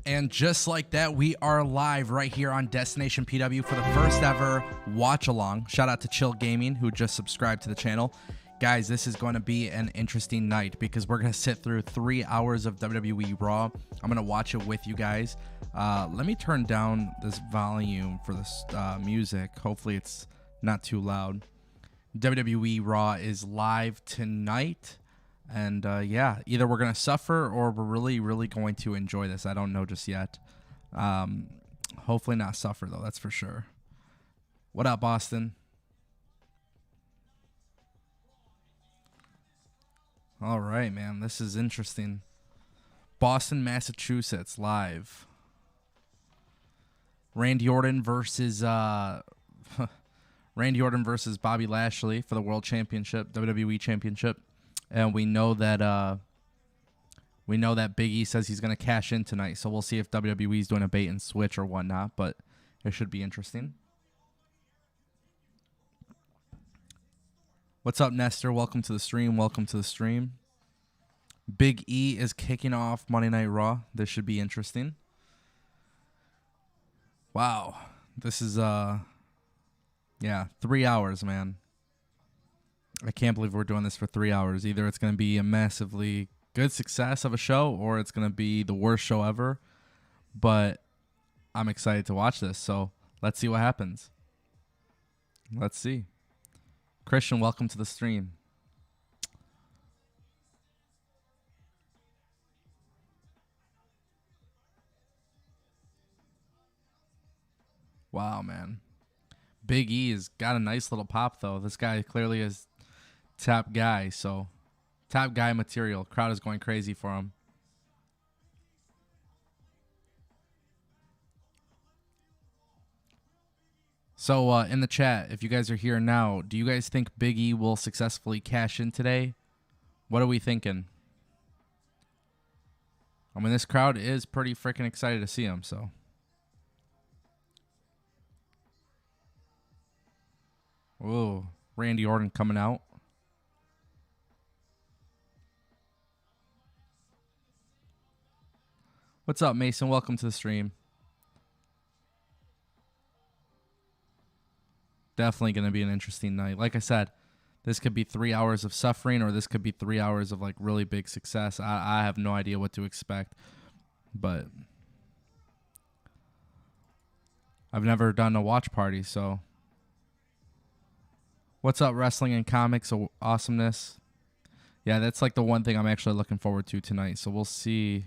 And just like that, we are live right here on Destination PW for the first ever watch along. Shout out to Chill Gaming, who just subscribed to the channel. Guys, this is going to be an interesting night because we're going to sit through 3 hours of WWE RAW. I'm going to watch it with you guys. Let me turn down this volume for this music. Hopefully it's not too loud. WWE RAW is live tonight. And yeah, either we're going to suffer or we're really going to enjoy this. I don't know just yet. Hopefully not suffer, though. That's for sure. What up, Boston? All right, man. This is interesting. Boston, Massachusetts, live. Randy Orton versus Randy Orton versus Bobby Lashley for the World Championship, WWE Championship. And we know that Big E says he's going to cash in tonight. So we'll see if WWE is doing a bait and switch or whatnot. But it should be interesting. What's up, Nestor? Welcome to the stream. Welcome to the stream. Big E is kicking off Monday Night Raw. This should be interesting. Wow. This is, yeah, 3 hours, man. I can't believe we're doing this for 3 hours. Either it's going to be a massively good success of a show or it's going to be the worst show ever. But I'm excited to watch this. So let's see what happens. Let's see. Christian, welcome to the stream. Wow, man. Big E has got a nice little pop, though. This guy clearly is top guy, so top guy material. Crowd is going crazy for him. So in the chat, if you guys are here now, do you guys think Big E will successfully cash in today? What are we thinking? I mean, this crowd is pretty freaking excited to see him, so. Whoa, Randy Orton coming out. What's up, Mason? Welcome to the stream. Definitely going to be an interesting night. Like I said, this could be 3 hours of suffering or this could be 3 hours of like really big success. I have no idea what to expect, but I've never done a watch party, so. What's up, Wrestling and Comics Awesomeness? Yeah, that's like the one thing I'm actually looking forward to tonight, so we'll see.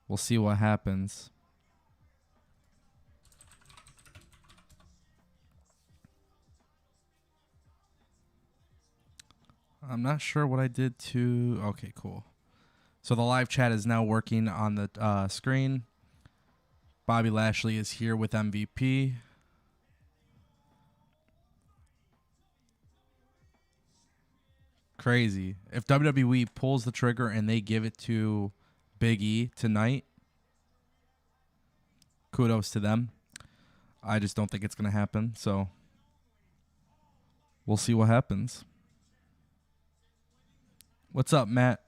We'll see what happens. I'm not sure what I did to... Okay, cool. So the live chat is now working on the screen. Bobby Lashley is here with MVP. Crazy. If WWE pulls the trigger and they give it to Big E tonight, kudos to them. I just don't think it's going to happen, so we'll see what happens. What's up, Matt?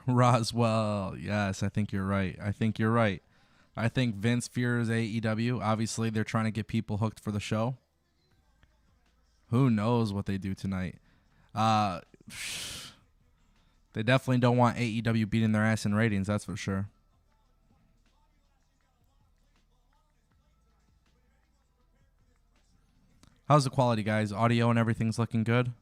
Roswell, yes, I think you're right. I think Vince fears AEW. Obviously, they're trying to get people hooked for the show. Who knows what they do tonight? They definitely don't want AEW beating their ass in ratings, that's for sure. How's the quality, guys? Audio and everything's looking good?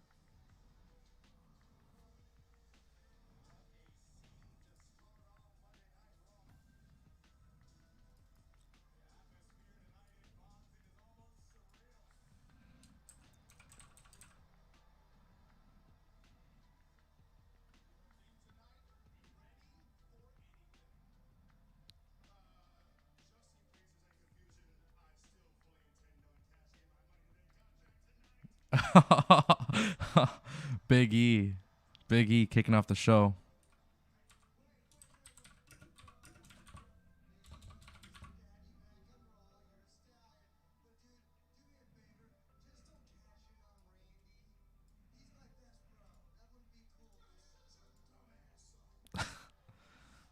Big E kicking off the show.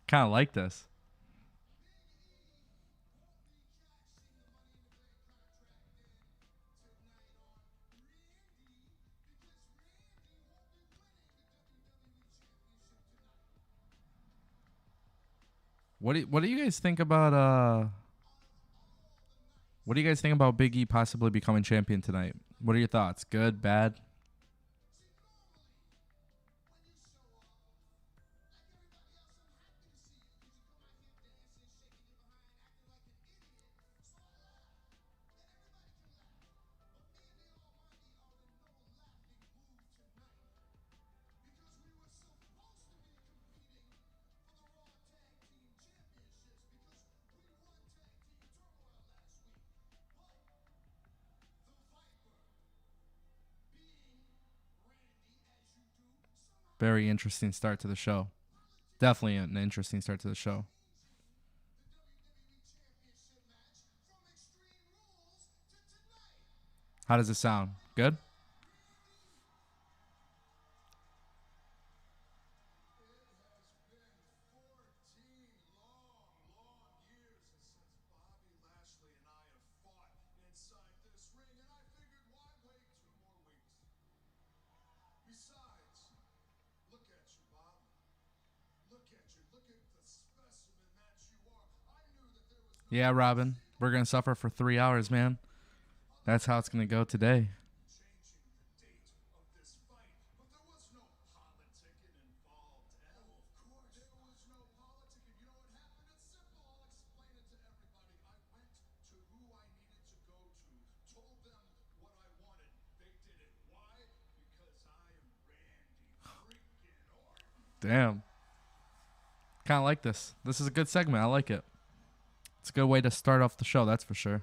Kind of like this. What do you guys think about what do you guys think about Big E possibly becoming champion tonight? What are your thoughts? Good, bad? Very interesting start to the show. Definitely an interesting start to the show. How does it sound? Good? Yeah, Robin. We're going to suffer for 3 hours, man. That's how it's going to go today. Damn. Kind of like this. This is a good segment. I like it. It's a good way to start off the show, that's for sure.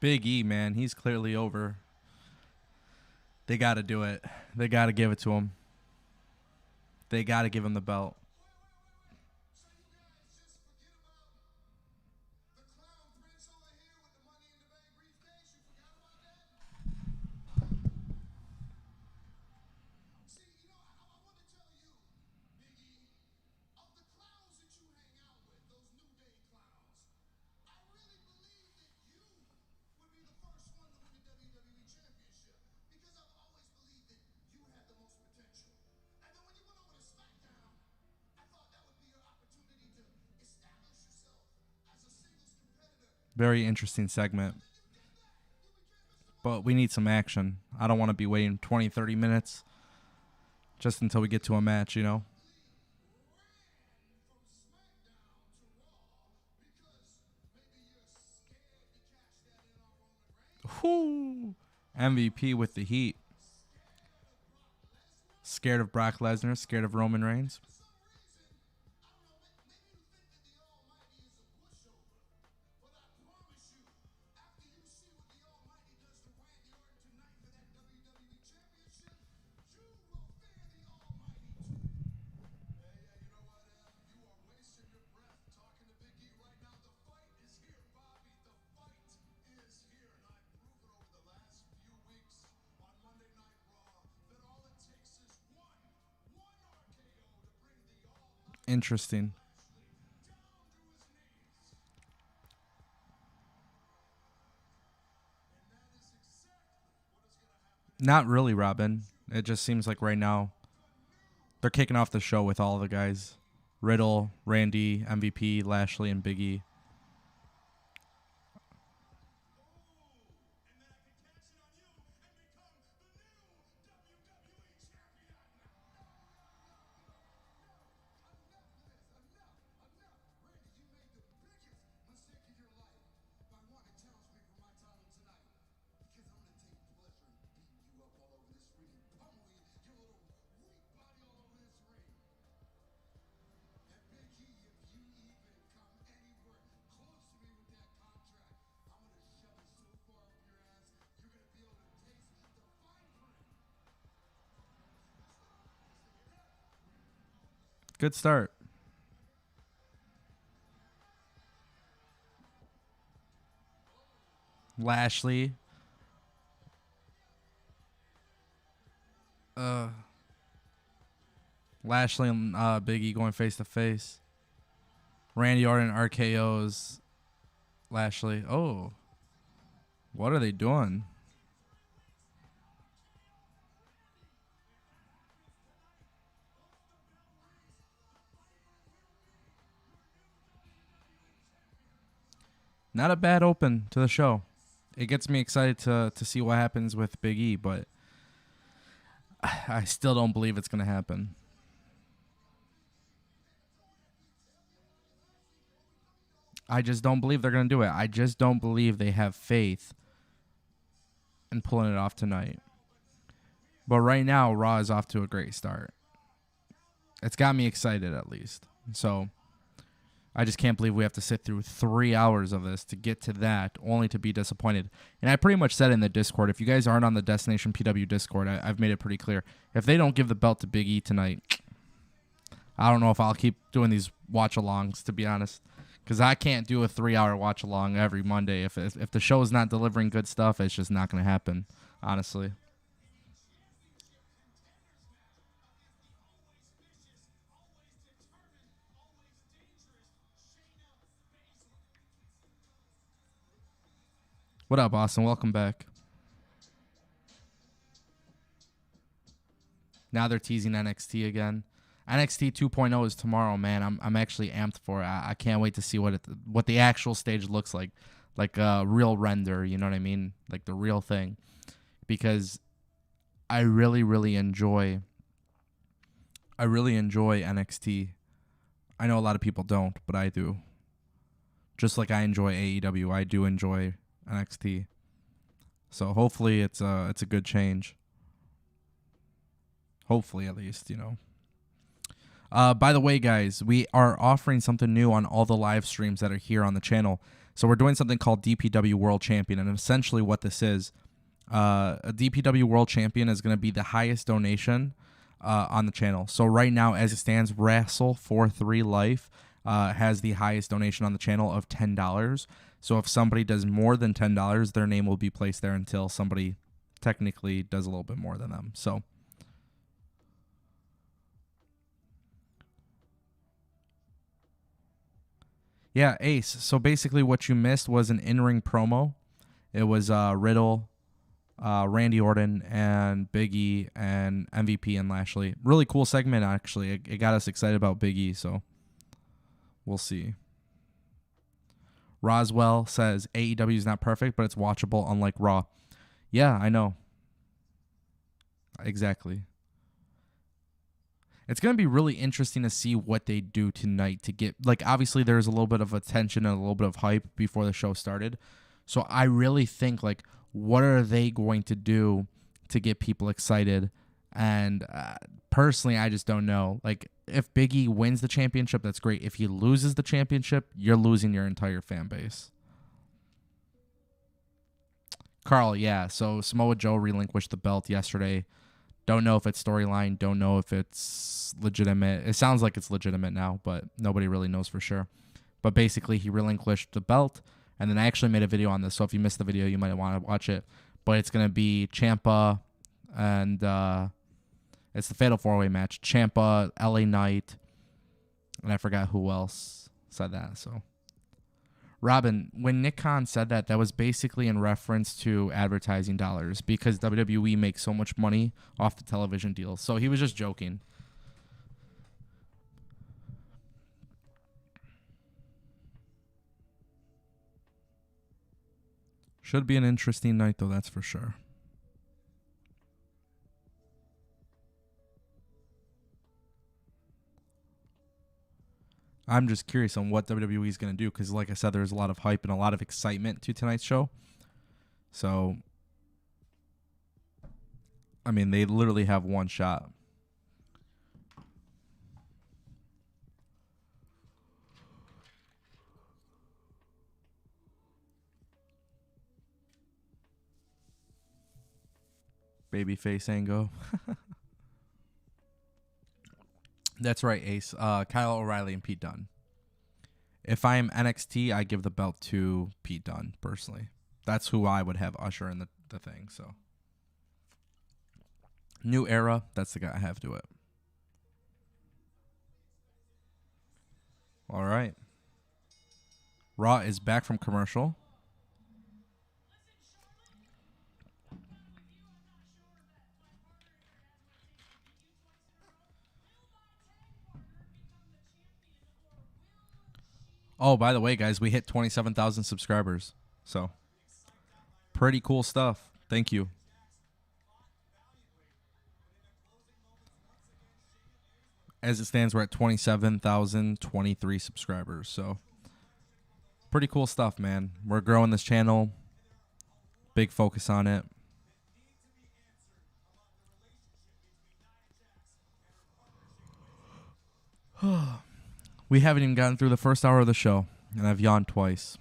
Big E, man, he's clearly over. They got to do it. They got to give it to him. They got to give him the belt. Very interesting segment. But we need some action. I don't want to be waiting 20, 30 minutes just until we get to a match, you know? Whoo! MVP with the heat. Scared of Brock Lesnar, scared of Roman Reigns. Interesting. Not really, Robin. It just seems like right now they're kicking off the show with all the guys. Riddle, Randy, MVP, Lashley, and Big E. Good start. Lashley. Lashley and Big E going face to face. Randy Orton RKO's Lashley. Oh, what are they doing? Not a bad open to the show. It gets me excited to see what happens with Big E, but I still don't believe it's going to happen. I just don't believe they're going to do it. I just don't believe they have faith in pulling it off tonight. But right now, Raw is off to a great start. It's got me excited, at least. So I just can't believe we have to sit through 3 hours of this to get to that, only to be disappointed. And I pretty much said in the Discord, if you guys aren't on the Destination PW Discord, I've made it pretty clear. If they don't give the belt to Big E tonight, I don't know if I'll keep doing these watch-alongs, to be honest. Because I can't do a 3-hour watch-along every Monday. If the show is not delivering good stuff, it's just not going to happen, honestly. What up, Austin? Welcome back. Now they're teasing NXT again. NXT 2.0 is tomorrow, man. I'm actually amped for it. I can't wait to see what the actual stage looks like a real render. You know what I mean? Like the real thing, because I really enjoy NXT. I know a lot of people don't, but I do. Just like I enjoy AEW, I do enjoy NXT. So hopefully it's a good change. Hopefully, at least, you know. By the way, guys, we are offering something new on all the live streams that are here on the channel. So we're doing something called DPW World Champion, and essentially what this is, a DPW World Champion is going to be the highest donation on the channel. So right now, as it stands, Wrestle43 Life has the highest donation on the channel of $10. So if somebody does more than $10, their name will be placed there until somebody technically does a little bit more than them. So yeah, Ace. So basically what you missed was an in-ring promo. It was Riddle, Randy Orton, and Big E, and MVP and Lashley. Really cool segment, actually. It got us excited about Big E, so we'll see. Roswell says AEW is not perfect, but it's watchable, unlike Raw. Yeah, I know. Exactly. It's going to be really interesting to see what they do tonight to get, like, obviously there's a little bit of attention and a little bit of hype before the show started. So I really think, like, what are they going to do to get people excited? And personally, I just don't know. Like, if Big E wins the championship, that's great. If he loses the championship, you're losing your entire fan base. Carl, yeah. So Samoa Joe relinquished the belt yesterday. Don't know if it's storyline. Don't know if it's legitimate. It sounds like it's legitimate now, but nobody really knows for sure. But basically, he relinquished the belt, and then I actually made a video on this. So if you missed the video, you might want to watch it. But it's going to be Ciampa, and it's the Fatal 4-Way match. Ciampa, LA Knight, and I forgot who else said that. So, Robin, when Nick Khan said that, that was basically in reference to advertising dollars because WWE makes so much money off the television deals. So he was just joking. Should be an interesting night, though, that's for sure. I'm just curious on what WWE is going to do because, like I said, there's a lot of hype and a lot of excitement to tonight's show. So, I mean, they literally have one shot. Babyface Ango. That's right, Ace. Kyle O'Reilly and Pete Dunne. If I am NXT, I give the belt to Pete Dunne, personally. That's who I would have usher in the thing. So New Era, that's the guy I have do it. All right. Raw is back from commercial. Oh, by the way, guys, we hit 27,000 subscribers. So, pretty cool stuff. Thank you. As it stands, we're at 27,023 subscribers. So, pretty cool stuff, man. We're growing this channel. Big focus on it. We haven't even gotten through the first hour of the show, and I've yawned twice.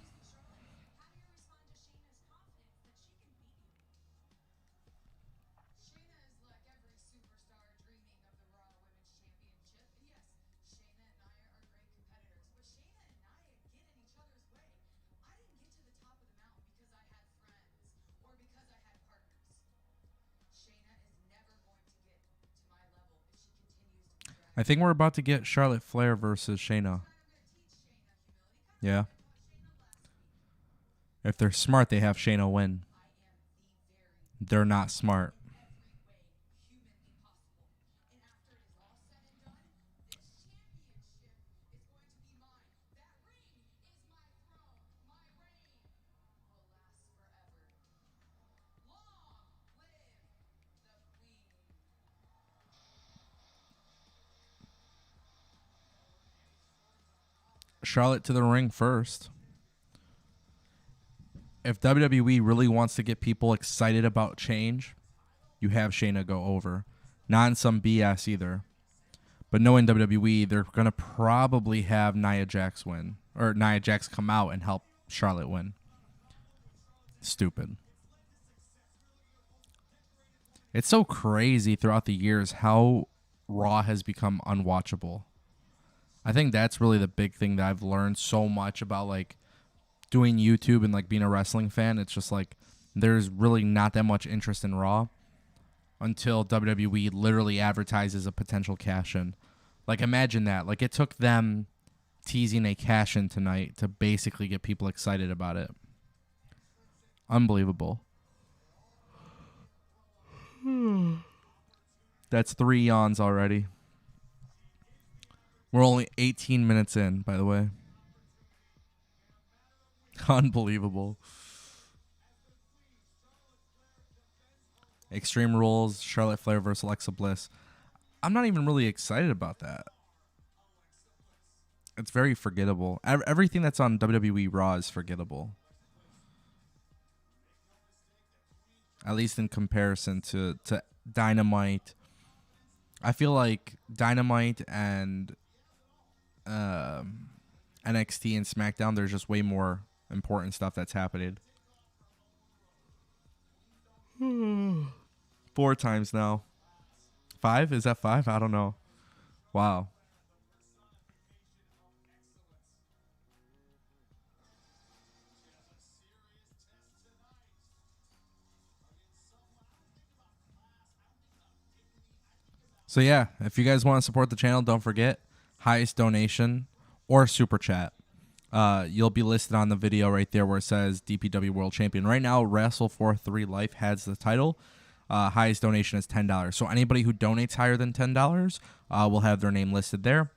I think we're about to get Charlotte Flair versus Shayna. Yeah. If they're smart, they have Shayna win. They're not smart. Charlotte to the ring first. If WWE really wants to get people excited about change, you have Shayna go over. Not in some BS either. But knowing WWE, they're going to probably have Nia Jax win. Or Nia Jax come out and help Charlotte win. Stupid. It's so crazy throughout the years how Raw has become unwatchable. I think that's really the big thing that I've learned so much about, like, doing YouTube and, like, being a wrestling fan. It's just, like, there's really not that much interest in Raw until WWE literally advertises a potential cash-in. Like, imagine that. Like, it took them teasing a cash-in tonight to basically get people excited about it. Unbelievable. That's 3 yawns already. We're only 18 minutes in, by the way. Unbelievable. Extreme Rules, Charlotte Flair versus Alexa Bliss. I'm not even really excited about that. It's very forgettable. Everything that's on WWE RAW is forgettable. At least in comparison to Dynamite. I feel like Dynamite and NXT and SmackDown, there's just way more important stuff that's happening. 4 times now. 5? Is that 5? I don't know. Wow. So yeah, if you guys want to support the channel, don't forget, highest donation or super chat. You'll be listed on the video right there where it says DPW World Champion. Right now, Wrestle43 Life has the title. Highest donation is $10. So anybody who donates higher than $10 will have their name listed there.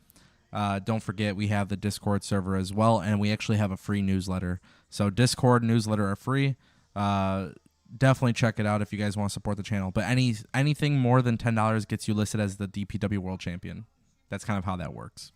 Don't forget, we have the Discord server as well, and we actually have a free newsletter. So Discord newsletter are free. Definitely check it out if you guys want to support the channel. But anything more than $10 gets you listed as the DPW World Champion. That's kind of how that works.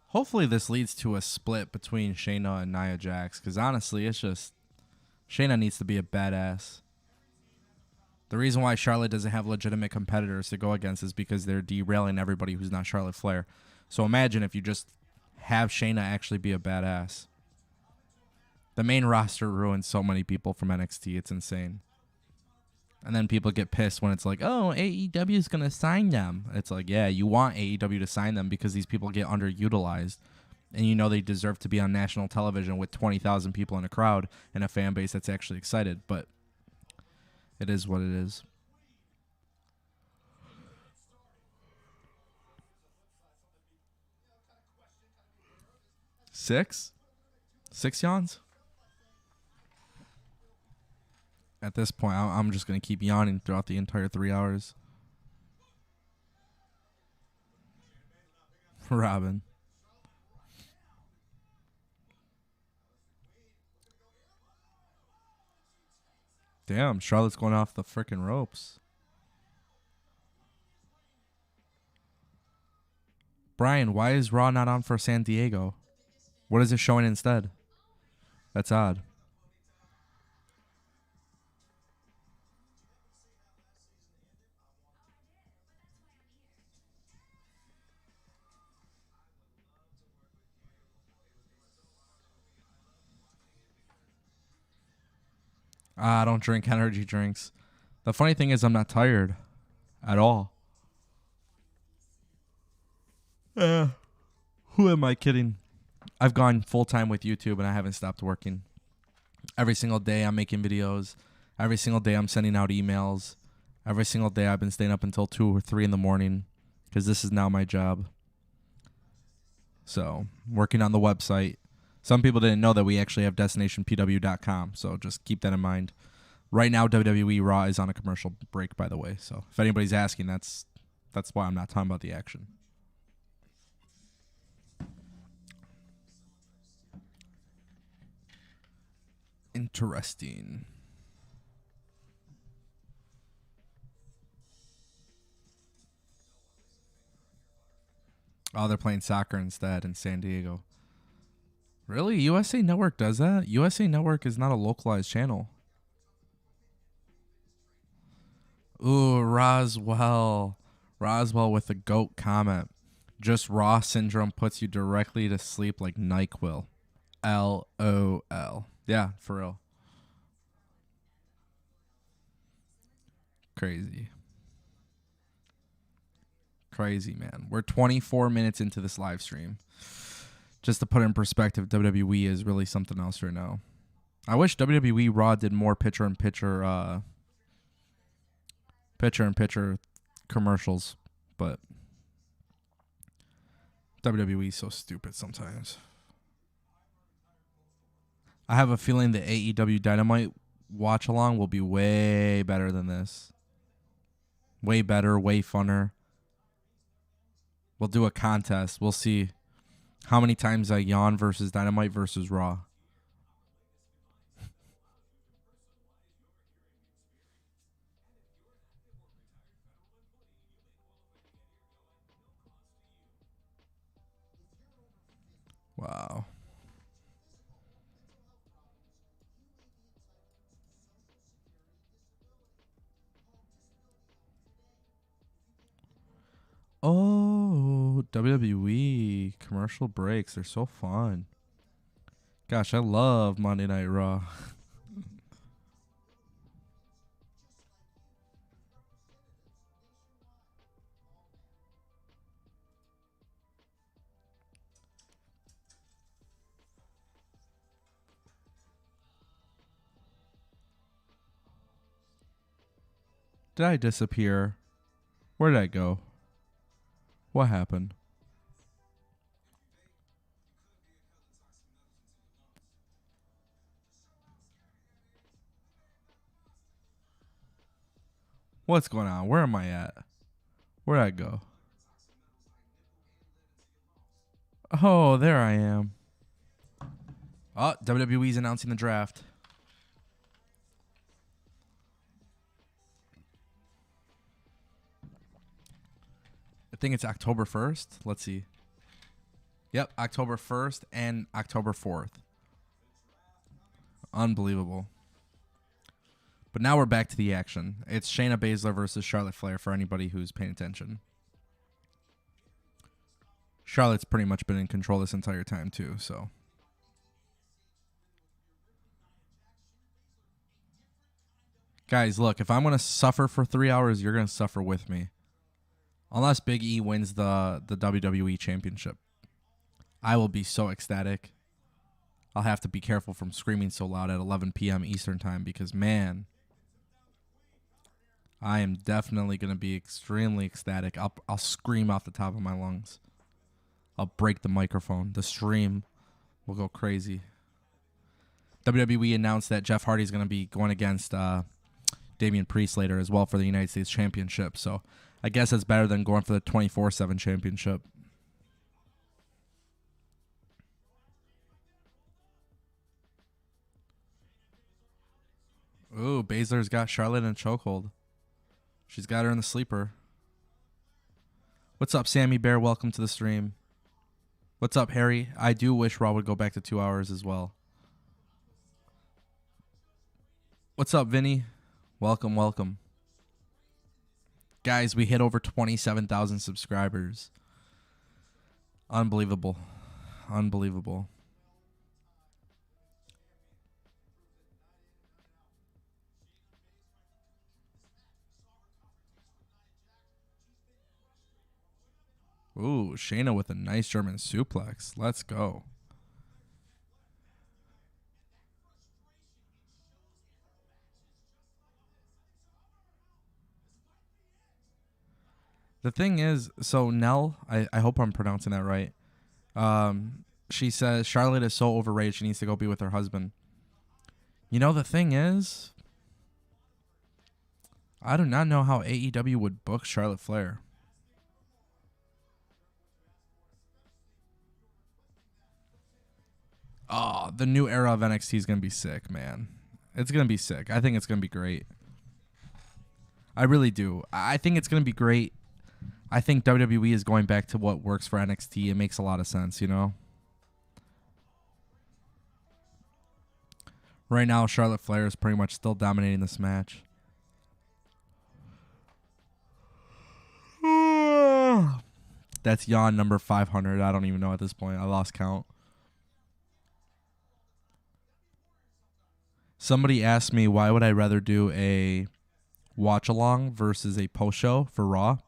Hopefully this leads to a split between Shayna and Nia Jax, because honestly, it's just Shayna needs to be a badass. The reason why Charlotte doesn't have legitimate competitors to go against is because they're derailing everybody who's not Charlotte Flair. So imagine if you just have Shayna actually be a badass. The main roster ruins so many people from NXT. It's insane. And then people get pissed when it's like, oh, AEW is going to sign them. It's like, yeah, you want AEW to sign them because these people get underutilized. And you know they deserve to be on national television with 20,000 people in a crowd and a fan base that's actually excited. But it is what it is. Six yawns? At this point, I'm just going to keep yawning throughout the entire 3 hours. Robin. Damn, Charlotte's going off the freaking ropes. Brian, why is Raw not on for San Diego? What is it showing instead? That's odd. I don't drink energy drinks. The funny thing is I'm not tired at all. Who am I kidding? I've gone full-time with YouTube and I haven't stopped working. Every single day I'm making videos. Every single day I'm sending out emails. Every single day I've been staying up until 2 or 3 in the morning because this is now my job. So, working on the website. Some people didn't know that we actually have destinationpw.com, so just keep that in mind. Right now, WWE RAW is on a commercial break, by the way. So if anybody's asking, that's why I'm not talking about the action. Interesting. Oh, they're playing soccer instead in San Diego. Really? USA Network does that? USA Network is not a localized channel. Ooh, Roswell. Roswell with a goat comment. Just Raw syndrome puts you directly to sleep like NyQuil. LOL. Yeah, for real. Crazy. Crazy, man. We're 24 minutes into this live stream. Just to put it in perspective, WWE is really something else right now. I wish WWE RAW did more picture-in-picture commercials, but WWE is so stupid sometimes. I have a feeling the AEW Dynamite watch-along will be way better than this. Way better, way funner. We'll do a contest. We'll see how many times I yawn versus Dynamite versus Raw. Wow. Oh, WWE commercial breaks. They're so fun. Gosh, I love Monday Night Raw. Did I disappear? Where did I go? What happened? What's going on? Where am I at? Where'd I go? Oh, there I am. Oh, WWE's announcing the draft. I think it's October 1st. Let's see. Yep, October 1st and October 4th. Unbelievable. But now we're back to the action. It's Shayna Baszler versus Charlotte Flair for anybody who's paying attention. Charlotte's pretty much been in control this entire time too, so. Guys, look, if I'm going to suffer for 3 hours, you're going to suffer with me. Unless Big E wins the WWE Championship. I will be so ecstatic. I'll have to be careful from screaming so loud at 11 p.m. Eastern time because, man, I am definitely going to be extremely ecstatic. I'll scream off the top of my lungs. I'll break the microphone. The stream will go crazy. WWE announced that Jeff Hardy's going to be going against Damian Priest later as well for the United States Championship. So I guess it's better than going for the 24/7 championship. Ooh, Baszler's got Charlotte in a chokehold. She's got her in the sleeper. What's up, Sammy Bear? Welcome to the stream. What's up, Harry? I do wish Raw would go back to 2 hours as well. What's up, Vinny? Welcome, welcome. Guys, we hit over 27,000 subscribers. Unbelievable. Unbelievable. Ooh, Shayna with a nice German suplex. Let's go. The thing is, so Nell, I hope I'm pronouncing that right. She says Charlotte is so overrated she needs to go be with her husband. You know, the thing is, I do not know how AEW would book Charlotte Flair. Oh, the new era of NXT is going to be sick, man. It's going to be sick. I think it's going to be great. I really do. I think it's going to be great. I think WWE is going back to what works for NXT. It makes a lot of sense, you know? Right now, Charlotte Flair is pretty much still dominating this match. That's yawn number 500. I don't even know at this point. I lost count. Somebody asked me, why would I rather do a watch-along versus a post-show for Raw?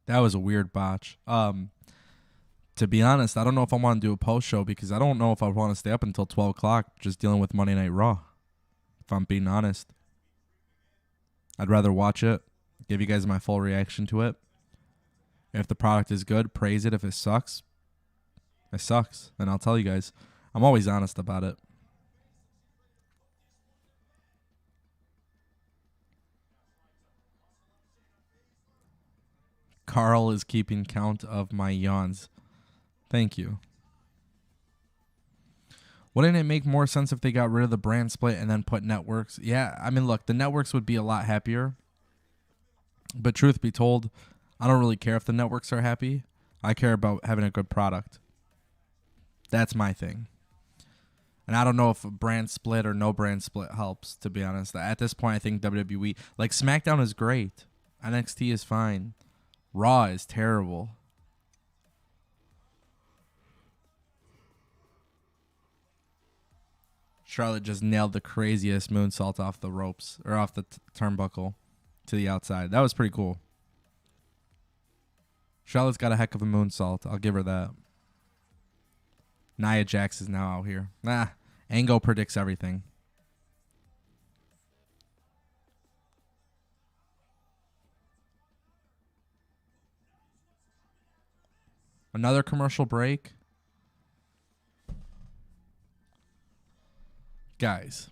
That was a weird botch. To be honest, I don't know if I want to do a post-show because I don't know if I want to stay up until 12 o'clock just dealing with Monday Night Raw, if I'm being honest. I'd rather watch it, give you guys my full reaction to it. If the product is good, praise it. If it sucks, and I'll tell you guys. I'm always honest about it. Carl is keeping count of my yawns. Thank you. Wouldn't it make more sense if they got rid of the brand split and then put networks? Yeah, I mean, look, the networks would be a lot happier. But truth be told, I don't really care if the networks are happy. I care about having a good product. That's my thing. And I don't know if a brand split or no brand split helps, to be honest. At this point, I think WWE... Like, SmackDown is great. NXT is fine. Raw is terrible. Charlotte just nailed the craziest moonsault off the ropes, or off the turnbuckle to the outside. That was pretty cool. Charlotte's got a heck of a moonsault. I'll give her that. Nia Jax is now out here. Ango predicts everything. Another commercial break. Guys.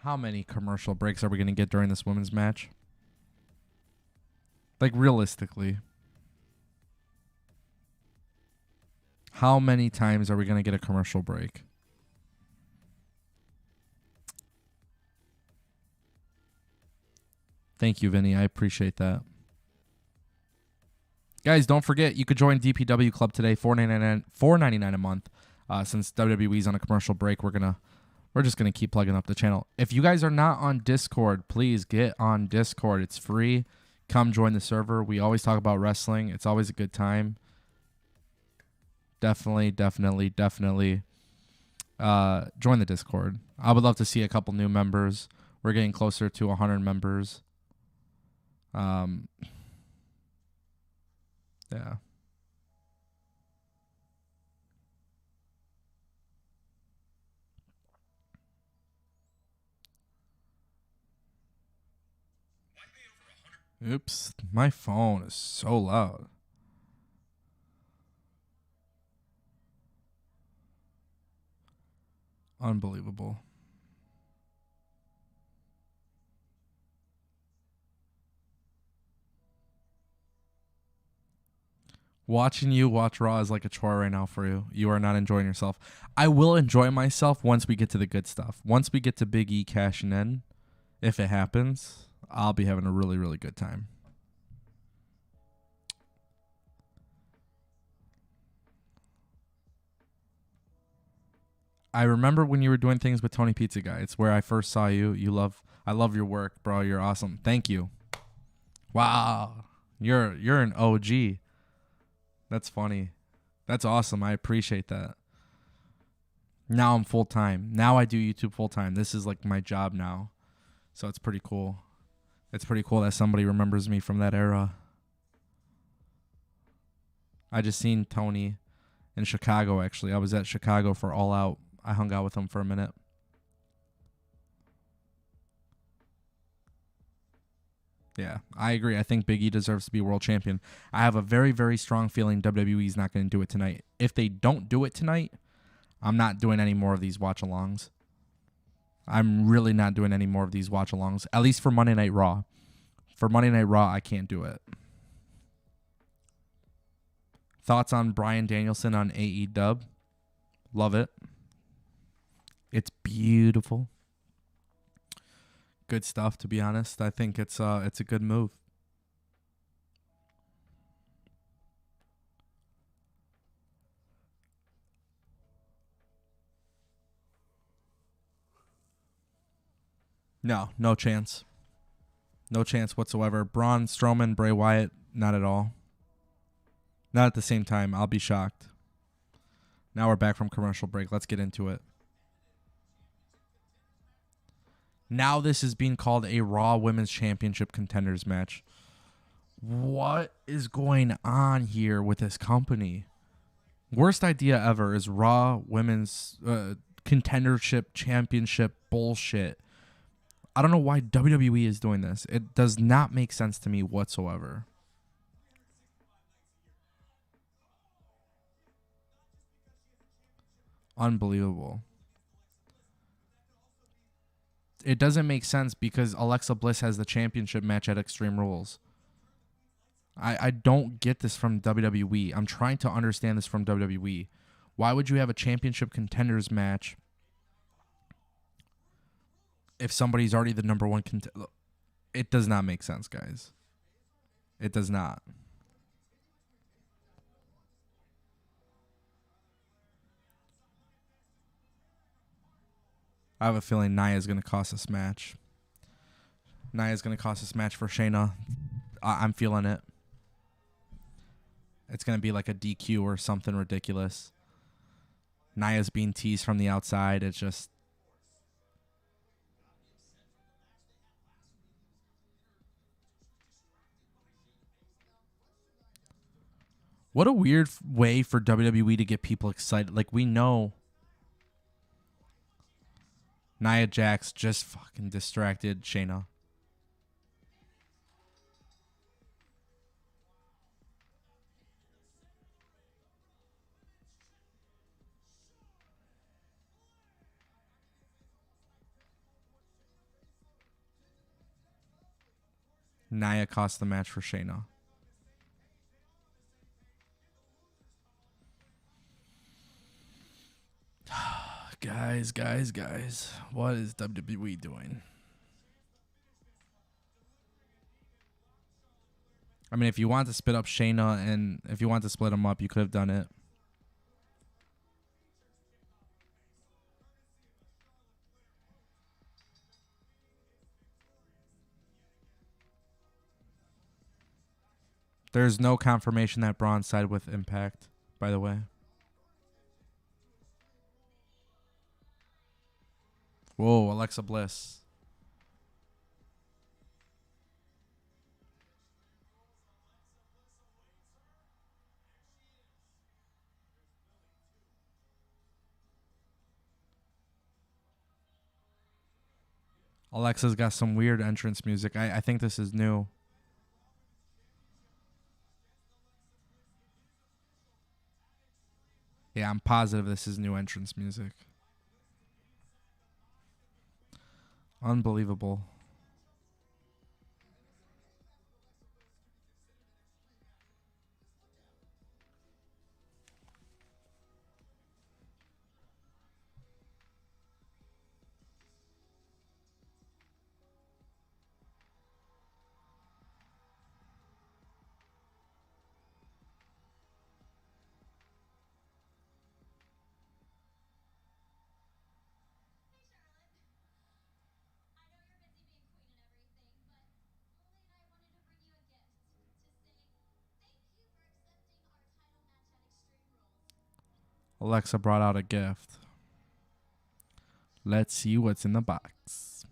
How many commercial breaks are we going to get during this women's match? Like, realistically. How many times are we going to get a commercial break? Thank you, Vinny. I appreciate that. Guys, don't forget, you could join DPW Club today, $4.99 a month. Since WWE's on a commercial break, we're just gonna keep plugging up the channel. If you guys are not on Discord, please get on Discord. It's free. Come join the server. We always talk about wrestling. It's always a good time. Definitely join the Discord. I would love to see a couple new members. We're getting closer to 100 members. Yeah. Oops, my phone is so loud. Unbelievable. Watching you watch Raw is like a chore right now for you. You are not enjoying yourself. I will enjoy myself once we get to the good stuff. Once we get to Big E cashing in, if it happens, I'll be having a really, really good time. I remember when you were doing things with Tony Pizza Guy. It's where I first saw you. I love your work, bro. You're awesome. Thank you. Wow. You're an OG. That's funny. That's awesome. I appreciate that. Now I'm full time. Now I do YouTube full time. This is like my job now. So it's pretty cool. It's pretty cool that somebody remembers me from that era. I just seen Tony in Chicago, actually. I was at Chicago for All Out. I hung out with him for a minute. Yeah, I agree. I think Big E deserves to be world champion. I have a very, very strong feeling WWE is not going to do it tonight. If they don't do it tonight, I'm not doing any more of these watch-alongs. I'm really not doing any more of these watch-alongs, at least for Monday Night Raw. For Monday Night Raw, I can't do it. Thoughts on Bryan Danielson on AEW? Love it. It's beautiful. Good stuff, to be honest. I think it's a good move. No chance. No chance whatsoever. Braun Strowman, Bray Wyatt, not at all. Not at the same time. I'll be shocked. Now we're back from commercial break. Let's get into it. Now this is being called a Raw Women's Championship Contenders match. What is going on here with this company? Worst idea ever is Raw Women's Contendership Championship bullshit. I don't know why WWE is doing this. It does not make sense to me whatsoever. Unbelievable. It doesn't make sense because Alexa Bliss has the championship match at Extreme Rules. I don't get this from WWE. I'm trying to understand this from WWE. Why would you have a championship contenders match if somebody's already the number one contender? It does not make sense, guys. It does not. I have a feeling Nia's going to cost this match. Nia's going to cost this match for Shayna. I'm feeling it. It's going to be like a DQ or something ridiculous. Nia's being teased from the outside. It's just... What a weird way for WWE to get people excited. Like, we know Nia Jax just fucking distracted Shayna. Nia cost the match for Shayna. Guys. What is WWE doing? I mean, if you want to split up Shayna and if you want to split them up, you could have done it. There's no confirmation that Braun sided with Impact, by the way. Whoa, Alexa Bliss. Alexa's got some weird entrance music. I think this is new. Yeah, I'm positive this is new entrance music. Unbelievable. Alexa brought out a gift. Let's see what's in the box.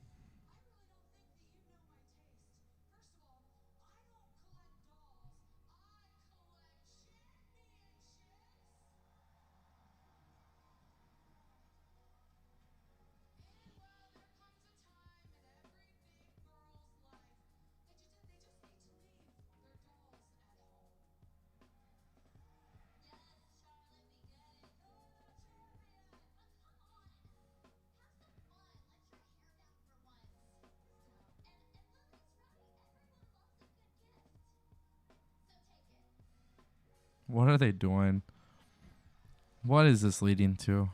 What are they doing? What is this leading to?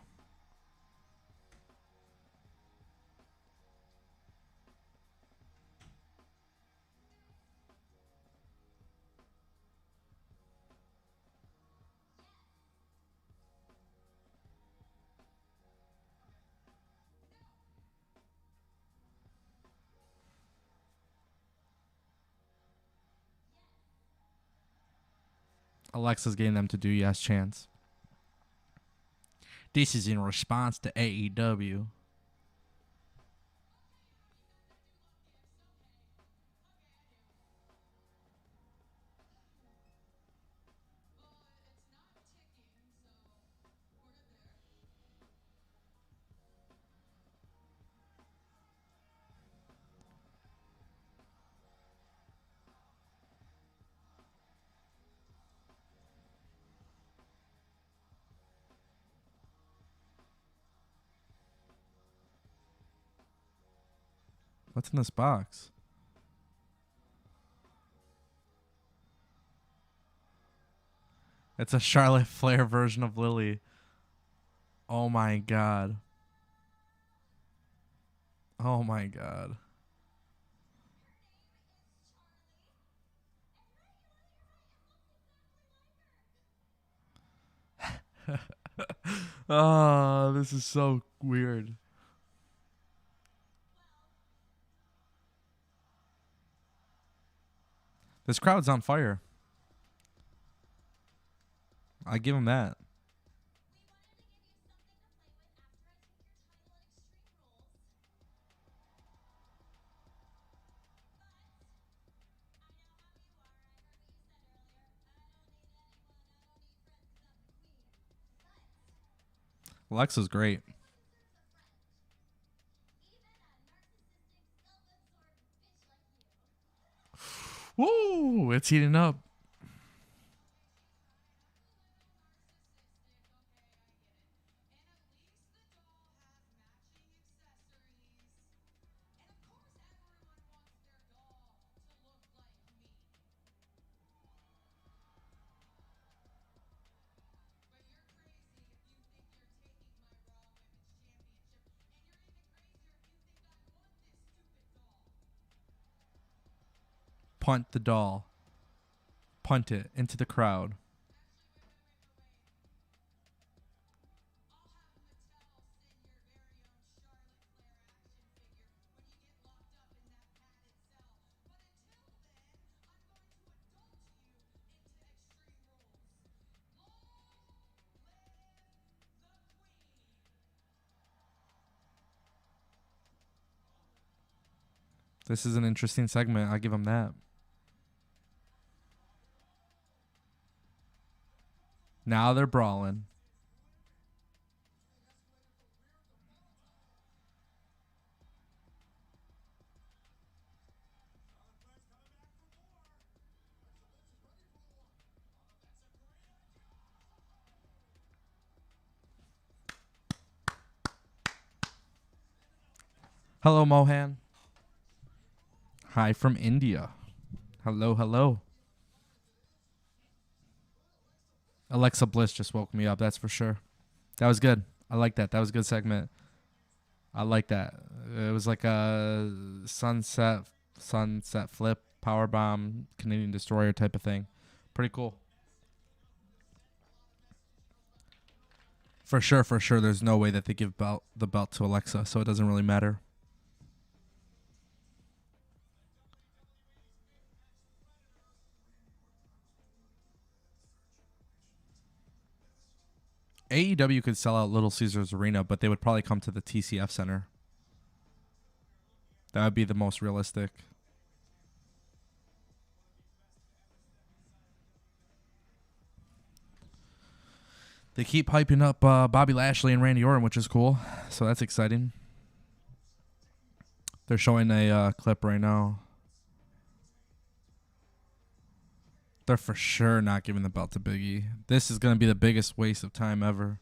Alexa's getting them to do yes chants. This is in response to AEW. What's in this box? It's a Charlotte Flair version of Lily. Oh my god. Oh my god. Oh, this is so weird. This crowd's on fire. I give him that. Alexa's great. Woo! It's heating up. Punt the doll. Punt it into the crowd. This is an interesting segment. I'll give him that. Now they're brawling. Hello, Mohan. Hi from India. Hello, hello. Alexa Bliss just woke me up, that's for sure. That was good. I like that. That was a good segment. I like that. It was like a sunset flip, powerbomb, Canadian Destroyer type of thing. Pretty cool. For sure. There's no way that they give the belt to Alexa, so it doesn't really matter. AEW could sell out Little Caesars Arena, but they would probably come to the TCF Center. That would be the most realistic. They keep hyping up Bobby Lashley and Randy Orton, which is cool. So that's exciting. They're showing a clip right now. They're for sure not giving the belt to Big E. This is going to be the biggest waste of time ever.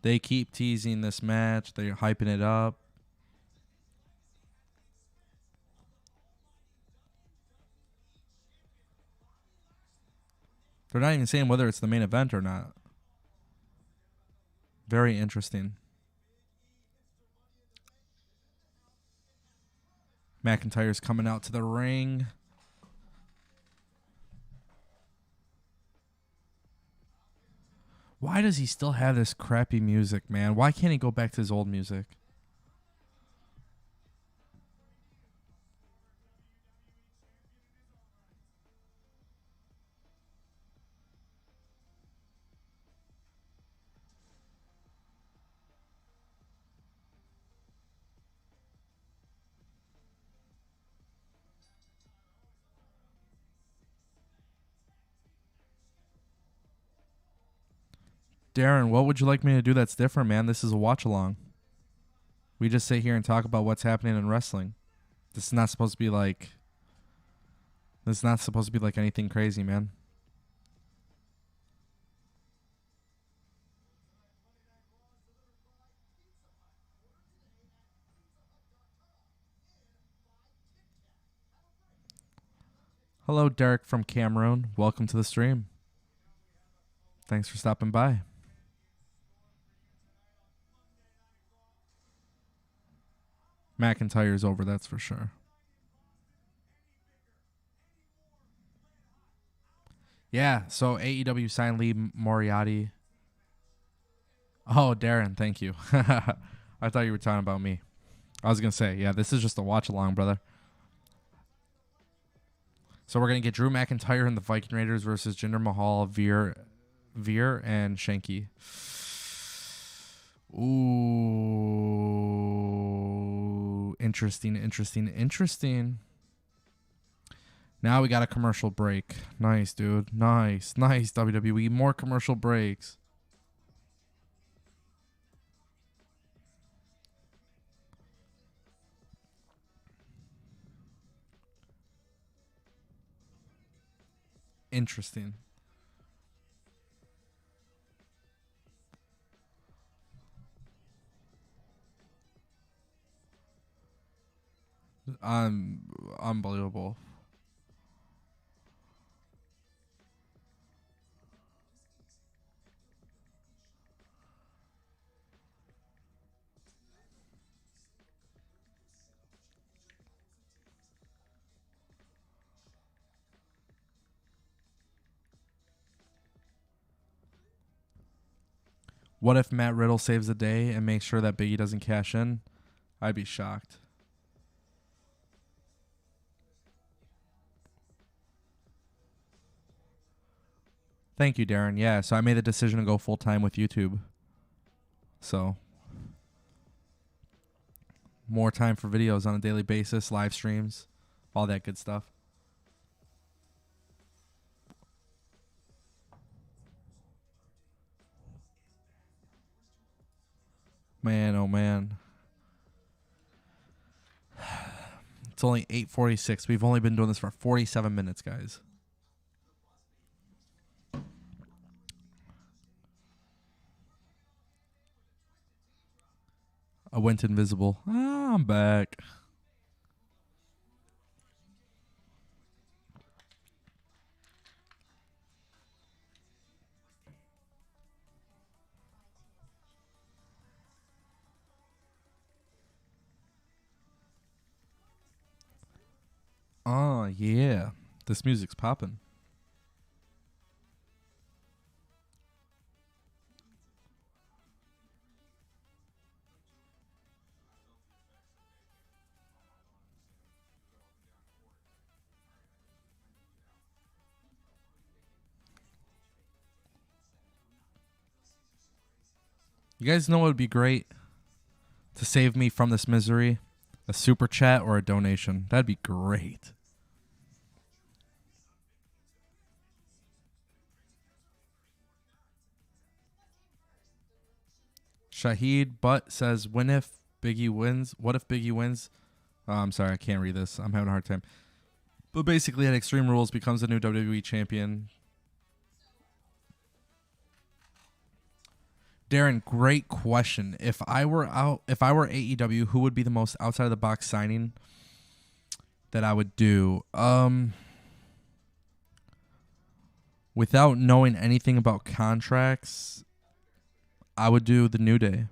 They keep teasing this match. They're hyping it up. They're not even saying whether it's the main event or not. Very interesting. McIntyre's coming out to the ring. Why does he still have this crappy music, man? Why can't he go back to his old music? Darren, what would you like me to do that's different, man? This is a watch along. We just sit here and talk about what's happening in wrestling. This is not supposed to be like anything crazy, man. Hello, Derek from Cameroon. Welcome to the stream. Thanks for stopping by. McIntyre's over, that's for sure. Yeah, so AEW signed Lee Moriarty. Oh, Darren, thank you. I thought you were talking about me. I was going to say, yeah, this is just a watch along, brother. So we're going to get Drew McIntyre and the Viking Raiders versus Jinder Mahal, Veer, and Shanky. Ooh, interesting. Now we got a commercial break. Nice, dude. Nice, WWE. More commercial breaks. Interesting. Unbelievable. What if Matt Riddle saves the day and makes sure that Big E doesn't cash in? I'd be shocked. Thank you, Darren. Yeah, so I made the decision to go full-time with YouTube. So, more time for videos on a daily basis, live streams, all that good stuff. Man, oh man. It's only 8:46. We've only been doing this for 47 minutes, guys. I went invisible. Ah, I'm back. Oh, yeah. This music's popping. You guys know what would be great to save me from this misery? A super chat or a donation. That'd be great. Shahid Butt says, "When if Biggie wins? What if Biggie wins?" Oh, I'm sorry, I can't read this. I'm having a hard time. But basically, at Extreme Rules, becomes the new WWE champion. Darren, great question. If I were AEW, who would be the most outside of the box signing that I would do? Without knowing anything about contracts, I would do the New Day.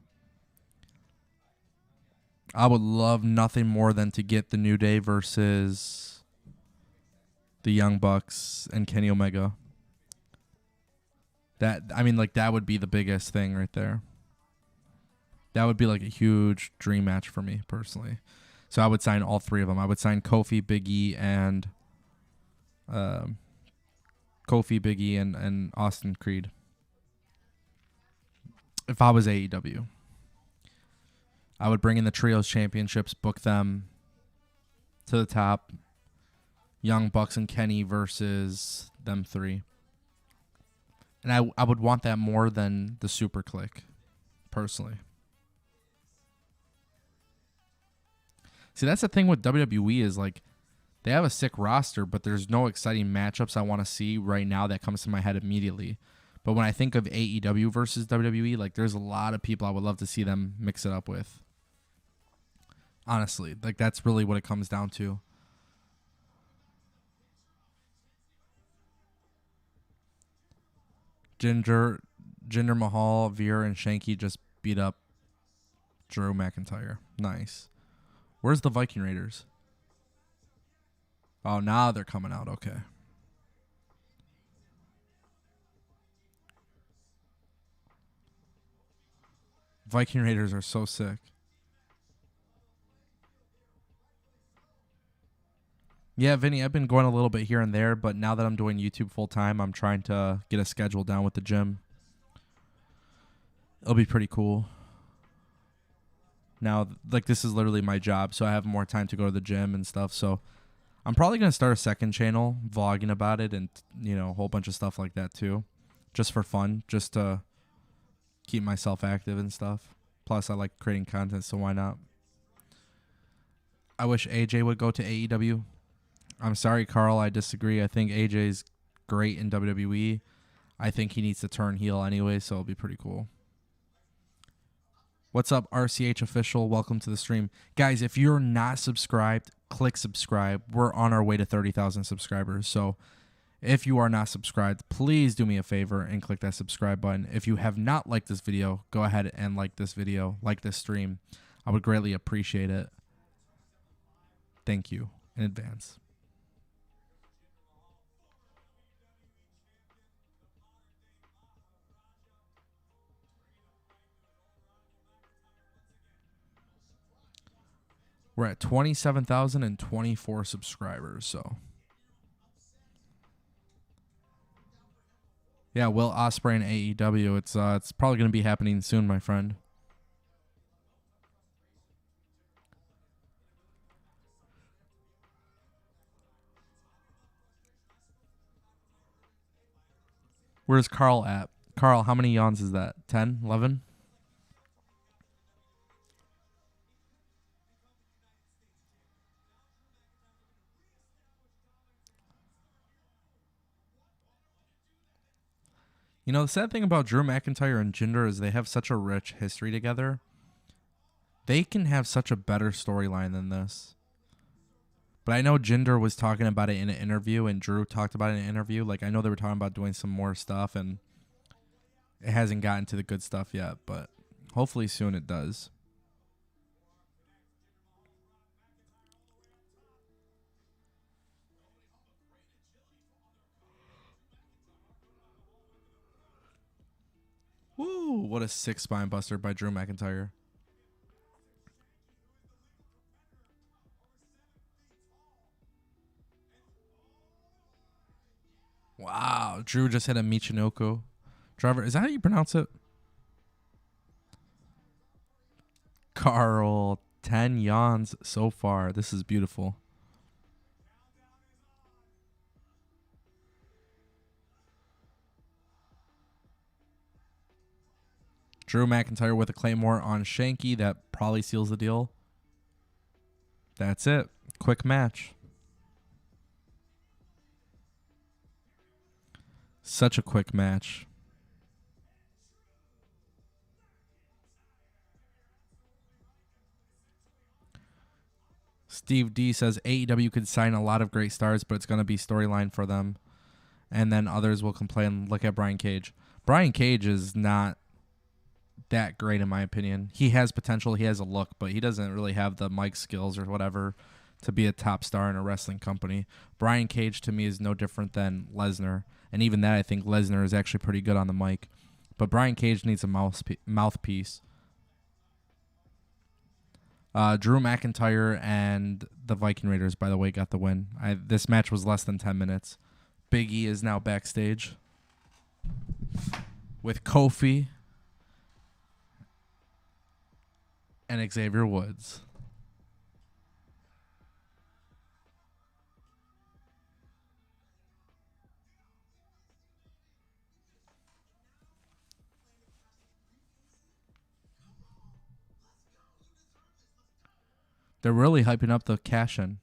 I would love nothing more than to get the New Day versus the Young Bucks and Kenny Omega. That would be the biggest thing right there. That would be like a huge dream match for me personally. So I would sign all three of them. I would sign Kofi, Big E, and Austin Creed. If I was AEW, I would bring in the Trios Championships, book them to the top. Young Bucks and Kenny versus them three. And I would want that more than the Super Click, personally. See, that's the thing with WWE is like they have a sick roster, but there's no exciting matchups I want to see right now that comes to my head immediately. But when I think of AEW versus WWE, like there's a lot of people I would love to see them mix it up with. Honestly, like that's really what it comes down to. Jinder Mahal, Veer, and Shanky just beat up Drew McIntyre. Nice. Where's the Viking Raiders? Oh, now they're coming out. Okay. Viking Raiders are so sick. Yeah, Vinny, I've been going a little bit here and there, but now that I'm doing YouTube full time, I'm trying to get a schedule down with the gym. It'll be pretty cool. Now, like, this is literally my job, so I have more time to go to the gym and stuff. So I'm probably going to start a second channel vlogging about it and, you know, a whole bunch of stuff like that too. Just for fun, just to keep myself active and stuff. Plus, I like creating content, so why not? I wish AJ would go to AEW. I'm sorry, Carl, I disagree. I think AJ's great in WWE. I think he needs to turn heel anyway, so it'll be pretty cool. What's up, RCH Official? Welcome to the stream. Guys, if you're not subscribed, click subscribe. We're on our way to 30,000 subscribers. So if you are not subscribed, please do me a favor and click that subscribe button. If you have not liked this video, go ahead and like this video, like this stream. I would greatly appreciate it. Thank you in advance. We're at 27,024 subscribers, so. Yeah, Will Ospreay and AEW. It's probably going to be happening soon, my friend. Where's Carl at? Carl, how many yawns is that? 10? 11? You know, the sad thing about Drew McIntyre and Jinder is they have such a rich history together. They can have such a better storyline than this. But I know Jinder was talking about it in an interview, and Drew talked about it in an interview. Like, I know they were talking about doing some more stuff, and it hasn't gotten to the good stuff yet, but hopefully soon it does. Woo! What a sick spine buster by Drew McIntyre. Wow, Drew just hit a Michinoku. Driver, is that how you pronounce it? Carl, 10 yawns so far. This is beautiful. Drew McIntyre with a Claymore on Shanky. That probably seals the deal. That's it. Quick match. Such a quick match. Steve D says AEW could sign a lot of great stars, but it's going to be storyline for them. And then others will complain. Look at Brian Cage. Brian Cage is not that great in my opinion. He has potential. He has a look, but he doesn't really have the mic skills or whatever to be a top star in a wrestling company. Brian Cage to me is no different than Lesnar. And even that, I think Lesnar is actually pretty good on the mic. But Brian Cage needs a mouthpiece. Drew McIntyre and the Viking Raiders, by the way, got the win. This match was less than 10 minutes. Big E is now backstage with Kofi and Xavier Woods. They're really hyping up the cash-in.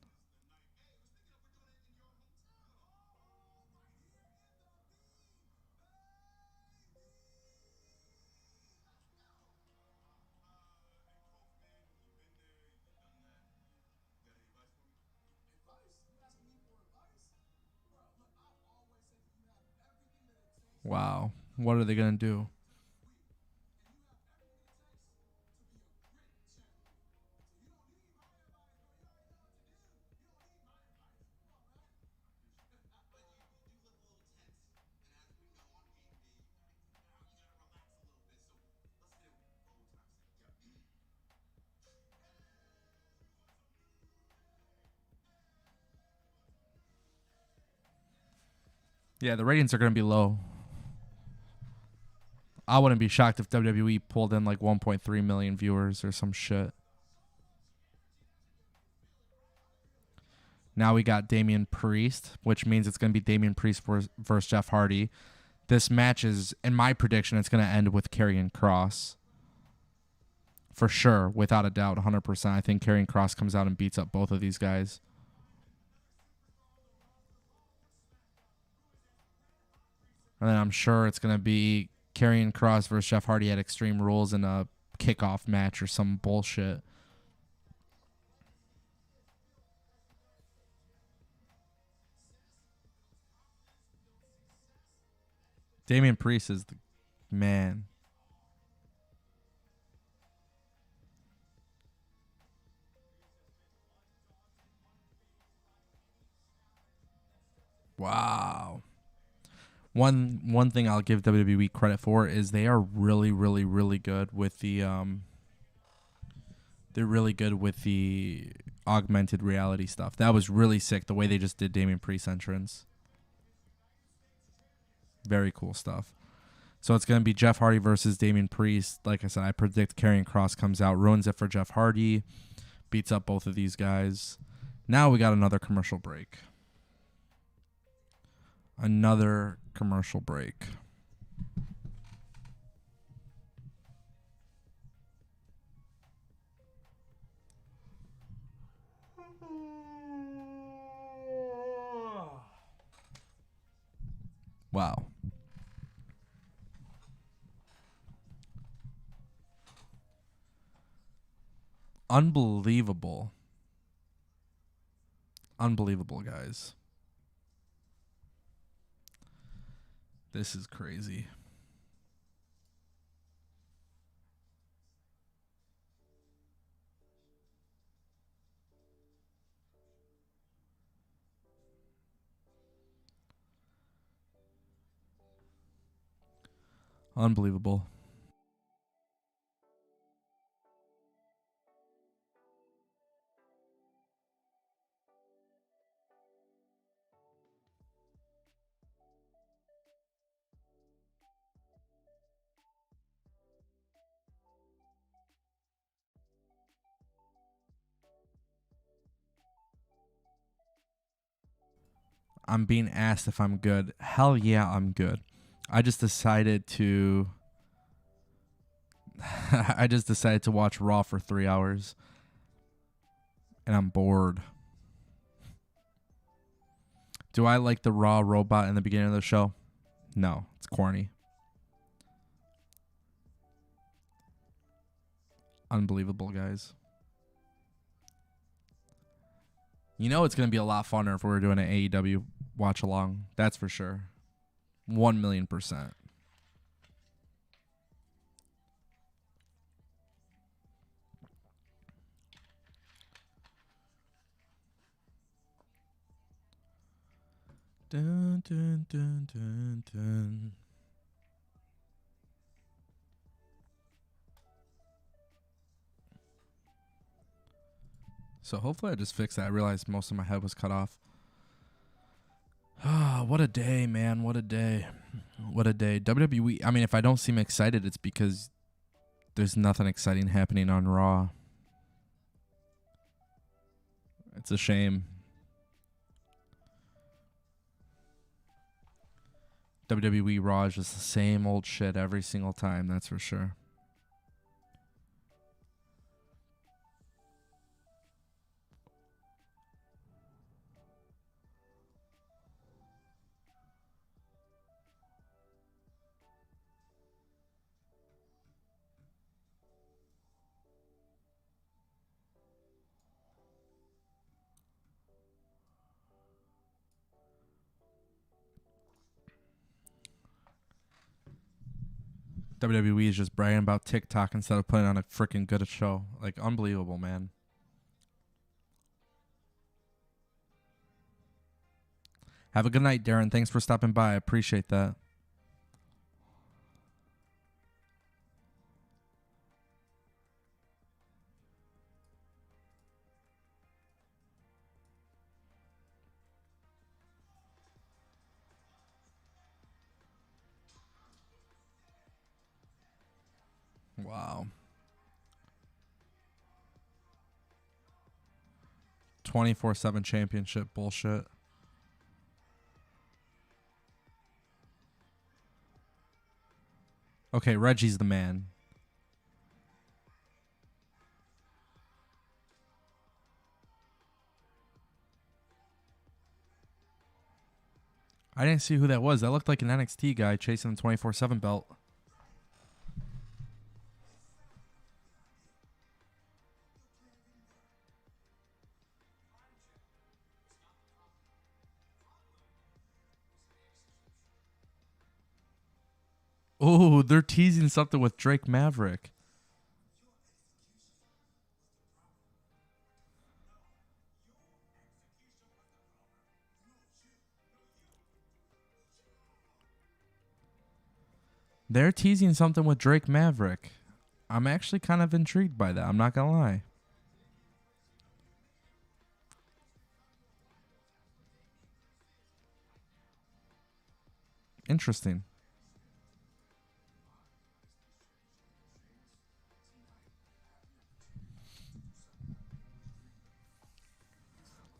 Wow. What are they going to do? Yeah, the ratings are going to be low. I wouldn't be shocked if WWE pulled in like 1.3 million viewers or some shit. Now we got Damian Priest, which means it's going to be Damian Priest versus Jeff Hardy. This match is, in my prediction, it's going to end with Karrion Kross. For sure, without a doubt, 100%. I think Karrion Kross comes out and beats up both of these guys. And then I'm sure it's going to be Karrion Kross versus Jeff Hardy at Extreme Rules in a kickoff match or some bullshit. Damian Priest is the man. Wow. One thing I'll give WWE credit for is they are really, really, really good with the They're really good with the augmented reality stuff. That was really sick, the way they just did Damian Priest's entrance. Very cool stuff. So it's going to be Jeff Hardy versus Damian Priest. Like I said, I predict Karrion Kross comes out, ruins it for Jeff Hardy, beats up both of these guys. Now we got another commercial break. Another commercial break. Wow. Unbelievable. Unbelievable, guys. This is crazy. Unbelievable. I'm being asked if I'm good. Hell yeah, I'm good. I just decided to watch Raw for 3 hours. And I'm bored. Do I like the Raw robot in the beginning of the show? No, it's corny. Unbelievable, guys. You know it's going to be a lot funner if we're doing an AEW watch along. That's for sure. 1,000,000%. Dun, dun, dun, dun, dun. So hopefully I just fixed that. I realized most of my head was cut off. Ah, what a day, man. What a day. What a day. WWE, I mean, if I don't seem excited, it's because there's nothing exciting happening on Raw. It's a shame. WWE RAW is just the same old shit every single time, that's for sure. WWE is just bragging about TikTok instead of putting on a freaking good show. Like, unbelievable, man. Have a good night, Darren. Thanks for stopping by. I appreciate that. Wow. 24/7 championship bullshit. Okay, Reggie's the man. I didn't see who that was. That looked like an NXT guy chasing the 24/7 belt. Oh, they're teasing something with Drake Maverick. They're teasing something with Drake Maverick. I'm actually kind of intrigued by that. I'm not going to lie. Interesting.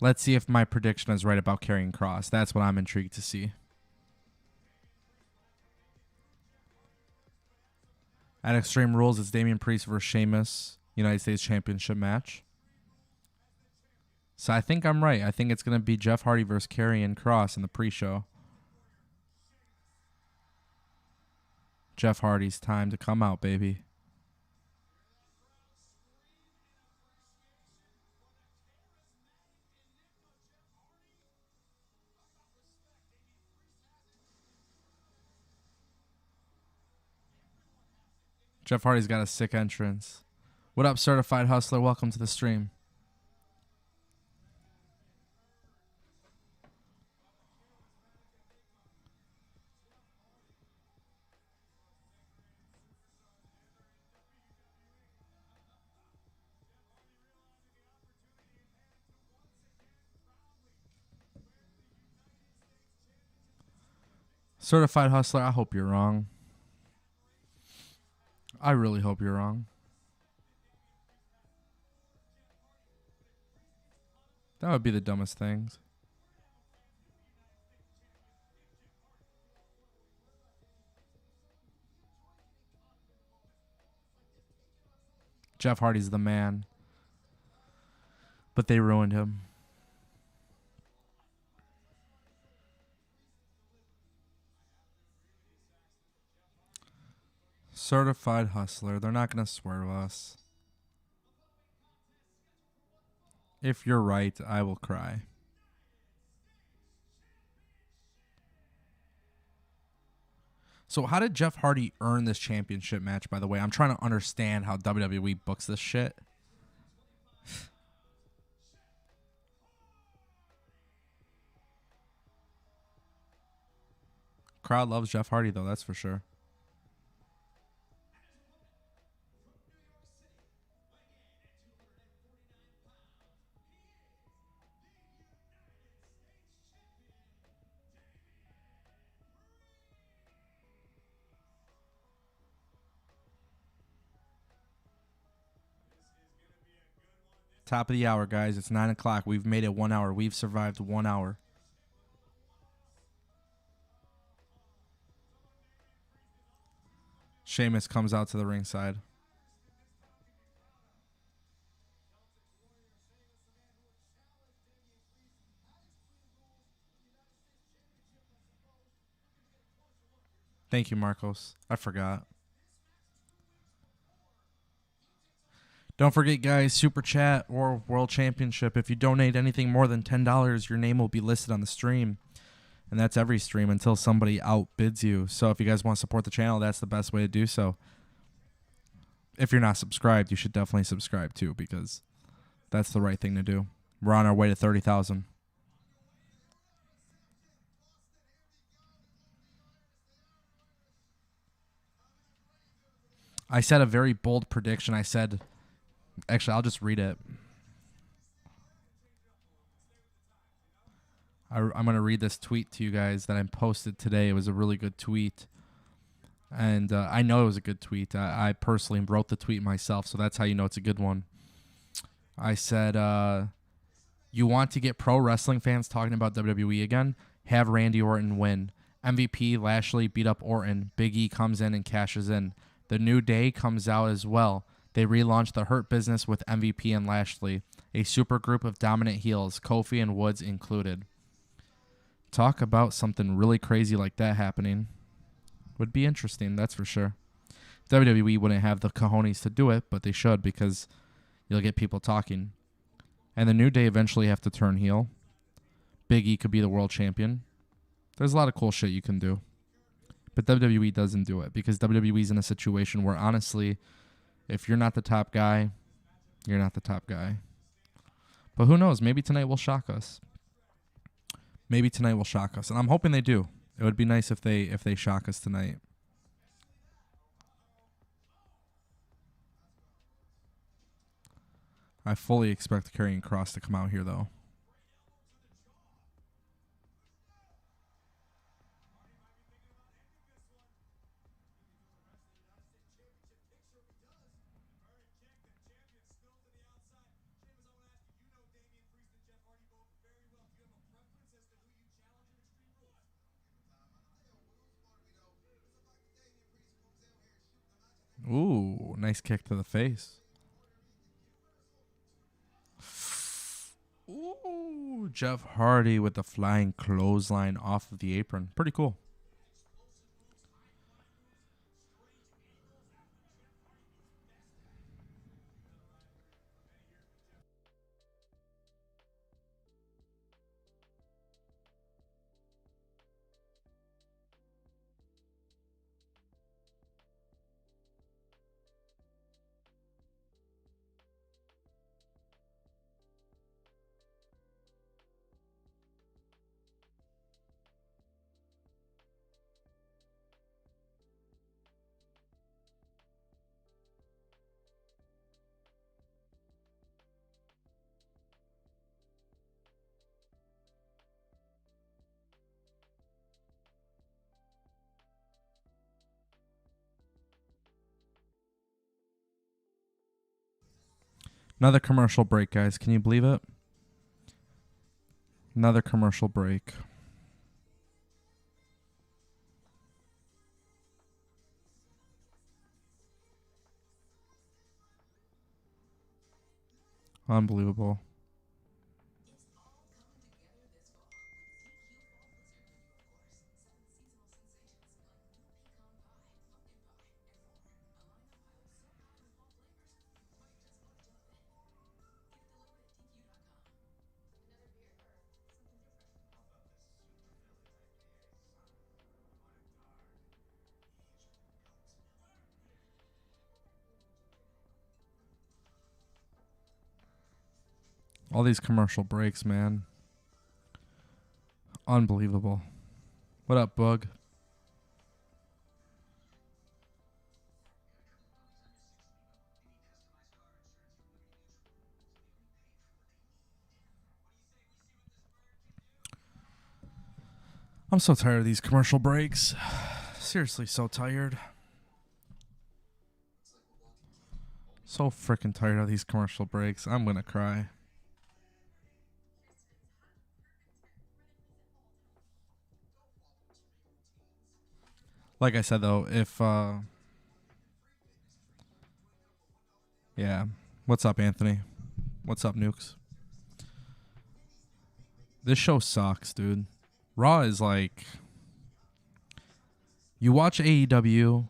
Let's see if my prediction is right about carrying Kross. That's what I'm intrigued to see. At Extreme Rules, it's Damian Priest versus Sheamus, United States Championship match. So I think I'm right. I think it's going to be Jeff Hardy versus Karrion Kross in the pre-show. Jeff Hardy's time to come out, baby. Jeff Hardy's got a sick entrance. What up, Certified Hustler? Welcome to the stream. Certified Hustler, I hope you're wrong. I really hope you're wrong. That would be the dumbest things. Jeff Hardy's the man. But they ruined him. Certified Hustler. They're not going to swerve us. If you're right, I will cry. So how did Jeff Hardy earn this championship match, by the way? I'm trying to understand how WWE books this shit. Crowd loves Jeff Hardy, though, that's for sure. Top of the hour, guys. It's 9 o'clock. We've made it 1 hour. We've survived 1 hour. Sheamus comes out to the ringside. Thank you, Marcos. I forgot. Don't forget, guys, Super Chat or World Championship. If you donate anything more than $10, your name will be listed on the stream. And that's every stream until somebody outbids you. So if you guys want to support the channel, that's the best way to do so. If you're not subscribed, you should definitely subscribe too, because that's the right thing to do. We're on our way to 30,000. I said a very bold prediction. I said... Actually, I'll just read it. I'm going to read this tweet to you guys that I posted today. It was a really good tweet. And I know it was a good tweet. I personally wrote the tweet myself, so that's how you know it's a good one. I said, you want to get pro wrestling fans talking about WWE again? Have Randy Orton win. MVP Lashley beat up Orton. Big E comes in and cashes in. The New Day comes out as well. They relaunched the Hurt Business with MVP and Lashley, a super group of dominant heels, Kofi and Woods included. Talk about something really crazy like that happening. Would be interesting, that's for sure. WWE wouldn't have the cojones to do it, but they should, because you'll get people talking. And the New Day eventually have to turn heel. Big E could be the world champion. There's a lot of cool shit you can do. But WWE doesn't do it, because WWE's in a situation where, honestly... If you're not the top guy, you're not the top guy. But who knows? Maybe tonight will shock us. Maybe tonight will shock us. And I'm hoping they do. It would be nice if they shock us tonight. I fully expect Karrion Kross to come out here, though. Ooh, nice kick to the face. Ooh, Jeff Hardy with the flying clothesline off of the apron. Pretty cool. Another commercial break, guys. Can you believe it? Another commercial break. Unbelievable. All these commercial breaks, man. Unbelievable. What up, Bug? I'm so tired of these commercial breaks. Seriously, so tired. So freaking tired of these commercial breaks. I'm gonna cry. Like I said, though, if... yeah. What's up, Anthony? What's up, Nukes? This show sucks, dude. Raw is like... You watch AEW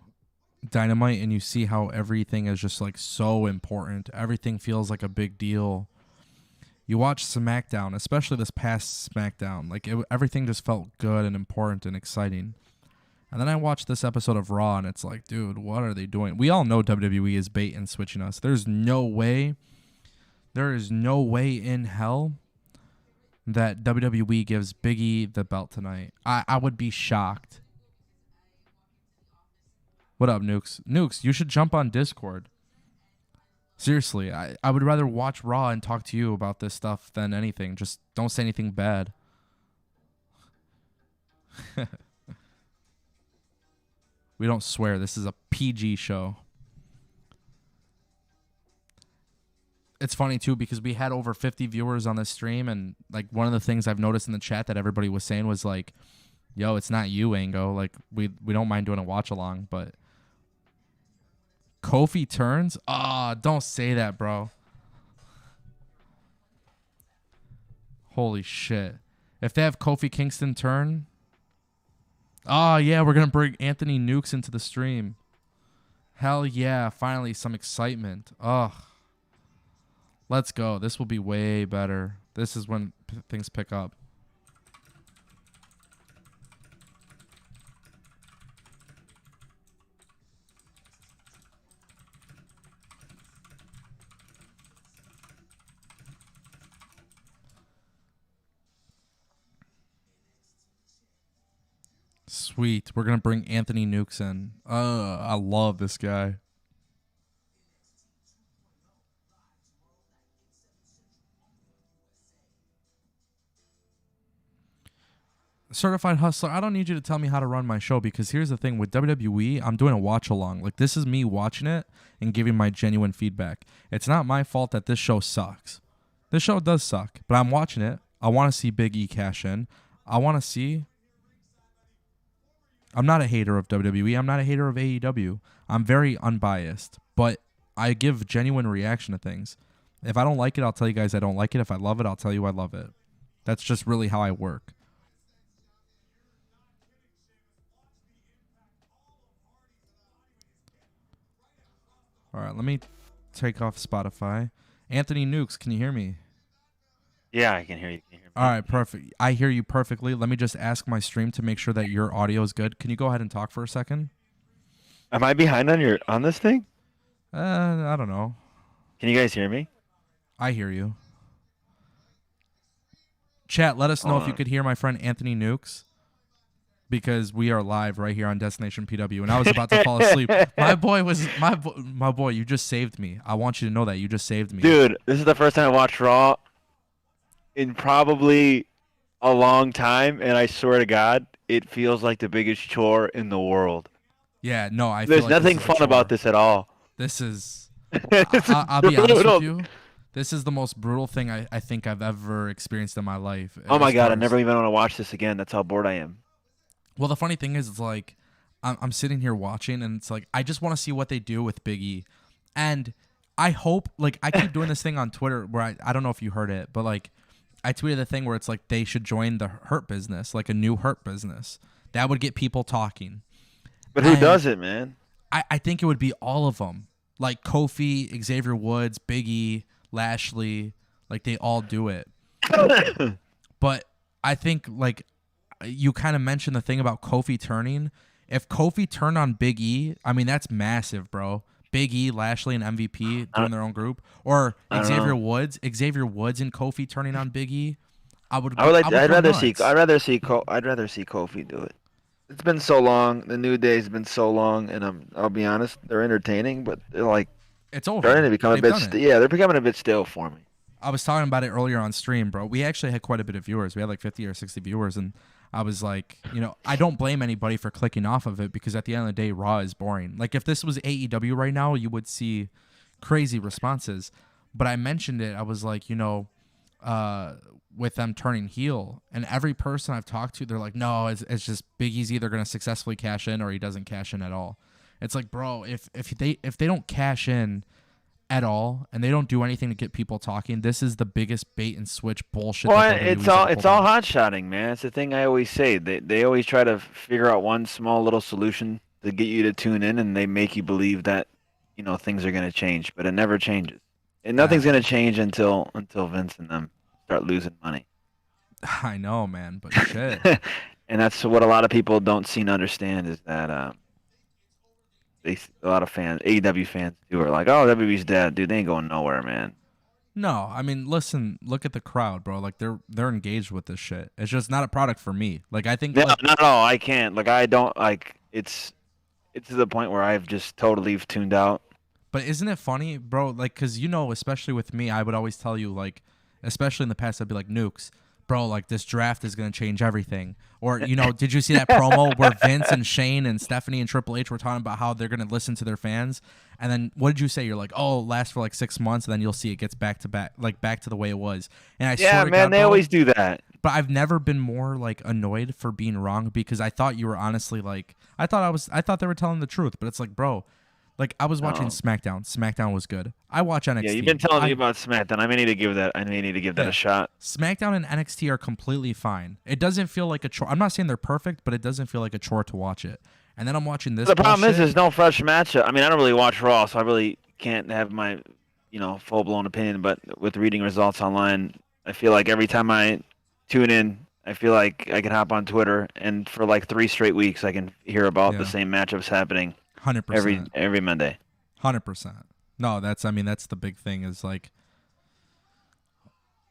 Dynamite and you see how everything is just like so important. Everything feels like a big deal. You watch SmackDown, especially this past SmackDown. Like, everything just felt good and important and exciting. And then I watched this episode of Raw, and it's like, dude, what are they doing? We all know WWE is bait and switching us. There is no way in hell that WWE gives Big E the belt tonight. I would be shocked. What up, Nukes? Nukes, you should jump on Discord. Seriously, I would rather watch Raw and talk to you about this stuff than anything. Just don't say anything bad. We don't swear. This is a PG show. It's funny, too, because we had over 50 viewers on this stream, and like one of the things I've noticed in the chat that everybody was saying was like, yo, it's not you, Ango. Like, we don't mind doing a watch-along, but... Kofi turns? Ah, don't say that, bro. Holy shit. If they have Kofi Kingston turn... Oh, yeah, we're going to bring Anthony Nukes into the stream. Hell yeah, finally some excitement. Ugh. Let's go. This will be way better. This is when things pick up. Sweet. We're going to bring Anthony Nukes in. I love this guy. Certified Hustler, I don't need you to tell me how to run my show, because here's the thing. With WWE, I'm doing a watch-along. Like, this is me watching it and giving my genuine feedback. It's not my fault that this show sucks. This show does suck, but I'm watching it. I want to see Big E cash in. I want to see... I'm not a hater of WWE. I'm not a hater of AEW. I'm very unbiased, but I give genuine reaction to things. If I don't like it, I'll tell you guys I don't like it. If I love it, I'll tell you I love it. That's just really how I work. All right, let me take off Spotify. Anthony Nukes, can you hear me? Yeah, I can hear you. All right, perfect. I hear you perfectly. Let me just ask my stream to make sure that your audio is good. Can you go ahead and talk for a second? Am I behind on this thing? I don't know. Can you guys hear me? I hear you. Chat, let us know Hold if you on. could hear my friend Anthony Nukes, because we are live right here on Destination PW, and I was about to fall asleep. My boy. You just saved me. I want you to know that you just saved me, Dude, this is the first time I watched Raw in probably a long time, and I swear to God, it feels like the biggest chore in the world. Yeah, no, I. There's feel like nothing this is a fun about chore. this at all. This is. It's I'll be honest brutal. with you. This is the most brutal thing I think I've ever experienced in my life. Oh my as God, far I as- never even want to watch this again. That's how bored I am. Well, the funny thing is, it's like I'm sitting here watching, and it's like I just want to see what they do with Big E, and I hope, like, I keep doing this thing on Twitter where I don't know if you heard it, but like I tweeted the thing where it's like they should join the Hurt Business, like a new Hurt Business that would get people talking. But who And does it, man? I think it would be all of them, like Kofi, Xavier Woods, Big E, Lashley, like they all do it. But I think, like, you kind of mentioned the thing about Kofi turning. If Kofi turned on Big E, I mean, that's massive, bro. Big E, Lashley, and MVP doing their own group, or I don't Xavier know. Woods, and Kofi turning on Big E. I'd rather see nuts. I'd rather see Kofi do it. It's been so long. The New Day's been so long, and I'll be honest, they're entertaining, but they're like It's over. starting to become a They've bit. done it. Yeah, they're becoming a bit stale for me. I was talking about it earlier on stream, bro. We actually had quite a bit of viewers. We had like 50 or 60 viewers, and I was like, I don't blame anybody for clicking off of it, because at the end of the day, Raw is boring. Like, if this was AEW right now, you would see crazy responses. But I mentioned it. I was like, with them turning heel, and every person I've talked to, they're like, no, it's just Big E's either going to successfully cash in or he doesn't cash in at all. It's like, bro, if they don't cash in at all, and they don't do anything to get people talking, this is the biggest bait and switch bullshit. Well, that it's WWE's all ever it's pulled all on. hot shotting, man. It's the thing I always say. They always try to figure out one small little solution to get you to tune in, and they make you believe that things are gonna change, but it never changes. And nothing's gonna change until Vince and them start losing money. I know, man, but shit. And that's what a lot of people don't seem to understand, is that a lot of fans, AEW fans too, are like, "Oh, WWE's dead, dude. They ain't going nowhere, man." No, I mean, listen, look at the crowd, bro. Like, they're engaged with this shit. It's just not a product for me. Like, I think, No, like, no, no, I can't. Like, I don't like. It's to the point where I've just totally tuned out. but isn't it funny, bro? Like, because, especially with me, I would always tell you, like, especially in the past, I'd be like, Nukes, bro, like, this draft is going to change everything. Or, did you see that promo where Vince and Shane and Stephanie and Triple H were talking about how they're going to listen to their fans? And then what did you say? You're like, oh, last for like 6 months, and then you'll see it gets back to the way it was. And I swear Yeah, to man, God, they bro, always do that. but I've never been more like annoyed for being wrong, because I thought you were honestly like, I thought they were telling the truth, but it's like, bro, like, I was watching No. SmackDown. SmackDown was good. I watch NXT. Yeah, you've been telling me about SmackDown. I may need to give that. Yeah. A shot. SmackDown and NXT are completely fine. It doesn't feel like a chore. I'm not saying they're perfect, but it doesn't feel like a chore to watch it. And then I'm watching this. The problem is, bullshit. there's no fresh matchup. I mean, I don't really watch Raw, so I really can't have my, full blown opinion. But with reading results online, I feel like every time I tune in, I feel like I can hop on Twitter, and for like 3 straight weeks, I can hear about the same matchups happening 100%. every Monday. 100%. No, that's the big thing, is like,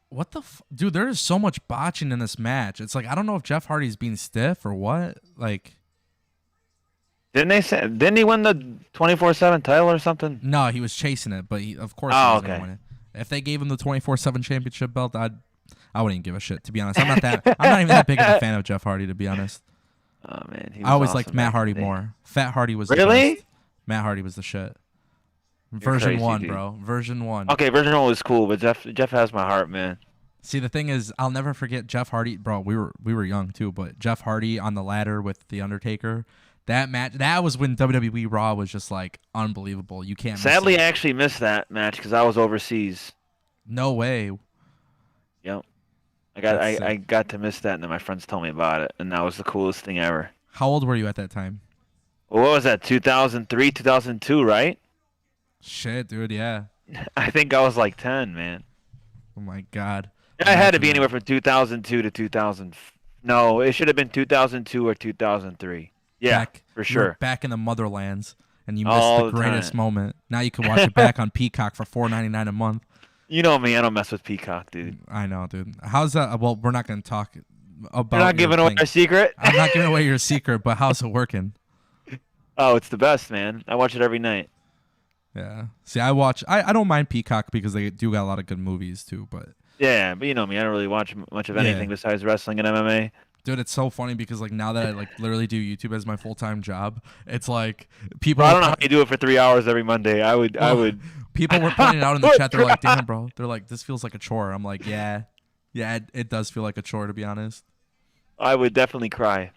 what the dude, there is so much botching in this match. It's like, I don't know if Jeff Hardy's being stiff or what. Like, Didn't he win the 24/7 title or something? no, he was chasing it, but of course he Oh, was gonna okay. win it. If they gave him the 24/7 championship belt, I wouldn't even give a shit, to be honest. I'm not even that big of a fan of Jeff Hardy, to be honest. Oh man, he I always was liked awesome Matt back in Hardy the day. more. Fat Hardy was the Really? best. Matt Hardy was the shit. Version crazy, 1, dude. bro. Version 1. Okay, version 1 was cool, but Jeff has my heart, man. See, the thing is, I'll never forget Jeff Hardy, bro. We were young too, but Jeff Hardy on the ladder with the Undertaker. That match, that was when WWE Raw was just like unbelievable. You can't. Sadly, miss I it. actually missed that match because I was overseas. No way. Yep. That's I sick. got to miss that, and then my friends told me about it, and that was the coolest thing ever. How old were you at that time? Well, what was that? 2003, 2002, right? Shit, dude. Yeah. I think I was like 10, man. Oh my god. I had to Imagine be that. anywhere from 2002 to 2000. No, it should have been 2002 or 2003. Yeah, for You were sure. back in the motherlands, and you missed All the the greatest time. moment. Now you can watch it back on Peacock for $4.99 a month. You know me, I don't mess with Peacock, dude. I know, dude. How's that? Well, we're not going to talk about. You're not your giving away thing. our secret? I'm not giving away your secret, but how's it working? Oh, it's the best, man. I watch it every night. Yeah. See, I don't mind Peacock because they do got a lot of good movies too. But Yeah, but you know me, I don't really watch much of Yeah. anything besides wrestling and MMA. dude, it's so funny because like now that I like literally do YouTube as my full-time job, it's like people. Bro, I don't know how you do it for 3 hours every Monday. I Well, would. People were pointing out in the chat. They're like, "Damn, bro." They're like, "This feels like a chore." I'm like, "Yeah, it does feel like a chore to be honest." I would definitely cry.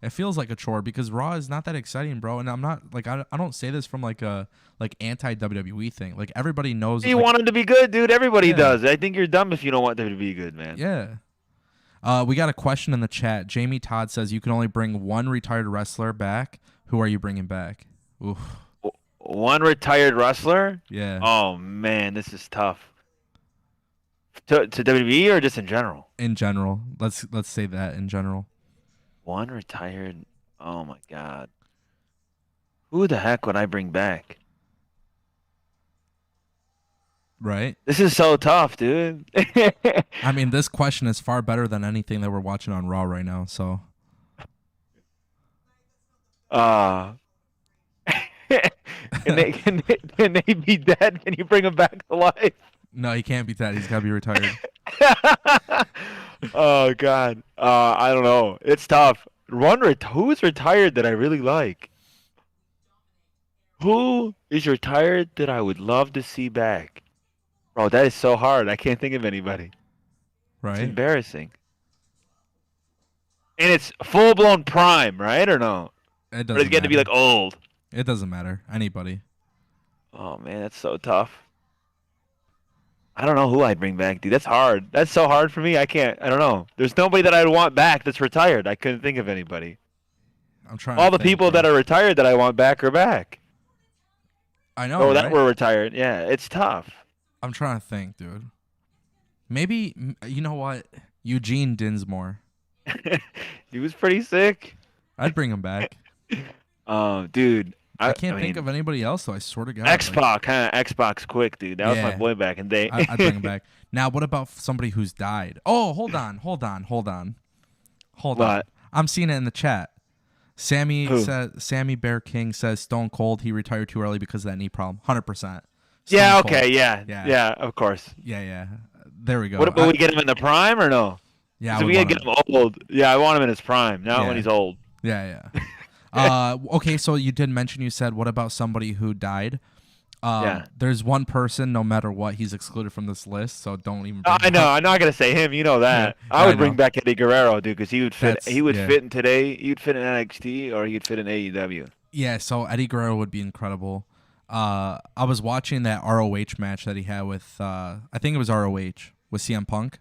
It feels like a chore because Raw is not that exciting, bro. And I'm not like I don't say this from like a like anti WWE thing. Like everybody knows. You like, want them to be good, dude. Everybody Yeah. does. I think you're dumb if you don't want them to be good, man. Yeah. We got a question in the chat. Jamie Todd says you can only bring one retired wrestler back. Who are you bringing back? Oof. One retired wrestler? Yeah. Oh man, this is tough. To WWE or just in general? In general, let's say that in general. One retired. Oh my god. Who the heck would I bring back? Right. This is so tough, dude. I mean, this question is far better than anything that we're watching on Raw right now. So. Uh can they be dead? Can you bring them back to life? No, he can't be that. He's got to be retired. Oh god. I don't know. It's tough. Who is retired that I really like? Who is retired that I would love to see back? Bro, that is so hard. I can't think of anybody. It's Right. embarrassing. And it's full blown prime, right? Or no? It Or doesn't does it get to be matter. like old? It doesn't matter. Anybody. Oh man, that's so tough. I don't know who I'd bring back, dude. That's hard. That's so hard for me. I don't know. There's nobody that I'd want back that's retired. I couldn't think of anybody. I'm trying. All to the think, people bro. that are retired that I want back are back. I know. Or that Right? were retired. Yeah, it's tough. I'm trying to think, dude. Maybe you know what? Eugene Dinsmore. He was pretty sick. I'd bring him back. Dude. I can't think of anybody else though. I swear to God. like, Xbox, huh? Xbox quick, dude. That was my Yeah. boy back in the day. I'd bring him back. Now, what about somebody who's died? Oh, hold on. What? I'm seeing it in the chat. Who? Sammy Bear King says Stone Cold, he retired too early because of that knee problem. 100%. Yeah, Stone Cold. okay, yeah. Yeah. Yeah, of course. Yeah. There we go. What, will we get him in the prime or no? Yeah, I So would we gotta want get him old. Yeah, I want him in his prime, not Yeah. when he's old. Yeah. Okay, so you did mention, you said, what about somebody who died? Yeah. There's one person, no matter what, he's excluded from this list, so don't even. Oh, bring I him know. up. I'm not gonna say him. You know that. Yeah, I I would bring know. back Eddie Guerrero, dude, because he would fit. That's- He would yeah. fit in today. He'd fit in NXT or he'd fit in AEW. Yeah, so Eddie Guerrero would be incredible. I was watching that ROH match that he had with, I think it was ROH with CM Punk.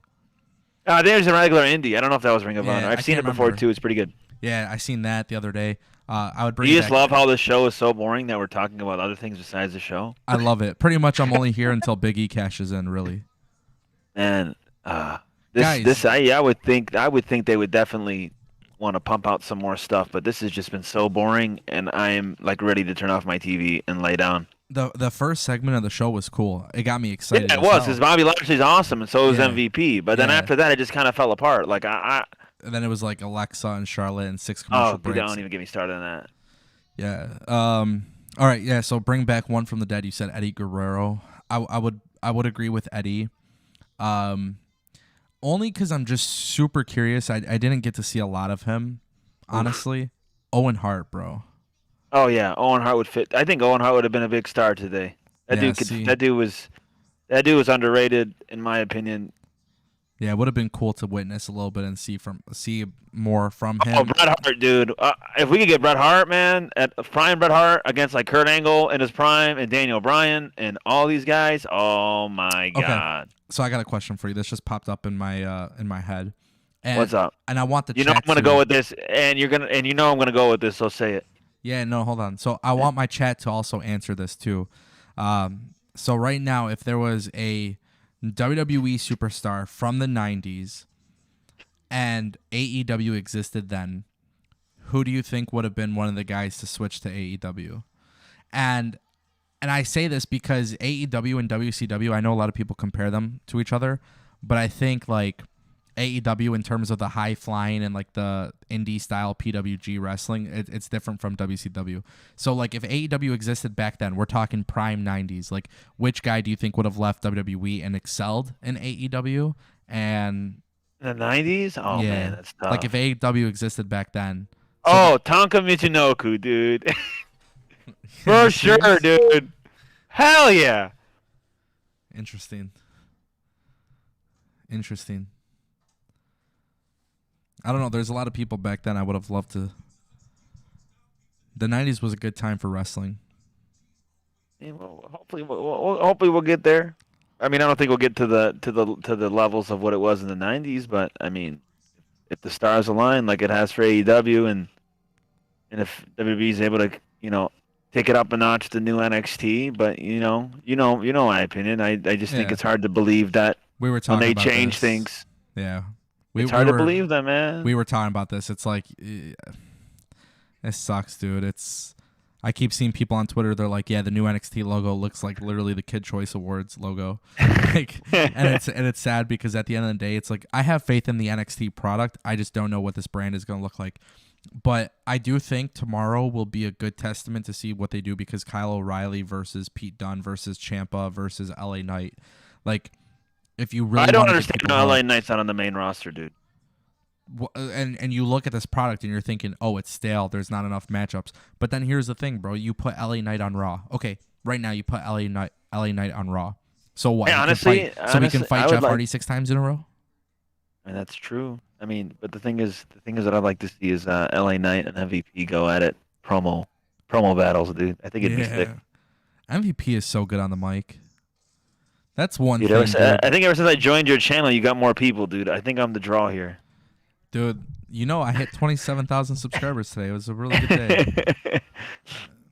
There's a regular indie. I don't know if that was Ring of Yeah, Honor. I I've seen it can't before remember. too. It's pretty good. Yeah, I seen that the other day. I would bring. You just back- love how the show is so boring that we're talking about other things besides the show. I love it. Pretty much, I'm only here until Big E cashes in. Really. And Guys. I would think they would definitely want to pump out some more stuff, but this has just been so boring, and I am like ready to turn off my TV and lay down. The first segment of the show was cool. It got me excited. Yeah, it as was hell. because Bobby Lashley's awesome, and so is Yeah. MVP. But then Yeah. after that, it just kind of fell apart. Like And then it was like Alexa and Charlotte and 6 commercial oh, dude, breaks. don't even get me started on that. Yeah. All right. Yeah. So bring back one from the dead. You said Eddie Guerrero. I would agree with Eddie. Only because I'm just super curious. I didn't get to see a lot of him, honestly. Owen Hart, bro. Oh yeah, Owen Hart would fit. I think Owen Hart would have been a big star today. Yeah, see. That dude was underrated in my opinion. Yeah, it would have been cool to witness a little bit and see more from him. Oh, Bret Hart, dude. If we could get Bret Hart, man, at prime Bret Hart against like Kurt Angle in his prime and Daniel Bryan and all these guys, oh my God. So I got a question for you. This just popped up in my head. And, What's up? And I want the You know chat I'm gonna go with this, and you know I'm gonna go with this. So say it. Yeah, no, hold on. So I want my chat to also answer this too. So right now, if there was a WWE superstar from the 90s and AEW existed then, who do you think would have been one of the guys to switch to AEW? And I say this because AEW and WCW, I know a lot of people compare them to each other, but I think like AEW in terms of the high flying and like the indie style PWG wrestling, it's different from WCW. So like if AEW existed back then, we're talking prime 90s, like which guy do you think would have left WWE and excelled in AEW? And the 90s? Oh yeah, man, that's tough. like if AEW existed back then. Oh, Tonka Michinoku, dude. For sure, dude. Hell yeah. Interesting. I don't know. There's a lot of people back then I would have loved to. The 90s was a good time for wrestling. Yeah, well, hopefully we'll get there. I mean, I don't think we'll get to the levels of what it was in the 90s, but I mean, if the stars align like it has for AEW and if WWE is able to, take it up a notch to new NXT, but you know my opinion. I just think it's hard to believe that we were talking when they about change this. things. Yeah. It's hard to believe them, man. We were talking about this. It's like, it sucks, dude. I keep seeing people on Twitter. They're like, yeah, the new NXT logo looks like literally the Kid Choice Awards logo. and it's sad because at the end of the day, it's like, I have faith in the NXT product. I just don't know what this brand is going to look like. But I do think tomorrow will be a good testament to see what they do because Kyle O'Reilly versus Pete Dunne versus Ciampa versus LA Knight. Like, if you really, I don't understand how LA Knight's not on the main roster, dude. And you look at this product and you're thinking, oh, it's stale. There's not enough matchups. But then here's the thing, bro. You put LA Knight on Raw. Okay, right now you put LA Knight on Raw. So what? Hey, honestly, we can fight Jeff Hardy 6 times in a row. And that's true. I mean, but the thing is that I'd like to see is LA Knight and MVP go at it promo battles, dude. I think it'd be sick. MVP is so good on the mic. That's one thing. I think ever since I joined your channel, you got more people, dude. I think I'm the draw here. Dude, I hit 27,000 subscribers today. It was a really good day.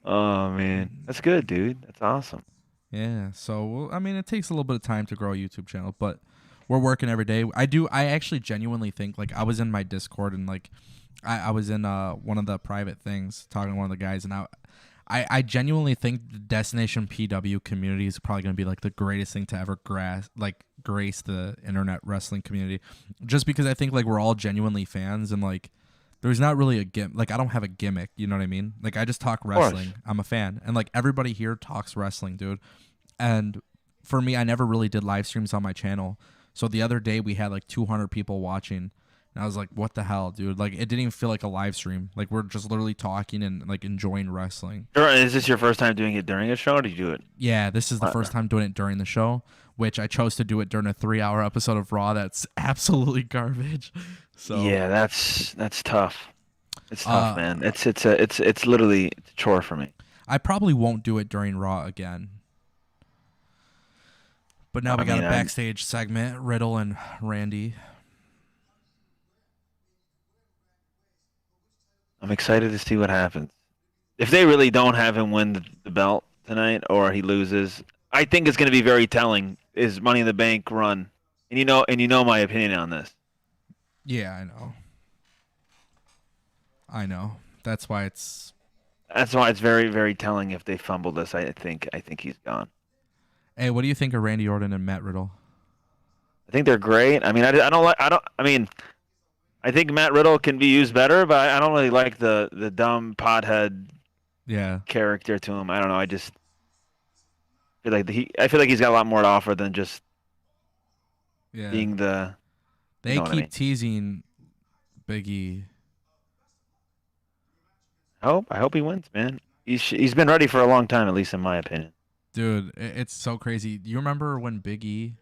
Oh, man. That's good, dude. That's awesome. Yeah. So, I mean, it takes a little bit of time to grow a YouTube channel, but we're working every day. I actually genuinely think, like, I was in my Discord and, like, I was in one of the private things talking to one of the guys, and I genuinely think the Destination PW community is probably going to be like the greatest thing to ever grace the internet wrestling community, just because I think like we're all genuinely fans and like there's not really a gimmick. Like I don't have a gimmick, you know what I mean? Like I just talk wrestling. I'm a fan, and like everybody here talks wrestling, dude. And for me, I never really did live streams on my channel. So the other day we had like 200 people watching. And I was like, what the hell, dude? Like, it didn't even feel like a live stream. Like, we're just literally talking and, like, enjoying wrestling. Is this your first time doing it during a show, or did you do it? Yeah, this is the first time doing it during the show, which I chose to do it during a 3-hour episode of Raw that's absolutely garbage. So yeah, that's tough. It's tough, man. It's literally a chore for me. I probably won't do it during Raw again. But now we got a backstage segment, Riddle and Randy. I'm excited to see what happens. If they really don't have him win the belt tonight, or he loses, I think it's going to be very telling. Is Money in the Bank run, and you know my opinion on this. Yeah, I know. That's why it's very, very telling. If they fumble this, I think he's gone. Hey, what do you think of Randy Orton and Matt Riddle? I think they're great. I mean, I think Matt Riddle can be used better, but I don't really like the dumb pothead character to him. I don't know. I just feel like he's got a lot more to offer than just being the. They keep teasing Big E. I hope he wins, man. He's been ready for a long time, at least in my opinion. Dude, it's so crazy. Do you remember when Big E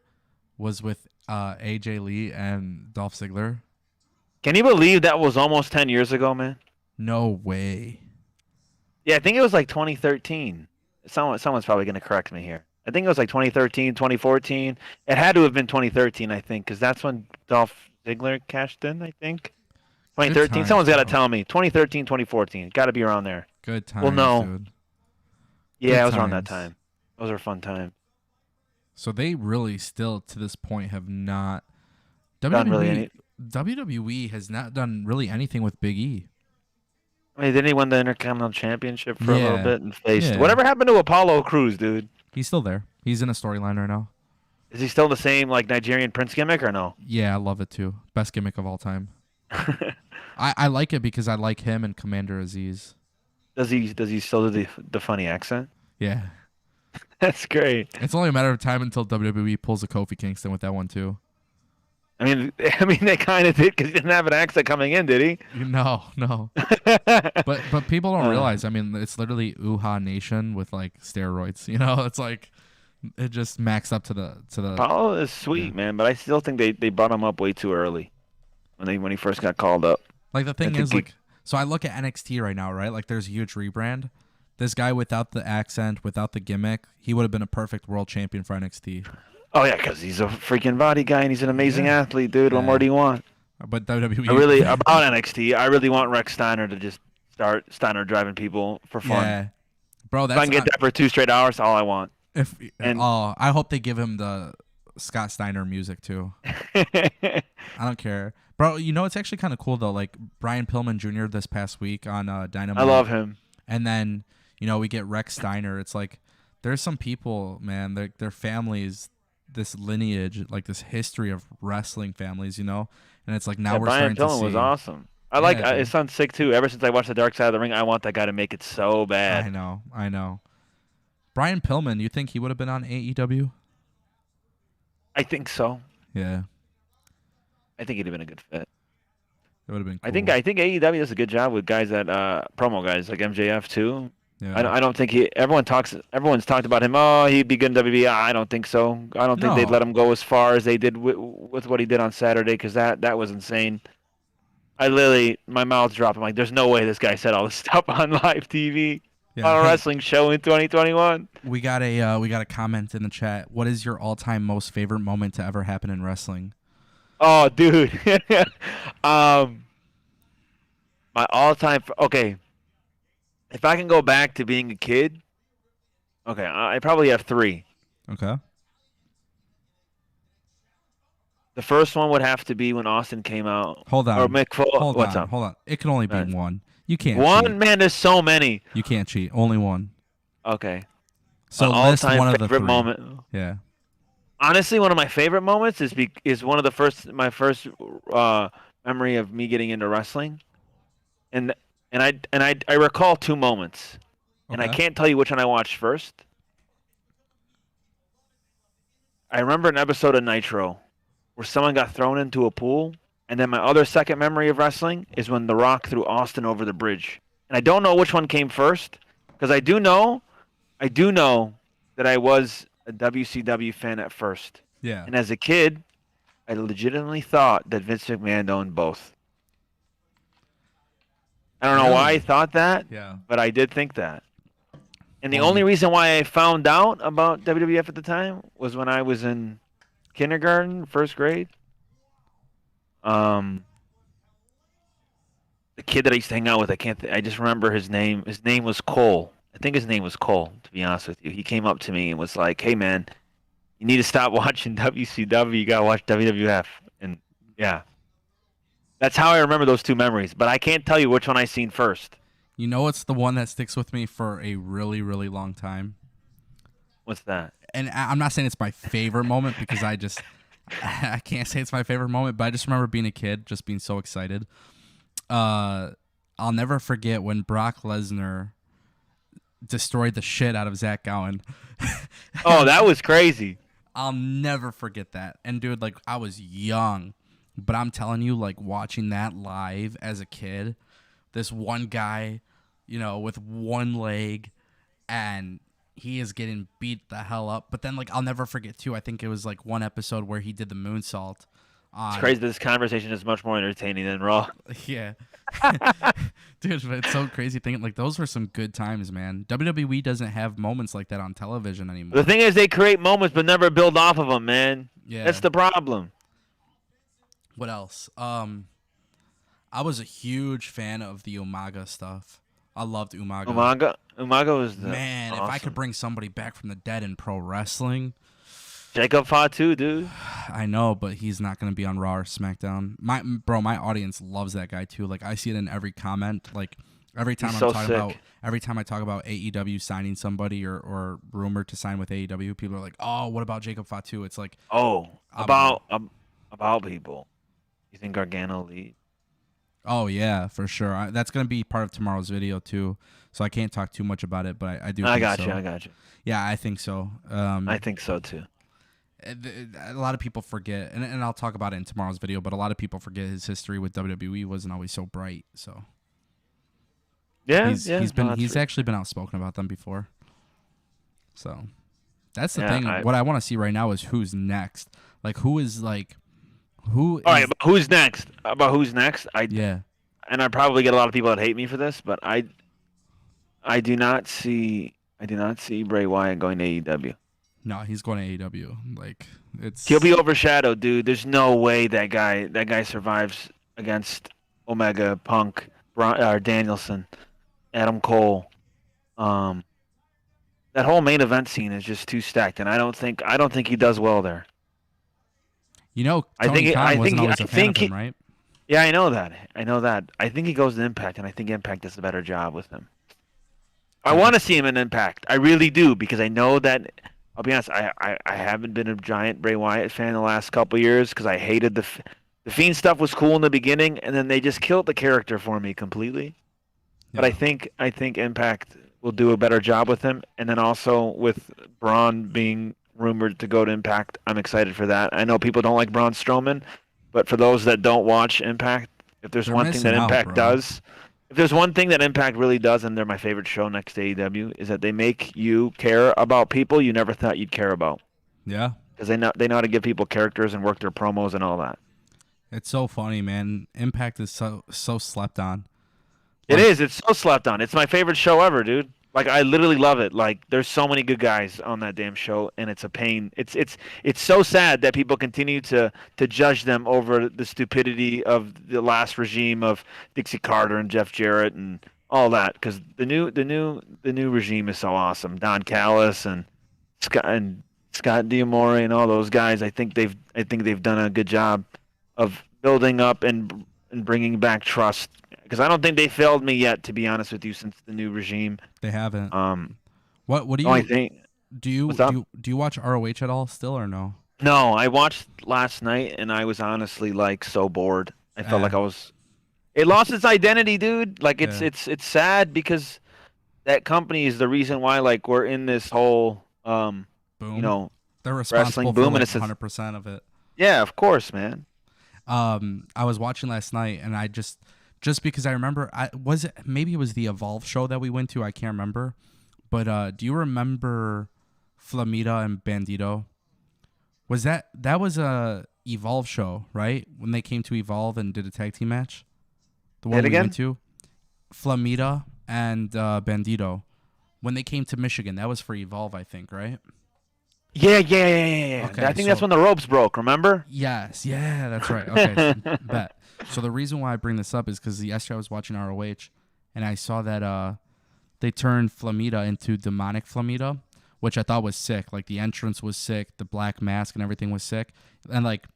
was with AJ Lee and Dolph Ziggler. Can you believe that was almost 10 years ago, man? No way. Yeah, I think it was like 2013. Someone's probably going to correct me here. I think it was like 2013, 2014. It had to have been 2013, I think, because that's when Dolph Ziggler cashed in, I think. Good 2013. times, Someone's got to bro. tell me. 2013, 2014. Got to be around there. Good times, Well, no. dude. Yeah, Good it was around that times. time. Those were fun times. So they really still to this point have not Done really any. WWE has not done really anything with Big E. I mean, didn't he win the Intercontinental Championship for a little Yeah. bit and faced Yeah. whatever happened to Apollo Crews, dude? He's still there. He's in a storyline right now. Is he still the same like Nigerian Prince gimmick or no? Yeah, I love it too. Best gimmick of all time. I like it because I like him and Commander Aziz. Does he still do the funny accent? Yeah. That's great. It's only a matter of time until WWE pulls a Kofi Kingston with that one too. I mean, they kind of did because he didn't have an accent coming in, did he? No. But people don't realize. I mean, it's literally Uha Nation with like steroids. You know, it's like it just maxed up to the. Apollo is sweet, man, but I still think they brought him up way too early when he first got called up. Like the thing I is, think like, so I look at NXT right now, right? Like, there's a huge rebrand. This guy without the accent, without the gimmick, he would have been a perfect world champion for NXT. Oh yeah, because he's a freaking body guy and he's an amazing Yeah. athlete, dude. What Yeah. more do you want? But WWE, I really about NXT. I really want Rex Steiner to just start Steiner driving people for fun. yeah, bro, If I that's can get that for 2 straight hours, all I want. And- I hope they give him the Scott Steiner music too. I don't care, bro. You know, it's actually kind of cool though. Like Brian Pillman Jr. this past week on Dynamite. I love him. And then we get Rex Steiner. It's like there's some people, man. Their families, this lineage, like this history of wrestling families, and it's like now we're Brian starting to Pillman see. was awesome. I like dude. his son's sick too. Ever since I watched The Dark Side of the Ring, I want that guy to make it so bad. I know. Brian Pillman, you think he would have been on AEW? I think so. Yeah, I think he'd have been a good fit. it would have been cool. I think AEW does a good job with guys that promo guys like MJF too. Yeah. I don't think everyone's talked about him. Oh, he'd be good in WWE. I don't think so. I don't think they'd No. let him go as far as they did with what he did on Saturday because that was insane. I literally, my mouth's dropping. Like, there's no way this guy said all this stuff on live TV Yeah. on a Hey, wrestling show in 2021. we got a comment in the chat. What is your all-time most favorite moment to ever happen in wrestling? Oh, dude. My all-time. Okay. If I can go back to being a kid, okay, I probably have 3. Okay. The first one would have to be when Austin came out. Hold on. Or Mick Foley. Hold What's on. up? Hold on. It can only be Alright. one. You can't One? cheat. Man, there's so many. You can't cheat. Only one. Okay. So My list all-time one of the favorite 3. moment. Yeah. Honestly, one of my favorite moments is one of my first memory of me getting into wrestling, and I recall 2 moments, and I Okay. can't tell you which one I watched first. I remember an episode of Nitro where someone got thrown into a pool, and then my other second memory of wrestling is when The Rock threw Austin over the bridge, and I don't know which one came first because I do know that I was a WCW fan at first. Yeah. And as a kid, I legitimately thought that Vince McMahon owned both. I don't know why I Really? thought that, Yeah. but I did think that. And the Well, only reason why I found out about WWF at the time was when I was in kindergarten, first grade. The kid that I used to hang out with, I just remember his name. His name was Cole. I think his name was Cole, to be honest with you. He came up to me and was like, "Hey, man, you need to stop watching WCW. You got to watch WWF." And yeah, that's how I remember those 2 memories. But I can't tell you which one I seen first. You know what's the one that sticks with me for a really, really long time? What's that? And I'm not saying it's my favorite moment because I can't say it's my favorite moment, but I just remember being a kid, just being so excited. I'll never forget when Brock Lesnar destroyed the shit out of Zach Gowen. Oh, that was crazy. I'll never forget that. And dude, like I was young, but I'm telling you, like watching that live as a kid, this one guy, with one leg and he is getting beat the hell up. But then, like, I'll never forget too. I think it was like one episode where he did the moonsault. It's crazy. This conversation is much more entertaining than Raw. Yeah, dude, but it's so crazy thinking like those were some good times, man. WWE doesn't have moments like that on television anymore. The thing is, they create moments but never build off of them, man. Yeah, that's the problem. What else? I was a huge fan of the Umaga stuff. I loved Umaga. Umaga was the man. awesome. If I could bring somebody back from the dead in pro wrestling, Jacob Fatu, dude. I know, but he's not going to be on Raw or SmackDown. My audience loves that guy too. Like I see it in every comment. Like every time every time I talk about AEW signing somebody or rumored to sign with AEW, people are like, "Oh, what about Jacob Fatu?" It's like, about people. You think Gargano lead? Oh yeah, for sure. That's going to be part of tomorrow's video too. So I can't talk too much about it, but I do. I got you. Yeah, I think so. I think so too. A lot of people forget, and I'll talk about it in tomorrow's video, but a lot of people forget his history with WWE wasn't always so bright. So he's actually been outspoken about them before. So that's the thing. What I want to see right now is who's next. Like who is like who? All right, who's next? About who's next? Yeah. And I probably get a lot of people that hate me for this, but I do not see Bray Wyatt going to AEW. No, he's going to AEW. Like he'll be overshadowed, dude. There's no way that guy survives against Omega, Punk, Danielson, Adam Cole. That whole main event scene is just too stacked, and I don't think he does well there. You know, Tony Khan wasn't always a fan of him, right? Yeah, I know that. I think he goes to Impact, and I think Impact does a better job with him. I want to see him in Impact. I really do, because I know that. I'll be honest. I haven't been a giant Bray Wyatt fan the last couple of years because I hated the Fiend stuff was cool in the beginning, and then they just killed the character for me completely. Yeah. But I think Impact will do a better job with him, and then also with Braun being rumored to go to Impact, I'm excited for that. I know people don't like Braun Strowman, but for those that don't watch Impact, if there's one thing that Impact does. If there's one thing that Impact really does, and they're my favorite show next to AEW, is that they make you care about people you never thought you'd care about. Yeah. Because they know how to give people characters and work their promos and all that. It's so funny, man. Impact is so slept on. It is. It's so slept on. It's my favorite show ever, dude. Like, I literally love it. Like, there's so many good guys on that damn show, and it's a pain. It's so sad that people continue to judge them over the stupidity of the last regime of Dixie Carter and Jeff Jarrett and all that. Because the new regime is so awesome. Don Callis and Scott D'Amore and all those guys. I think they've done a good job of building up and bringing back trust. Because I don't think they failed me yet, to be honest with you, since the new regime. They haven't. What do you think? Do you watch ROH at all still or no? No, I watched last night and I was honestly like so bored. I felt like it lost its identity, dude. Like it's sad because that company is the reason why like we're in this whole boom. You know, they're responsible for like 100% of it. Yeah, of course, man. I was watching last night and I just because I remember, maybe it was the Evolve show that we went to. I can't remember, but do you remember Flamita and Bandito? Was that was a Evolve show, right? When they came to Evolve and did a tag team match, the one we went to, Flamita and Bandito, when they came to Michigan, that was for Evolve, I think, right? Yeah. Okay, I think that's when the ropes broke. Remember? Yes. Yeah, that's right. Okay, bet. So the reason why I bring this up is because yesterday I was watching ROH, and I saw that they turned Flamita into Demonic Flamita, which I thought was sick. Like the entrance was sick, the black mask and everything was sick. And like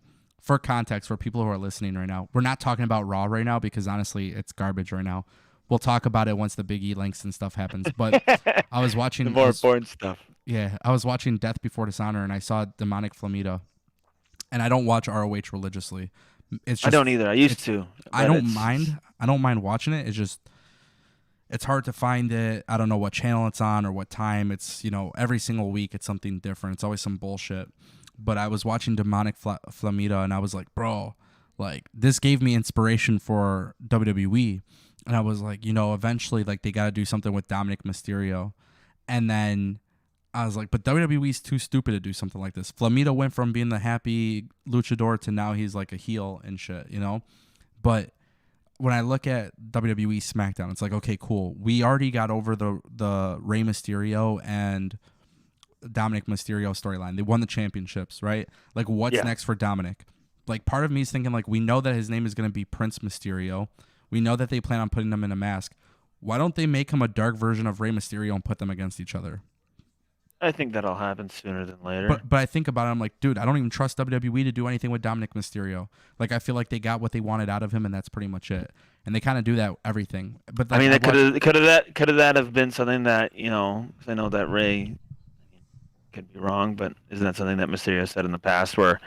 for context, for people who are listening right now, we're not talking about Raw right now because honestly, it's garbage right now. We'll talk about it once the Big E Langston stuff happens. But I was watching the more important stuff. Yeah, I was watching Death Before Dishonor, and I saw Demonic Flamita. And I don't watch ROH religiously. It's just, I don't either. I used to. I don't mind. I don't mind watching it. It's just it's hard to find it. I don't know what channel it's on or what time. It's, you know, every single week it's something different. It's always some bullshit. But I was watching Demonic Flamita, and I was like, bro, like this gave me inspiration for WWE. And I was like, you know, eventually like they got to do something with Dominic Mysterio. And then I was like, but WWE's too stupid to do something like this. Flamita went from being the happy luchador to now he's like a heel and shit, you know? But when I look at WWE SmackDown, it's like, okay, cool. We already got over the Rey Mysterio and Dominic Mysterio storyline. They won the championships, right? Like, what's next for Dominic? Like, part of me is thinking, like, we know that his name is going to be Prince Mysterio. We know that they plan on putting him in a mask. Why don't they make him a dark version of Rey Mysterio and put them against each other? I think that'll happen sooner than later. But I think about it, I'm like, dude, I don't even trust WWE to do anything with Dominic Mysterio. Like, I feel like they got what they wanted out of him, and that's pretty much it. And they kind of do that everything. But I mean, could that have been something that, you know? 'Cause I know that Ray could be wrong, but isn't that something that Mysterio said in the past, where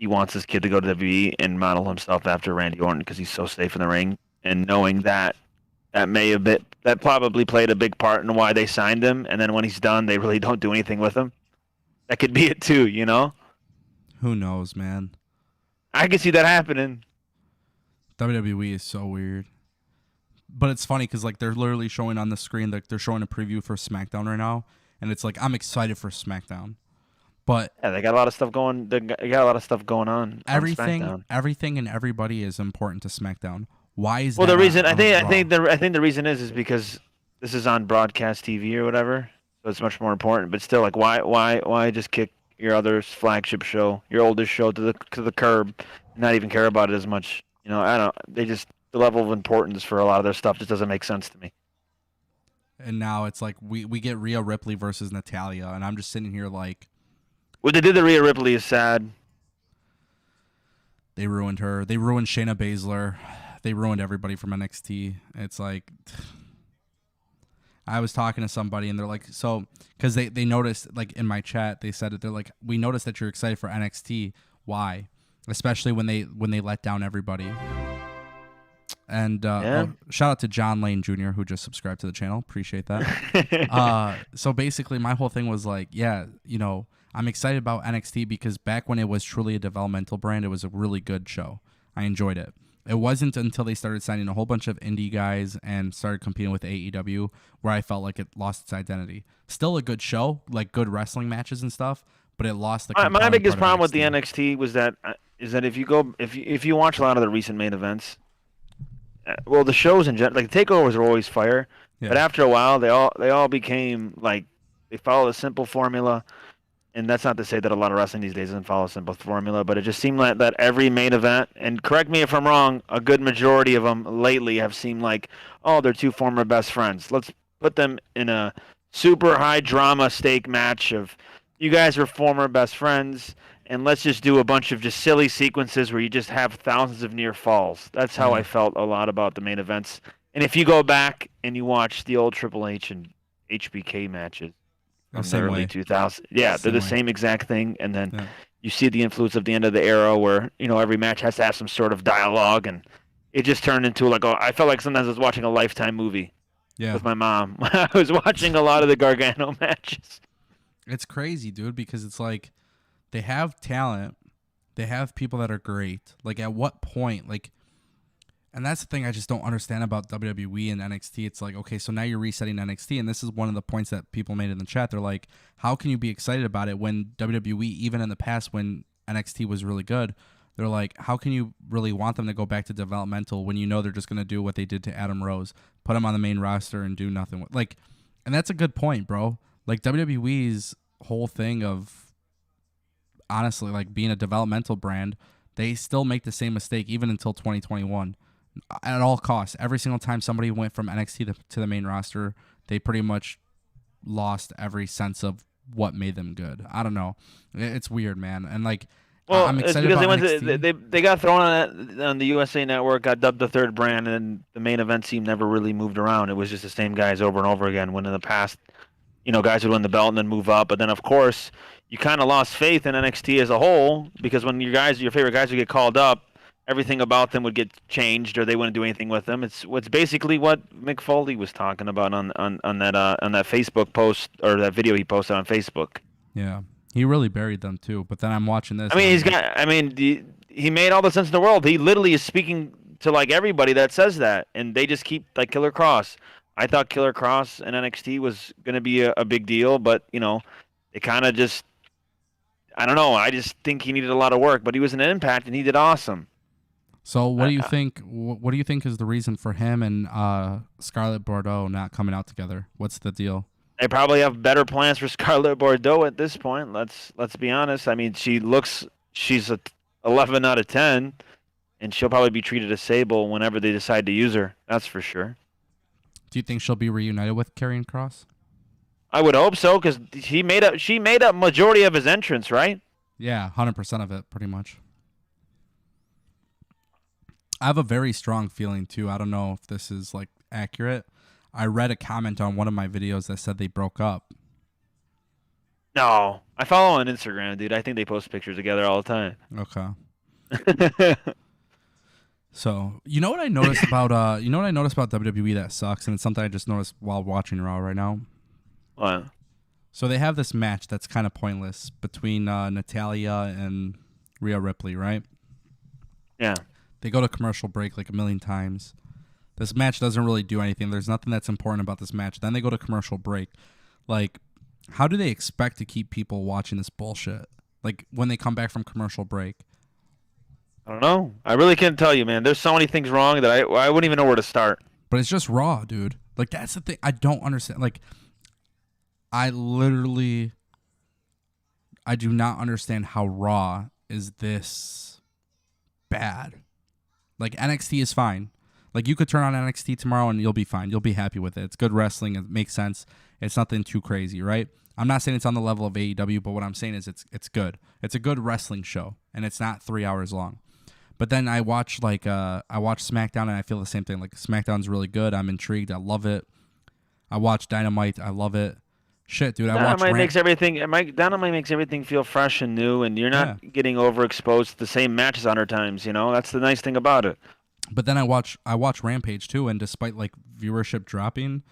he wants his kid to go to WWE and model himself after Randy Orton because he's so safe in the ring, and knowing that that probably played a big part in why they signed him, and then when he's done, they really don't do anything with him. That could be it too, you know? Who knows, man? I can see that happening. WWE is so weird. But it's funny because, like, they're literally showing on the screen, like, they're showing a preview for SmackDown right now, and it's like, I'm excited for SmackDown. But yeah, they got a lot of stuff going. They got a lot of stuff going on. Everything and everybody is important to SmackDown. Why is that? Well, the reason I think the reason is because this is on broadcast TV or whatever, so it's much more important. But still, like, why just kick your other flagship show, your oldest show, to the curb, and not even care about it as much? You know, I don't. They just, the level of importance for a lot of their stuff just doesn't make sense to me. And now it's like we get Rhea Ripley versus Natalya, and I'm just sitting here like, what they did to Rhea Ripley is sad. They ruined her. They ruined Shayna Baszler. They ruined everybody from NXT. It's like, I was talking to somebody and they're like, so, because they noticed, like, in my chat, they said that they're like, we noticed that you're excited for NXT. Why? Especially when they let down everybody. And shout out to John Lane Jr., who just subscribed to the channel. Appreciate that. So basically, my whole thing was like, yeah, you know, I'm excited about NXT because back when it was truly a developmental brand, it was a really good show. I enjoyed it. It wasn't until they started signing a whole bunch of indie guys and started competing with AEW where I felt like it lost its identity. Still a good show, like good wrestling matches and stuff, but it lost the. My biggest problem with the NXT was that if you watch a lot of the recent main events, well, the shows in general, like the takeovers are always fire, but after a while they all became like, they follow a simple formula. And that's not to say that a lot of wrestling these days doesn't follow a simple formula, but it just seemed like that every main event, and correct me if I'm wrong, a good majority of them lately have seemed like, oh, they're two former best friends. Let's put them in a super high drama stake match of, you guys are former best friends, and let's just do a bunch of just silly sequences where you just have thousands of near falls. That's how I felt a lot about the main events. And if you go back and you watch the old Triple H and HBK matches, from the early 2000s. Yeah, they're the same exact thing. And then you see the influence of the end of the era where, you know, every match has to have some sort of dialogue. And it just turned into like, I felt like sometimes I was watching a Lifetime movie with my mom. I was watching a lot of the Gargano matches. It's crazy, dude, because it's like they have talent. They have people that are great. Like, at what point, like, and that's the thing I just don't understand about WWE and NXT. It's like, okay, so now you're resetting NXT, and this is one of the points that people made in the chat. They're like, how can you be excited about it when WWE, even in the past when NXT was really good, they're like, how can you really want them to go back to developmental when you know they're just going to do what they did to Adam Rose, put him on the main roster and do nothing with, like, and that's a good point, bro. Like, WWE's whole thing of, honestly, like, being a developmental brand, they still make the same mistake even until 2021. At all costs, every single time somebody went from NXT to the main roster, they pretty much lost every sense of what made them good. I don't know. It's weird, man. And like, well, I'm excited because about they got thrown on the USA Network, got dubbed the third brand, and the main event team never really moved around. It was just the same guys over and over again. When in the past, you know, guys would win the belt and then move up, but then of course you kind of lost faith in NXT as a whole because when your favorite guys would get called up, everything about them would get changed, or they wouldn't do anything with them. It's basically what Mick Foley was talking about on that Facebook post, or that video he posted on Facebook. Yeah, he really buried them too. But then I'm watching this. I mean, he made all the sense in the world. He literally is speaking to like everybody that says that, and they just keep like Killer Kross. I thought Killer Kross in NXT was going to be a big deal, but you know, they kind of just, I don't know. I just think he needed a lot of work, but he was an Impact and he did awesome. So what do you think? What do you think is the reason for him and Scarlett Bordeaux not coming out together? What's the deal? They probably have better plans for Scarlett Bordeaux at this point. Let's be honest. I mean, she's a 11 out of 10, and she'll probably be treated as Sable whenever they decide to use her. That's for sure. Do you think she'll be reunited with Karrion Kross? I would hope so, because she made up majority of his entrance, right? Yeah, 100% of it, pretty much. I have a very strong feeling too. I don't know if this is like accurate. I read a comment on one of my videos that said they broke up. No, I follow on Instagram, dude. I think they post pictures together all the time. Okay. So you know what I noticed about WWE that sucks, and it's something I just noticed while watching Raw right now. What? So they have this match that's kind of pointless between Natalya and Rhea Ripley, right? Yeah. They go to commercial break like a million times. This match doesn't really do anything. There's nothing that's important about this match. Then they go to commercial break. Like, how do they expect to keep people watching this bullshit? Like, when they come back from commercial break. I don't know. I really can't tell you, man. There's so many things wrong that I wouldn't even know where to start. But it's just Raw, dude. Like, that's the thing. I don't understand. Like, I do not understand how Raw is this bad. Like, NXT is fine. Like, you could turn on NXT tomorrow and you'll be fine. You'll be happy with it. It's good wrestling. It makes sense. It's nothing too crazy, right? I'm not saying it's on the level of AEW, but what I'm saying is it's good. It's a good wrestling show, and it's not 3 hours long. But then I watch SmackDown, and I feel the same thing. Like, SmackDown's really good. I'm intrigued. I love it. I watch Dynamite. I love it. Shit, dude. Dynamite makes everything feel fresh and new, and you're not getting overexposed to the same matches 100 times. You know, that's the nice thing about it. But then I watch Rampage too, and despite like viewership dropping,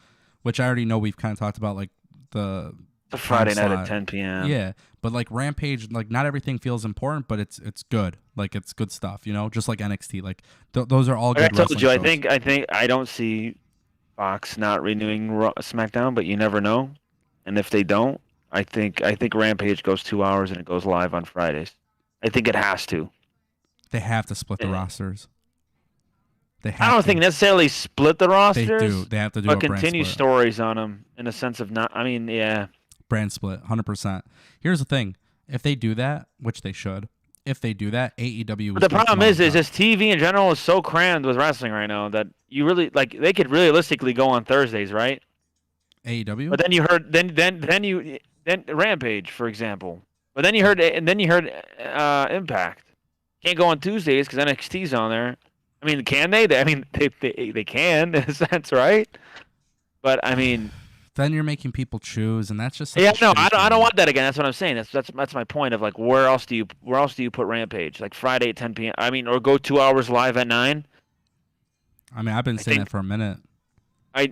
which I already know we've kind of talked about, like the Friday night at 10 p.m. Yeah, but like Rampage, like not everything feels important, but it's good. Like it's good stuff, you know, just like NXT. Like those are all good. I told you, shows. I think I don't see Fox not renewing SmackDown, but you never know. And if they don't, I think Rampage goes 2 hours and it goes live on Fridays. I think it has to. They have to split the rosters. I don't think necessarily split the rosters. They do. They have to do but a brand continue split. Stories on them in a sense of not. I mean, yeah. Brand split, 100%. Here's the thing: if they do that, which they should, if they do that, AEW. But the problem is just TV in general is so crammed with wrestling right now that you really like they could realistically go on Thursdays, right? AEW. But then you heard then Rampage, for example. But then you heard Impact can't go on Tuesdays because NXT's on there. I mean, can they? I mean, they can in a sense, right? But I mean, then you're making people choose, and that's just I don't want that again. That's what I'm saying. That's my point of like where else do you put Rampage? Like Friday at 10 p.m. I mean, or go 2 hours live at 9. I mean, I've been saying that for a minute. I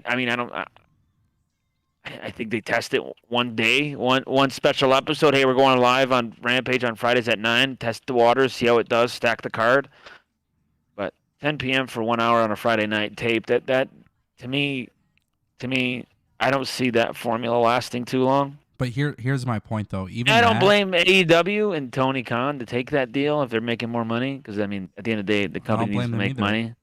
think they test it one day, one special episode. Hey, we're going live on Rampage on Fridays at 9. Test the waters, see how it does, stack the card. 10 p.m. for 1 hour on a Friday night tape. That to me, I don't see that formula lasting too long. But here's my point, though. I don't blame AEW and Tony Khan to take that deal if they're making more money. Because I mean, at the end of the day, the company needs to make money.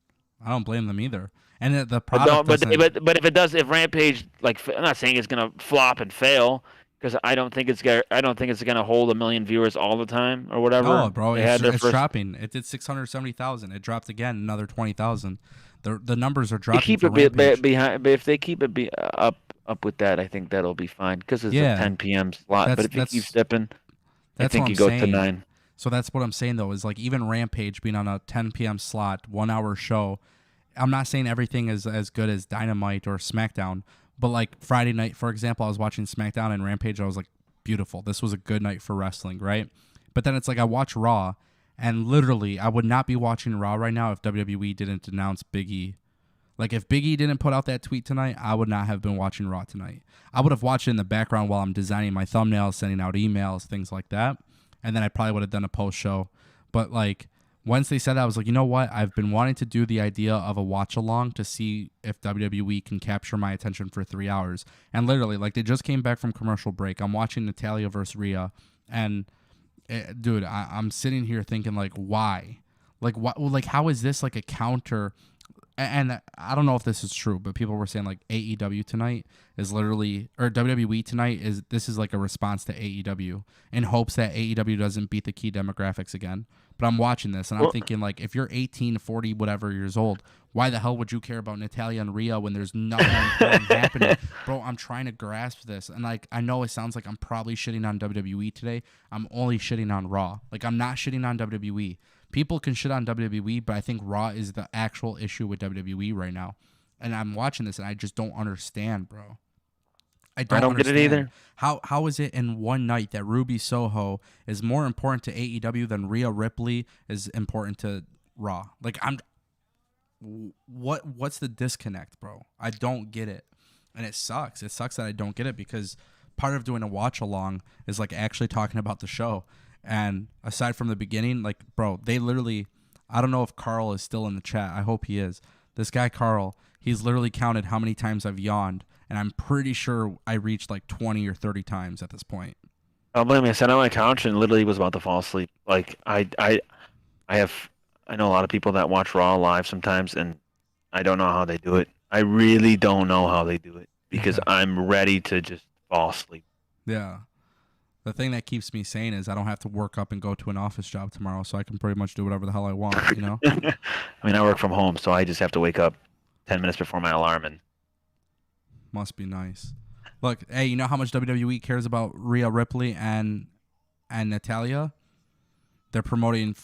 I don't blame them either. And the product. But if Rampage, like, I'm not saying it's gonna flop and fail. Because I don't think it's gonna hold 1 million viewers all the time or whatever. No, bro, it's dropping. It did 670,000. It dropped again, another 20,000. The numbers are dropping. Keep it behind, but if they keep it up with that, I think that'll be fine. Because it's a 10 p.m. slot. But if it keeps dipping, I think you go to 9. So that's what I'm saying though. Is like even Rampage being on a 10 p.m. slot, 1 hour show. I'm not saying everything is as good as Dynamite or SmackDown. But like Friday night, for example, I was watching SmackDown and Rampage. I was like, beautiful. This was a good night for wrestling, right? But then it's like I watch Raw, and literally I would not be watching Raw right now if WWE didn't announce Big E. Like if Big E didn't put out that tweet tonight, I would not have been watching Raw tonight. I would have watched it in the background while I'm designing my thumbnails, sending out emails, things like that. And then I probably would have done a post show. But like once they said that, I was like, you know what? I've been wanting to do the idea of a watch along to see if WWE can capture my attention for 3 hours. And literally, like, they just came back from commercial break. I'm watching Natalya versus Rhea, and dude, I'm sitting here thinking, like, why? Like, what? Like, how is this like a counter? And I don't know if this is true, but people were saying like AEW tonight is literally, or WWE tonight is like a response to AEW in hopes that AEW doesn't beat the key demographics again. But I'm watching this and I'm thinking, like, if you're 18, 40, whatever years old, why the hell would you care about Natalya and Rhea when there's nothing happening? Bro, I'm trying to grasp this. And like, I know it sounds like I'm probably shitting on WWE today. I'm only shitting on Raw. Like, I'm not shitting on WWE. People can shit on WWE, but I think Raw is the actual issue with WWE right now. And I'm watching this and I just don't understand, bro. I don't understand. Get it either. How is it in one night that Ruby Soho is more important to AEW than Rhea Ripley is important to Raw? Like, what's the disconnect, bro? I don't get it. And it sucks. It sucks that I don't get it because part of doing a watch along is like actually talking about the show. And aside from the beginning, like, bro, they literally, I don't know if Carl is still in the chat. I hope he is. This guy, Carl, he's literally counted how many times I've yawned. And I'm pretty sure I reached like 20 or 30 times at this point. I don't blame me. I sat on my couch and literally was about to fall asleep. Like, I know a lot of people that watch Raw live sometimes, and I don't know how they do it. I really don't know how they do it because I'm ready to just fall asleep. Yeah. The thing that keeps me sane is I don't have to work up and go to an office job tomorrow, so I can pretty much do whatever the hell I want, you know? I mean, I work from home, so I just have to wake up 10 minutes before my alarm. And must be nice. Look, hey, you know how much WWE cares about Rhea Ripley and Natalya? They're promoting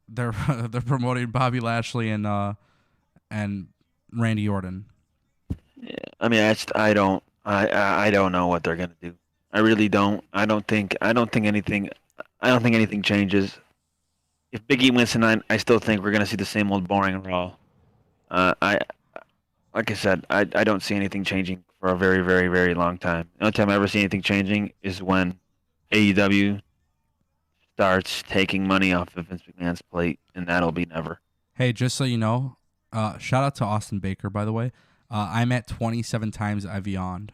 they're promoting Bobby Lashley and Randy Orton. Yeah, I mean, I don't know what they're gonna do. I really don't. I don't think anything changes. If Big E wins tonight, I still think we're gonna see the same old boring Raw. Like I said, I don't see anything changing for a very, very, very long time. The only time I ever see anything changing is when AEW starts taking money off of Vince McMahon's plate, and that'll be never. Hey, just so you know, shout out to Austin Baker, by the way. I'm at 27 times I've yawned.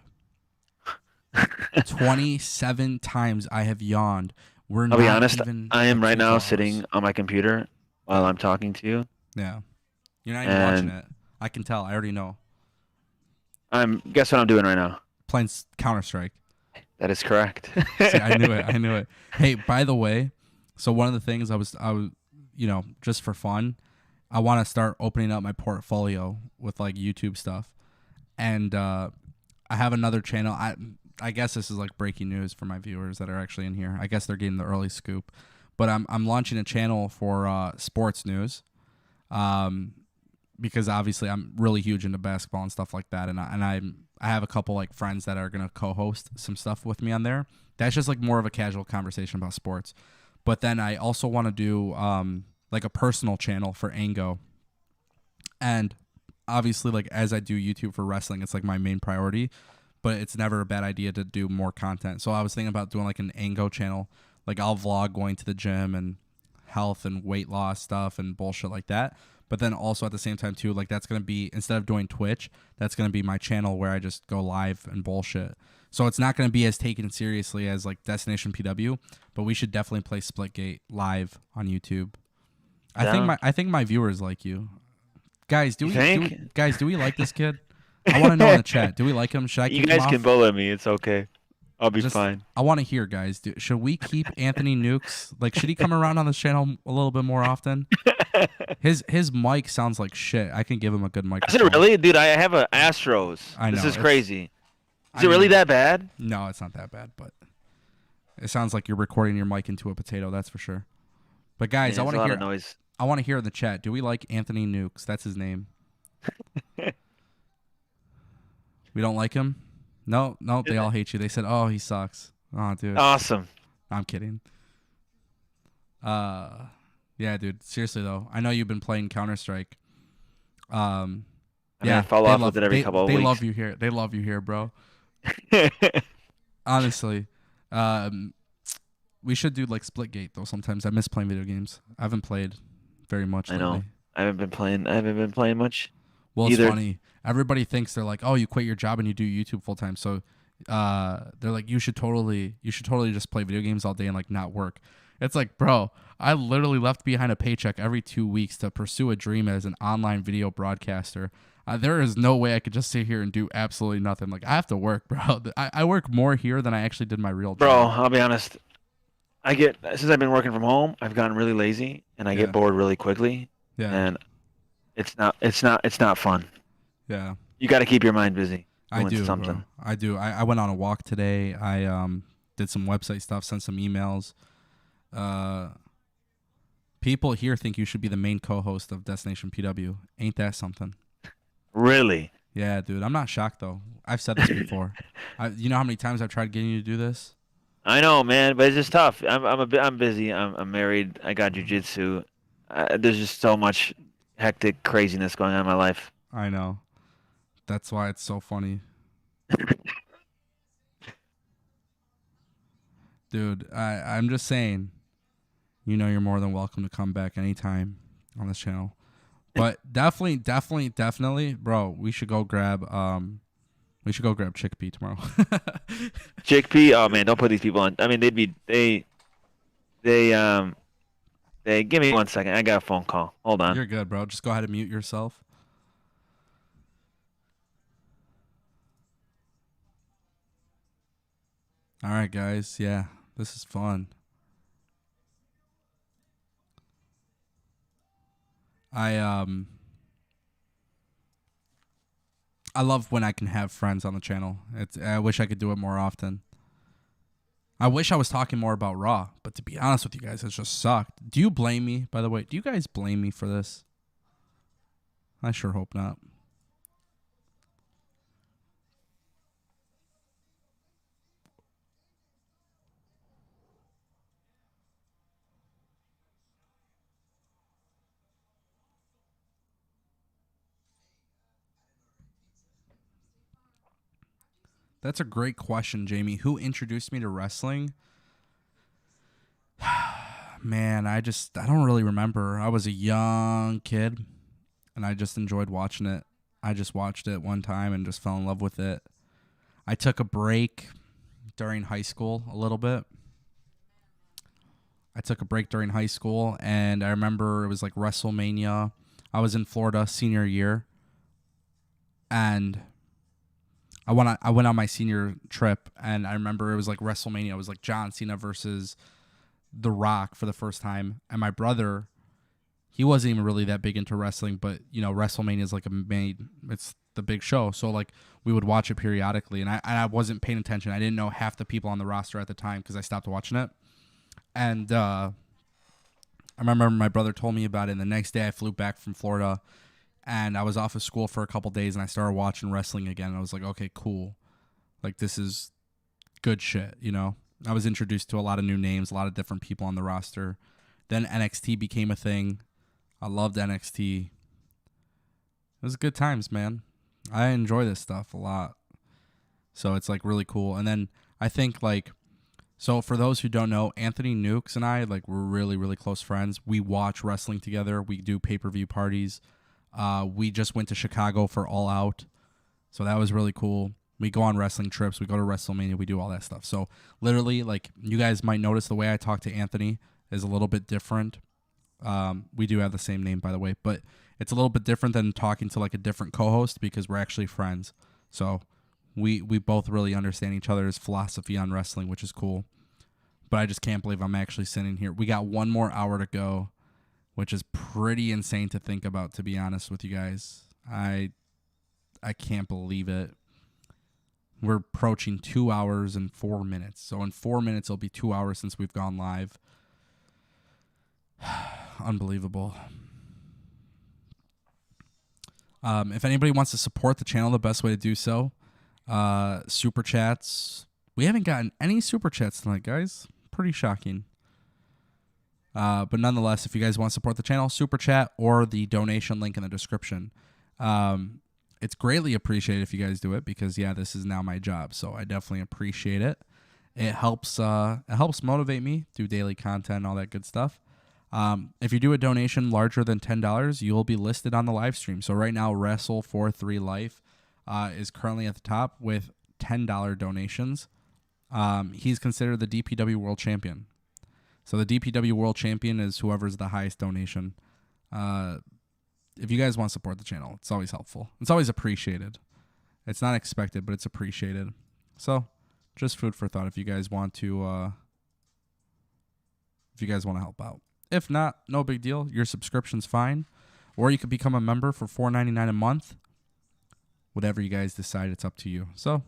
27 times I have yawned. I'll be honest, I am right now sitting on my computer while I'm talking to you. Yeah. You're not even watching it. I can tell. I already know. Guess what I'm doing right now? Playing Counter-Strike. That is correct. See, I knew it. Hey, by the way, so one of the things I was, you know, just for fun, I want to start opening up my portfolio with like YouTube stuff. And I have another channel. I guess this is like breaking news for my viewers that are actually in here. I guess they're getting the early scoop. But I'm launching a channel for sports news. Because obviously I'm really huge into basketball and stuff like that, and I have a couple like friends that are gonna co-host some stuff with me on there. That's just like more of a casual conversation about sports. But then I also want to do like a personal channel for Ango, and obviously like as I do YouTube for wrestling, it's like my main priority. But it's never a bad idea to do more content. So I was thinking about doing like an Ango channel, like I'll vlog going to the gym and health and weight loss stuff and bullshit like that. But then also at the same time too, like that's going to be, instead of doing Twitch, that's going to be my channel where I just go live and bullshit. So it's not going to be as taken seriously as like Destination PW, but we should definitely play Splitgate live on YouTube. I think my viewers like you. Guys, do we like this kid? I want to know in the chat. Do we like him? Should I keep him off? You guys can bully me. It's okay. I'll be fine. I want to hear, guys. Should we keep Anthony Nukes? Like, should he come around on this channel a little bit more often? His mic sounds like shit. I can give him a good mic. Is it really? Dude, I have an Astros. I know. This is crazy. Is it really that bad? No, it's not that bad, but it sounds like you're recording your mic into a potato, that's for sure. But guys, I want to hear noise. I want to hear in the chat. Do we like Anthony Nukes? That's his name. We don't like him? No, they all hate you. They said, "Oh, he sucks." Oh, dude. Awesome. I'm kidding. Yeah, dude. Seriously though, I know you've been playing Counter-Strike. I fall off with it every couple of weeks. They love you here. They love you here, bro. Honestly, we should do like Splitgate though. Sometimes I miss playing video games. I haven't played very much I lately. know. I haven't been playing much. Well, it's either. funny. Everybody thinks they're like, oh, you quit your job and you do YouTube full time. So they're like, you should totally just play video games all day and like not work. It's like, bro, I literally left behind a paycheck every 2 weeks to pursue a dream as an online video broadcaster. There is no way I could just sit here and do absolutely nothing. Like, I have to work, bro. I work more here than I actually did my real job. Bro, I'll be honest. Since I've been working from home, I've gotten really lazy and I get bored really quickly. Yeah. And it's not fun. Yeah. You got to keep your mind busy. I do, something. bro. I do. I went on a walk today. I did some website stuff, sent some emails. People here think you should be the main co-host of Destination PW. Ain't that something? Really? Yeah, dude. I'm not shocked though. I've said this before. You know how many times I've tried getting you to do this? I know, man, but it's just tough. I'm busy. I'm married. I got jiu-jitsu. There's just so much hectic craziness going on in my life. I know. That's why it's so funny. Dude, I'm just saying, you know, you're more than welcome to come back anytime on this channel. But definitely, bro, we should go grab chickpea tomorrow. Chickpea? Oh man, don't put these people on. I mean, they give me 1 second. I got a phone call. Hold on. You're good, bro. Just go ahead and mute yourself. All right, guys. Yeah, this is fun. I love when I can have friends on the channel. I wish I could do it more often. I wish I was talking more about Raw, but to be honest with you guys, it's just sucked. Do you blame me, by the way? Do you guys blame me for this? I sure hope not. That's a great question, Jamie. Who introduced me to wrestling? Man, I don't really remember. I was a young kid, and I just enjoyed watching it. I just watched it one time and just fell in love with it. I took a break during high school a little bit. And I remember it was like WrestleMania. I was in Florida senior year, and I went on my senior trip, and I remember it was like WrestleMania. It was like John Cena versus The Rock for the first time. And my brother, he wasn't even really that big into wrestling, but you know, WrestleMania is like it's the big show. So like we would watch it periodically, and I wasn't paying attention. I didn't know half the people on the roster at the time because I stopped watching it. And I remember my brother told me about it, and the next day I flew back from Florida, and I was off of school for a couple days, and I started watching wrestling again. And I was like, okay, cool. Like, this is good shit, you know? I was introduced to a lot of new names, a lot of different people on the roster. Then NXT became a thing. I loved NXT. It was good times, man. I enjoy this stuff a lot. So it's, like, really cool. And then I think, like, so for those who don't know, Anthony Nukes and I, like, we're really, really close friends. We watch wrestling together. We do pay-per-view parties. We just went to Chicago for All Out, so that was really cool. We go on wrestling trips. We go to WrestleMania. We do all that stuff. So literally, like, you guys might notice the way I talk to Anthony is a little bit different. We do have the same name, by the way, but it's a little bit different than talking to like a different co-host because we're actually friends. So we both really understand each other's philosophy on wrestling, which is cool. But I just can't believe I'm actually sitting here. We got 1 more hour to go, which is pretty insane to think about, to be honest with you guys. I can't believe it. We're approaching 2 hours and 4 minutes. So in 4 minutes, it'll be 2 hours since we've gone live. Unbelievable. If anybody wants to support the channel, the best way to do so, super chats. We haven't gotten any super chats tonight, guys. Pretty shocking. But nonetheless, if you guys want to support the channel, super chat or the donation link in the description. It's greatly appreciated if you guys do it because, yeah, this is now my job. So I definitely appreciate it. It helps motivate me, do daily content, all that good stuff. If you do a donation larger than $10, you will be listed on the live stream. So right now, Wrestle43 Life is currently at the top with $10 donations. He's considered the DPW World Champion. So the DPW World Champion is whoever's the highest donation. If you guys want to support the channel, it's always helpful. It's always appreciated. It's not expected, but it's appreciated. So just food for thought if you guys want to help out. If not, no big deal. Your subscription's fine. Or you could become a member for $4.99 a month. Whatever you guys decide, it's up to you. So,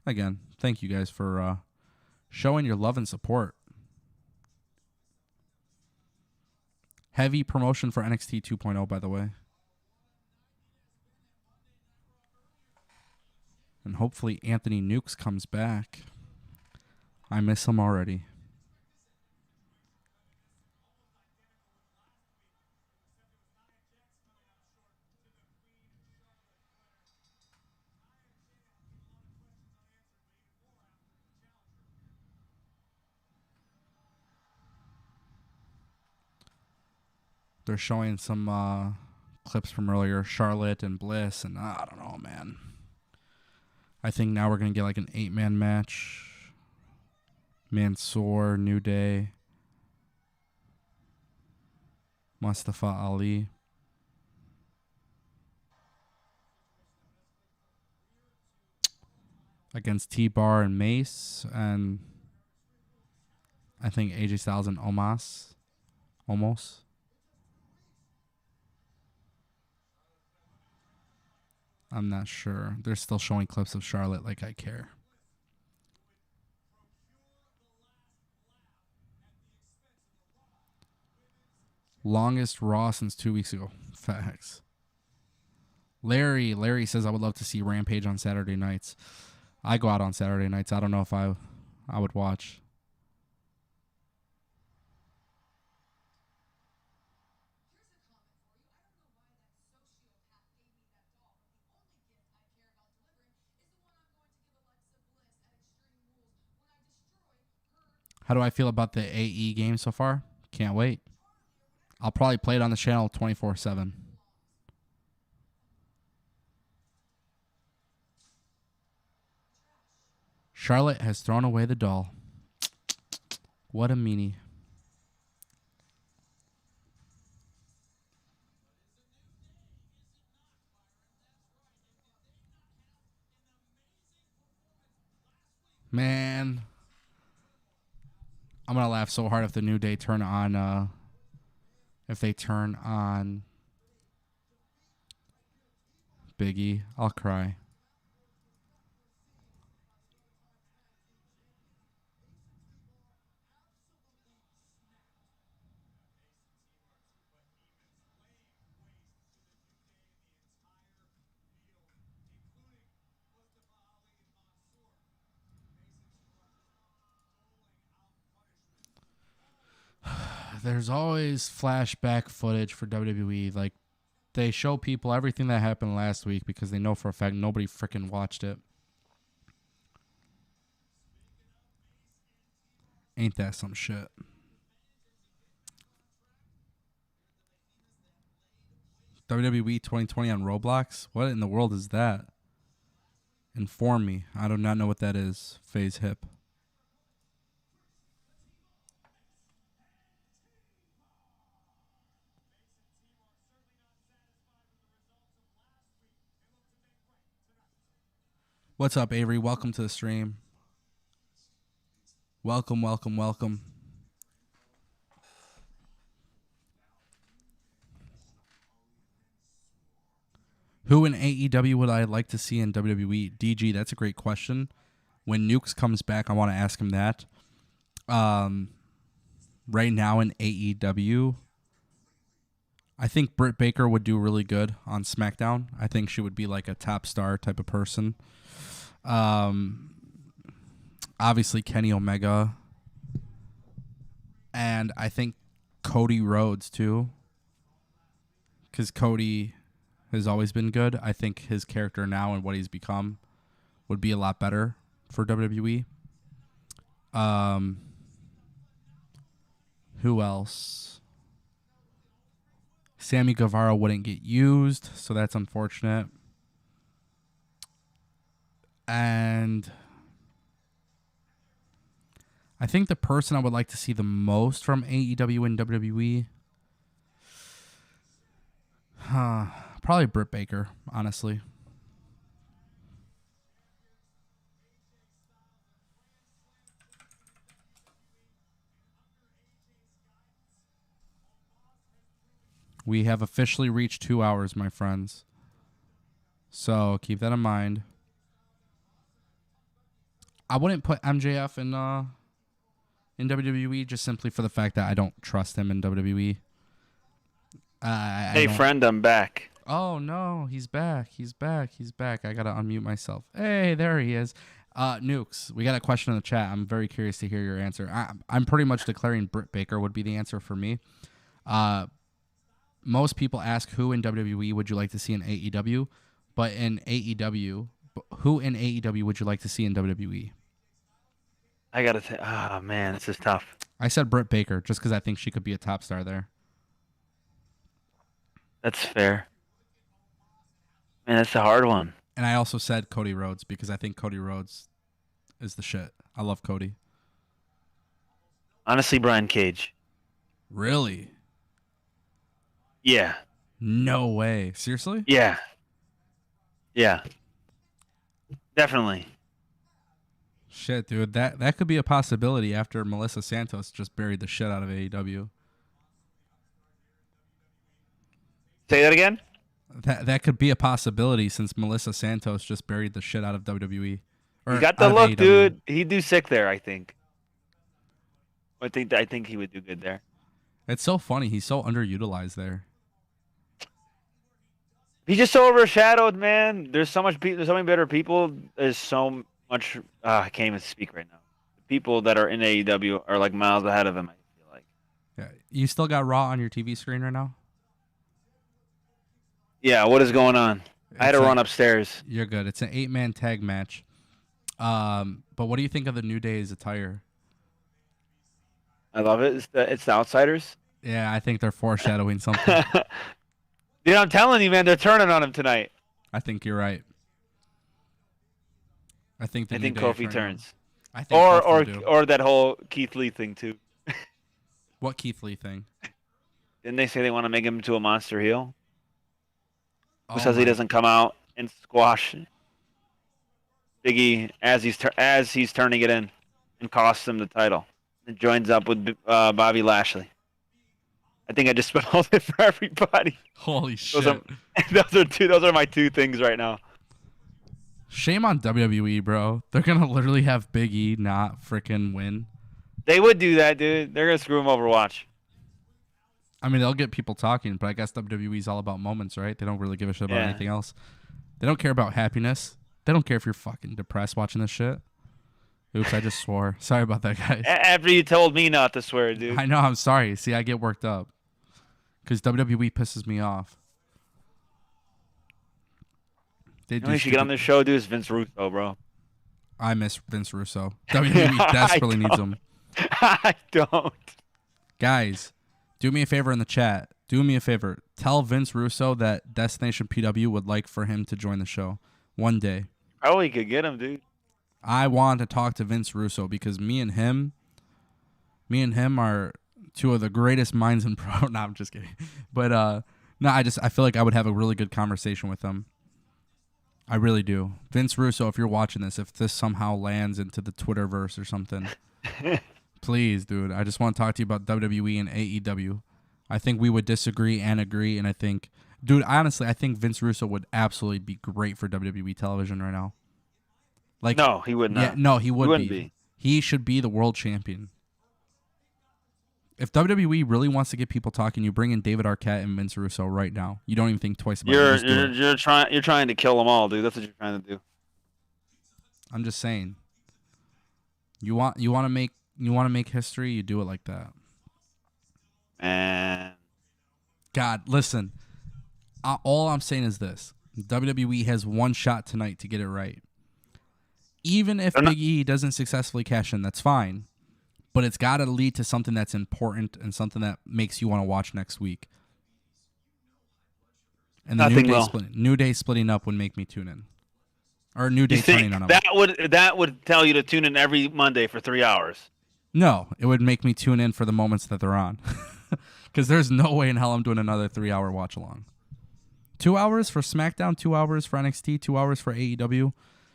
again, thank you guys for showing your love and support. Heavy promotion for NXT 2.0, by the way. And hopefully Anthony Nukes comes back. I miss him already. They're showing some clips from earlier, Charlotte and Bliss, and I don't know, man. I think now we're going to get like an 8-man match. Mansoor, New Day, Mustafa Ali. Against T-Bar and Mace, and I think AJ Styles and Omos. I'm not sure. They're still showing clips of Charlotte like I care. Longest Raw since 2 weeks ago. Facts. Larry says, I would love to see Rampage on Saturday nights. I go out on Saturday nights. I don't know if I would watch. How do I feel about the AE game so far? Can't wait. I'll probably play it on the channel 24/7. Charlotte has thrown away the doll. What a meanie. Man. I'm going to laugh so hard if the New Day turn on, if they turn on Big E. I'll cry. There's always flashback footage for WWE. Like, they show people everything that happened last week because they know for a fact nobody freaking watched it. Ain't that some shit? WWE 2020 on Roblox? What in the world is that? Inform me. I do not know what that is. Phase hip. What's up, Avery? Welcome to the stream. Welcome. Who in AEW would I like to see in WWE? DG, that's a great question. When Nukes comes back, I want to ask him that. Right now in AEW, I think Britt Baker would do really good on SmackDown. I think she would be like a top star type of person. Obviously Kenny Omega, and I think Cody Rhodes too, because Cody has always been good. I think his character now and what he's become would be a lot better for WWE. Who else? Sammy Guevara wouldn't get used, so that's unfortunate. And I think the person I would like to see the most from AEW and WWE, probably Britt Baker, honestly. We have officially reached 2 hours, my friends. So keep that in mind. I wouldn't put MJF in WWE just simply for the fact that I don't trust him in WWE. Hey, friend, I'm back. Oh, no, he's back. He's back. He's back. I got to unmute myself. Hey, there he is. Nukes, we got a question in the chat. I'm very curious to hear your answer. I'm pretty much declaring Britt Baker would be the answer for me. Most people ask who in WWE would you like to see in AEW, but in AEW, who in AEW would you like to see in WWE? I got to say, oh, man, this is tough. I said Britt Baker just because I think she could be a top star there. That's fair. Man, that's a hard one. And I also said Cody Rhodes because I think Cody Rhodes is the shit. I love Cody. Honestly, Brian Cage. Really? Yeah. No way. Seriously? Yeah. Yeah. Definitely. Shit, dude. That could be a possibility after Melissa Santos just buried the shit out of AEW. Say that again? That could be a possibility since Melissa Santos just buried the shit out of WWE. He got the look, dude. He'd do sick there, I think. I think he would do good there. It's so funny. He's so underutilized there. He's just so overshadowed, man. There's so many better people. There's so much. I can't even speak right now. The people that are in AEW are like miles ahead of him, I feel like. Yeah. You still got Raw on your TV screen right now? Yeah, what is going on? I had to run upstairs. You're good. It's an 8-man tag match. But what do you think of the New Day's attire? I love it. It's the Outsiders. Yeah, I think they're foreshadowing something. Dude, I'm telling you, man, they're turning on him tonight. I think you're right. I think Kofi turns. I think or that whole Keith Lee thing too. What Keith Lee thing? Didn't they say they want to make him into a monster heel? Who Oh says he doesn't come out and squash Big E as he's turning it in and costs him the title? And joins up with Bobby Lashley. I think I just spelled it for everybody. Holy shit! Those are my two things right now. Shame on WWE, bro. They're gonna literally have Big E not freaking win. They would do that, dude. They're gonna screw him over. Watch. I mean, they'll get people talking, but I guess WWE's all about moments, right? They don't really give a shit about anything else. They don't care about happiness. They don't care if you're fucking depressed watching this shit. Oops, I just swore. Sorry about that, guys. After you told me not to swear, dude. I know, I'm sorry. See, I get worked up. Because WWE pisses me off. You know, you should get on this show, dude. Is Vince Russo, bro. I miss Vince Russo. WWE desperately needs him. I don't. Guys, do me a favor in the chat. Do me a favor. Tell Vince Russo that Destination PW would like for him to join the show one day. Probably could get him, dude. I want to talk to Vince Russo because me and him are two of the greatest minds in pro. No, I'm just kidding. But no, I feel like I would have a really good conversation with him. I really do. Vince Russo, if you're watching this, if this somehow lands into the Twitterverse or something, please, dude. I just want to talk to you about WWE and AEW. I think we would disagree and agree, and I think, dude, honestly, I think Vince Russo would absolutely be great for WWE television right now. Like, no, he would not. Yeah, no, he wouldn't be. He should be the world champion. If WWE really wants to get people talking, you bring in David Arquette and Vince Russo right now. You don't even think twice about it. You're trying to kill them all, dude. That's what you're trying to do. I'm just saying. You want to make history, you do it like that. And God, listen. All I'm saying is this: WWE has one shot tonight to get it right. Even if Big E doesn't successfully cash in, that's fine. But it's got to lead to something that's important and something that makes you want to watch next week. And the Nothing will. New Day splitting up would make me tune in. Or New Day You turning think on them. that would tell you to tune in every Monday for 3 hours? No, it would make me tune in for the moments that they're on. Because there's no way in hell I'm doing another 3-hour watch along. 2 hours for SmackDown, 2 hours for NXT, 2 hours for AEW.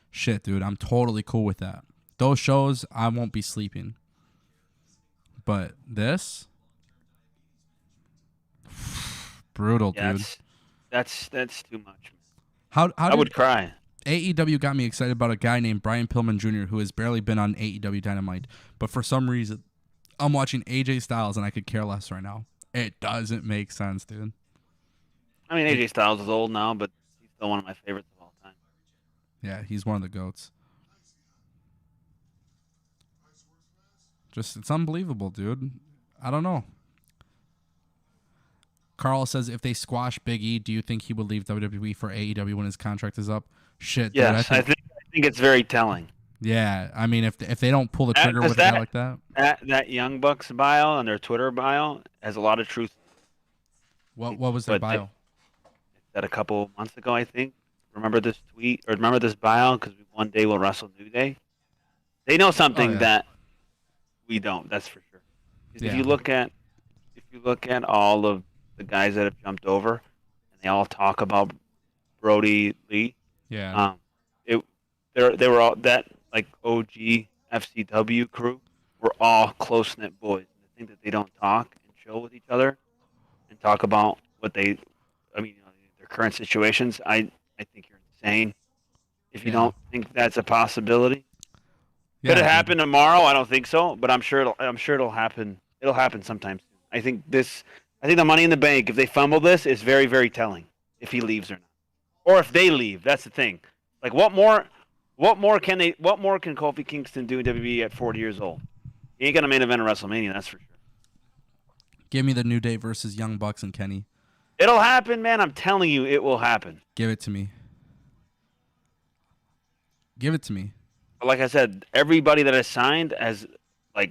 Shit, dude, I'm totally cool with that. Those shows, I won't be sleeping. But this, brutal, dude. That's too much. I would cry. AEW got me excited about a guy named Brian Pillman Jr. who has barely been on AEW Dynamite, but for some reason, I'm watching AJ Styles and I could care less right now. It doesn't make sense, dude. I mean, AJ Styles is old now, but he's still one of my favorites of all time. Yeah, he's one of the GOATs. Just, it's unbelievable, dude. I don't know. Carl says, if they squash Big E, do you think he would leave WWE for AEW when his contract is up? Shit, dude. Yes, I think it's very telling. Yeah, I mean, if they don't pull the trigger with a guy like that. That Young Bucks bio on their Twitter bio has a lot of truth. What was their bio? That a couple months ago, I think. Remember this tweet or remember this bio? Because one day we'll wrestle New Day. They know something that we don't. That's for sure. Yeah. If you look at all of the guys that have jumped over, and they all talk about Brody Lee. Yeah. They were all that like OG FCW crew were all close knit boys. The thing that they don't talk and chill with each other and talk about their current situations. I think you're insane if you don't think that's a possibility. Could it happen tomorrow? I don't think so, but I'm sure it'll happen. It'll happen sometime soon. I think the Money in the Bank, if they fumble this, is very, very telling if he leaves or not. Or if they leave, that's the thing. Like what more can Kofi Kingston do in WWE at 40 years old? He ain't gonna main event at WrestleMania, that's for sure. Give me the New Day versus Young Bucks and Kenny. It'll happen, man. I'm telling you, it will happen. Give it to me. Give it to me. But like I said, everybody that has signed has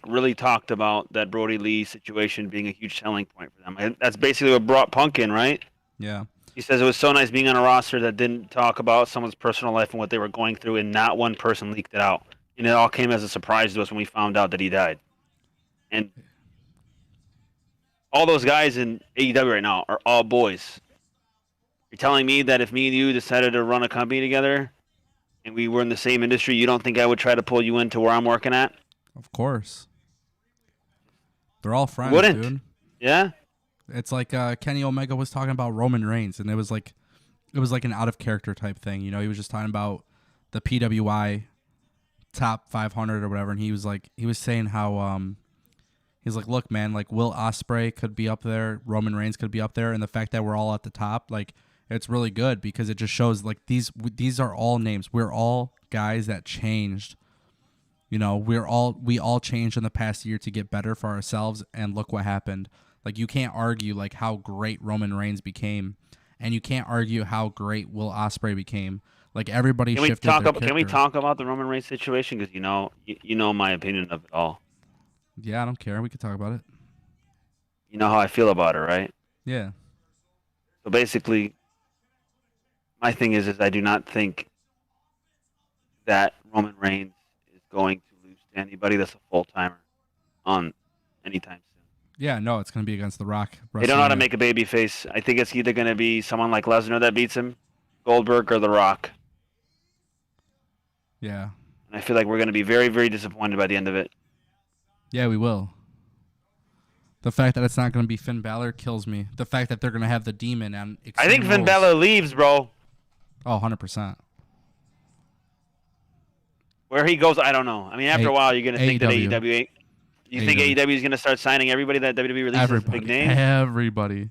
really talked about that Brody Lee situation being a huge selling point for them. And that's basically what brought Punk in, right? Yeah. He says it was so nice being on a roster that didn't talk about someone's personal life and what they were going through, and not one person leaked it out. And it all came as a surprise to us when we found out that he died. And all those guys in AEW right now are all boys. You're telling me that if me and you decided to run a company together and we were in the same industry, you don't think I would try to pull you into where I'm working at? Of course. They're all friends, dude. Yeah? It's like Kenny Omega was talking about Roman Reigns, and it was like an out of character type thing. You know, he was just talking about the PWI top 500 or whatever, and he was saying how he's like, look, man, like Will Ospreay could be up there, Roman Reigns could be up there, and the fact that we're all at the top, like, it's really good because it just shows like these are all names. We're all guys that changed. You know, we all changed in the past year to get better for ourselves, and look what happened. Like, you can't argue like how great Roman Reigns became, and you can't argue how great Will Ospreay became. Like, everybody shifted their character. Can we talk about the Roman Reigns situation? Because you know my opinion of it all. Yeah, I don't care. We could talk about it. You know how I feel about it, right? Yeah. So basically, my thing is I do not think that Roman Reigns is going to lose to anybody that's a full-timer on anytime soon. Yeah, no, it's going to be against The Rock. They don't know how to make a baby face. I think it's either going to be someone like Lesnar that beats him, Goldberg, or The Rock. Yeah. And I feel like we're going to be very, very disappointed by the end of it. Yeah, we will. The fact that it's not going to be Finn Balor kills me. The fact that they're going to have the Demon and I think Finn Balor leaves, bro. Oh, 100%. Where he goes, I don't know. I mean, after a while, you're going to think that AEW... You think AEW is going to start signing everybody that WWE releases as a big name? Everybody.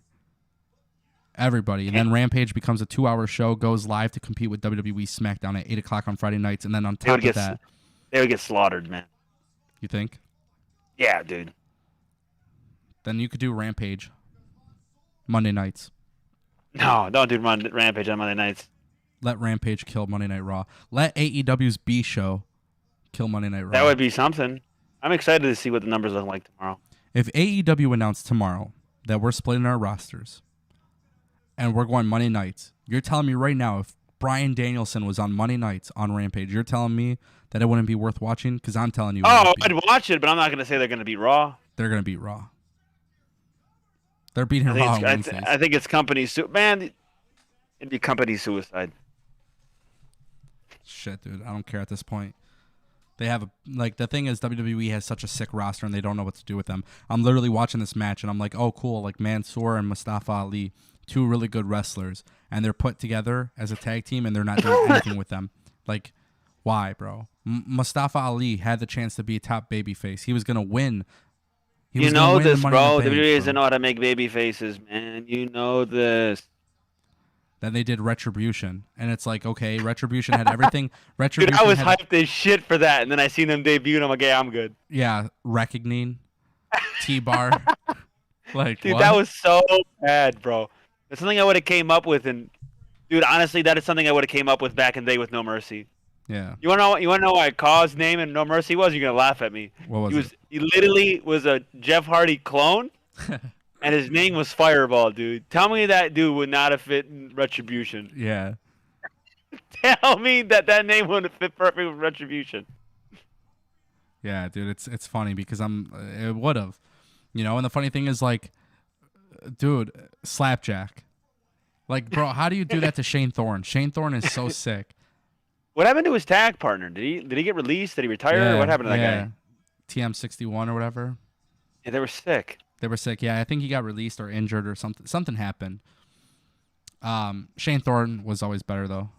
And then Rampage becomes a 2-hour show, goes live to compete with WWE SmackDown at 8 o'clock on Friday nights, and then on top of that... They would get slaughtered, man. You think? Yeah, dude. Then you could do Rampage Monday nights. No, don't do Rampage on Monday nights. Let Rampage kill Monday Night Raw. Let AEW's B show kill Monday Night Raw. That would be something. I'm excited to see what the numbers look like tomorrow. If AEW announced tomorrow that we're splitting our rosters and we're going Monday nights. You're telling me right now if Bryan Danielson was on Monday nights on Rampage, you're telling me that it wouldn't be worth watching? Because I'm telling you. Oh, I'd watch it, but I'm not going to say they're going to beat Raw. They're going to beat Raw. They're beating Raw on Wednesdays. I think it's company man. It'd be company suicide. Shit, dude. I don't care at this point. They have the thing is WWE has such a sick roster and they don't know what to do with them. I'm literally watching this match and I'm like, oh cool, like Mansoor and Mustafa Ali, two really good wrestlers, and they're put together as a tag team and they're not doing anything with them. Like, why, bro? Mustafa Ali had the chance to be a top babyface. He was gonna win. You know this, bro. WWE doesn't know how to make baby faces, man. You know this. Then they did Retribution, and it's like, okay, Retribution had everything. Retribution. Dude, I was hyped as shit for that, and then I seen them debut, and I'm like, yeah, I'm good. Yeah, Reckoning, T-Bar. Like, dude, what? that was so bad, bro. That's something I would have came up with, and dude, honestly, that is something I would have came up with back in the day with No Mercy. Yeah. You wanna know what Kaw's name in No Mercy was? You're gonna laugh at me. What was it? He literally was a Jeff Hardy clone. And his name was Fireball, dude. Tell me that dude would not have fit in Retribution. Yeah. Tell me that name wouldn't fit perfect with Retribution. Yeah, dude, it's funny because it would have, and the funny thing is like, dude, Slapjack, like, bro, how do you do that to Shane Thorne? Shane Thorne is so sick. What happened to his tag partner? Did he get released? Did he retire? What happened to that guy? TM61 or whatever. Yeah, they were sick. They were sick. Yeah, I think he got released or injured or something. Something happened. Shane Thorne was always better though.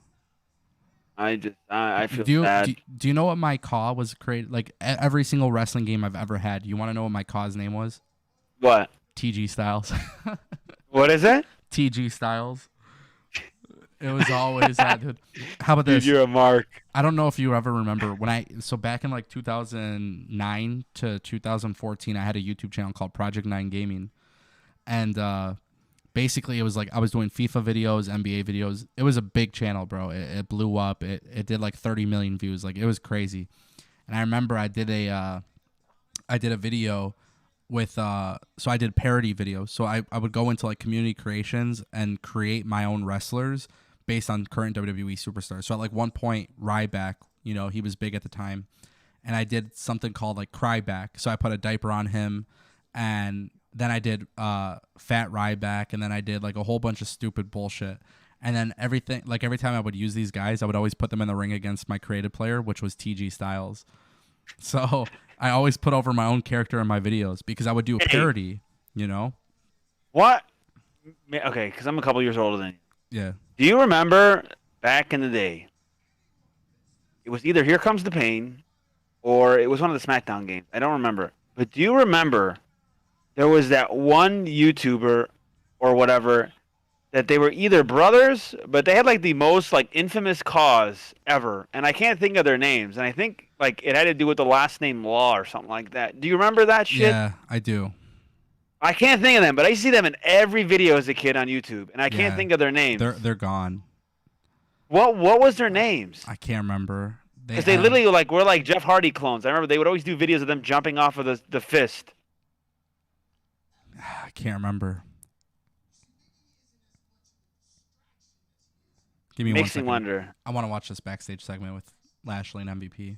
I feel sad. Do you know what my caw was created? Like every single wrestling game I've ever had. You want to know what my caw's name was? What? TG Styles. What is it? TG Styles. It was always that, dude. How about this? Dude, you're a mark. I don't know if you ever remember so back in like 2009 to 2014, I had a YouTube channel called Project 9 Gaming. And basically it was like I was doing FIFA videos, NBA videos. It was a big channel, bro. It blew up. It did like 30 million views. Like, it was crazy. And I remember I did a video with so I did parody videos. So I would go into like community creations and create my own wrestlers based on current WWE superstars. So at like one point, Ryback, he was big at the time, and I did something called like Cryback. So I put a diaper on him, and then I did Fat Ryback, and then I did like a whole bunch of stupid bullshit. And then every time I would use these guys, I would always put them in the ring against my creative player, which was TG Styles. So I always put over my own character in my videos because I would do a parody, What? Okay, because I'm a couple years older than you. Yeah. Do you remember back in the day? It was either Here Comes the Pain or it was one of the SmackDown games. I don't remember. But do you remember there was that one YouTuber or whatever that they were either brothers, but they had like the most like infamous cause ever, and I can't think of their names, and I think like it had to do with the last name Law or something like that. Do you remember that shit? Yeah, I do. I can't think of them, but I used to see them in every video as a kid on YouTube, and I can't think of their names. They're gone. What was their names? I can't remember. Because they literally were like Jeff Hardy clones. I remember they would always do videos of them jumping off of the fist. I can't remember. Give me 1 second. Makes me wonder. I want to watch this backstage segment with Lashley and MVP.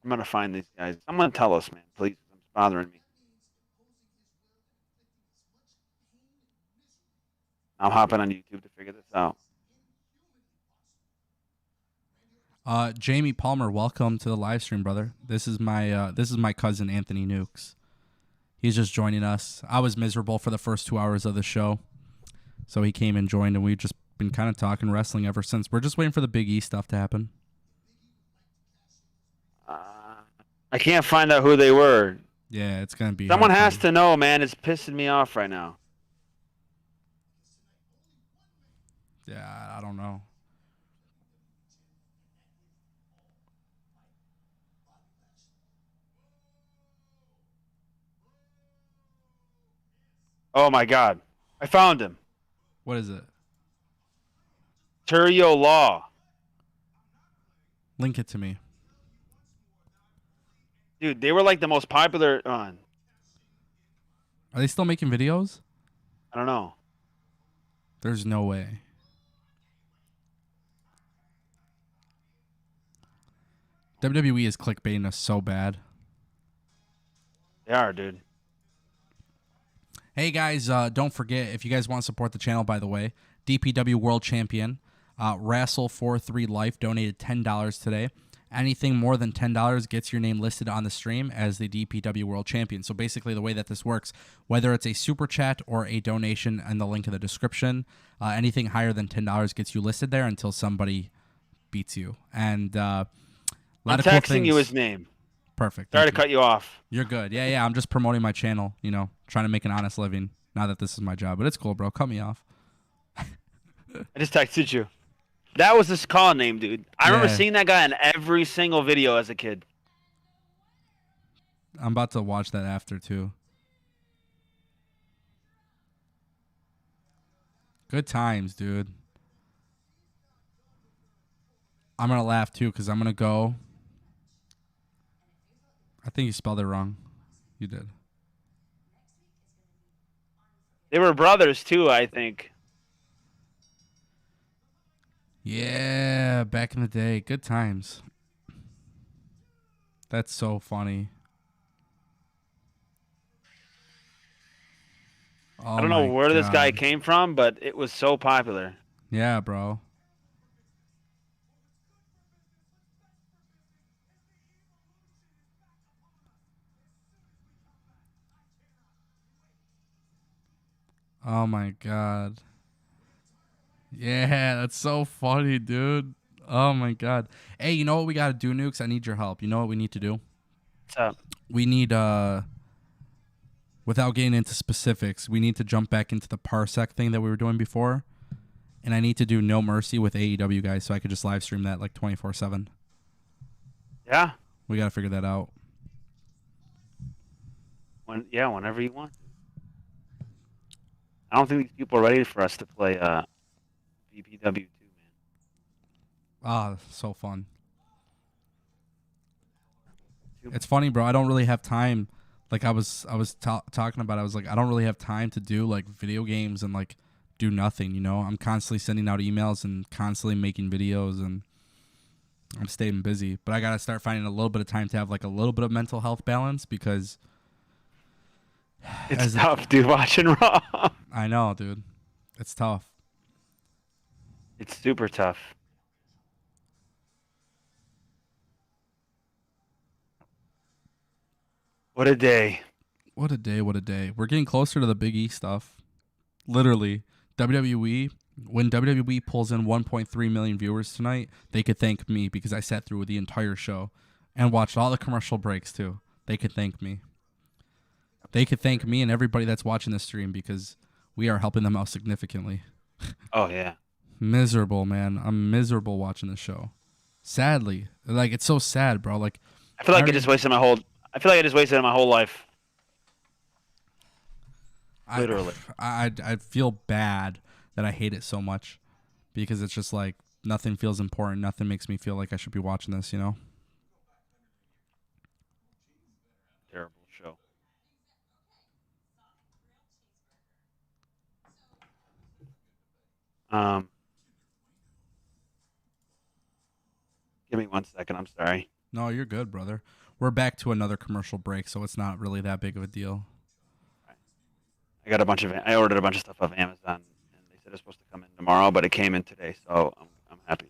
I'm gonna find these guys. Someone tell us, man, please. It's bothering me. I'm hopping on YouTube to figure this out. Jamie Palmer, welcome to the live stream, brother. This is my cousin Anthony Nukes. He's just joining us. I was miserable for the first 2 hours of the show, so he came and joined, and we've just been kind of talking wrestling ever since. We're just waiting for the Big E stuff to happen. I can't find out who they were. Yeah, it's gonna be. Someone has to know, man. It's pissing me off right now. Yeah, I don't know. Oh my God, I found him. What is it? Turio Law. Link it to me. Dude, they were like the most popular on. Are they still making videos? I don't know. There's no way. WWE is clickbaiting us so bad. They are, dude. Hey guys, don't forget, if you guys want to support the channel, by the way, DPW World Champion, Wrestle43 Life donated $10 today. Anything more than $10 gets your name listed on the stream as the DPW World Champion. So basically the way that this works, whether it's a super chat or a donation in the link in the description, anything higher than $10 gets you listed there until somebody beats you. And a lot I'm of cool texting things. you his name. Perfect. Sorry to cut you off. You're good. Yeah. I'm just promoting my channel, you know, trying to make an honest living. Not that this is my job, but it's cool, bro. Cut me off. I just texted you. That was his call name, dude. I remember seeing that guy in every single video as a kid. I'm about to watch that after, too. Good times, dude. I'm going to laugh, too, because I'm going to go. I think you spelled it wrong. You did. They were brothers, too, I think. Yeah, back in the day. Good times. That's so funny. Oh, I don't know where this guy came from, but it was so popular. Yeah, bro. Oh my god. Yeah, that's so funny, dude. Oh my god. Hey, you know what we gotta do, Nukes? I need your help. You know what we need to do? What's up? We need without getting into specifics, we need to jump back into the Parsec thing that we were doing before. And I need to do No Mercy with AEW guys so I could just live stream that like 24/7. Yeah. We gotta figure that out. Whenever you want. I don't think these people are ready for us to play VPW 2, man. Ah, so fun. It's funny, bro. I don't really have time. Like I was talking about, I was like, I don't really have time to do like video games and like do nothing, you know? I'm constantly sending out emails and constantly making videos and I'm staying busy. But I got to start finding a little bit of time to have like a little bit of mental health balance because it's tough, dude, watching Raw. I know, dude. It's tough. It's super tough. What a day. What a day, what a day. We're getting closer to the Big E stuff. Literally. WWE, when WWE pulls in 1.3 million viewers tonight, they could thank me because I sat through the entire show and watched all the commercial breaks too. They could thank me. They could thank me and everybody that's watching this stream because we are helping them out significantly. Oh, yeah. Miserable, man. I'm miserable watching this show. Sadly. Like, it's so sad, bro. Like, I feel like I just wasted my whole life. Literally. I feel bad that I hate it so much because it's just like nothing feels important. Nothing makes me feel like I should be watching this, you know? Terrible show. Give me 1 second. I'm sorry. No, you're good, brother. We're back to another commercial break, so it's not really that big of a deal. I ordered a bunch of stuff off Amazon, and they said it's supposed to come in tomorrow, but it came in today, so I'm happy.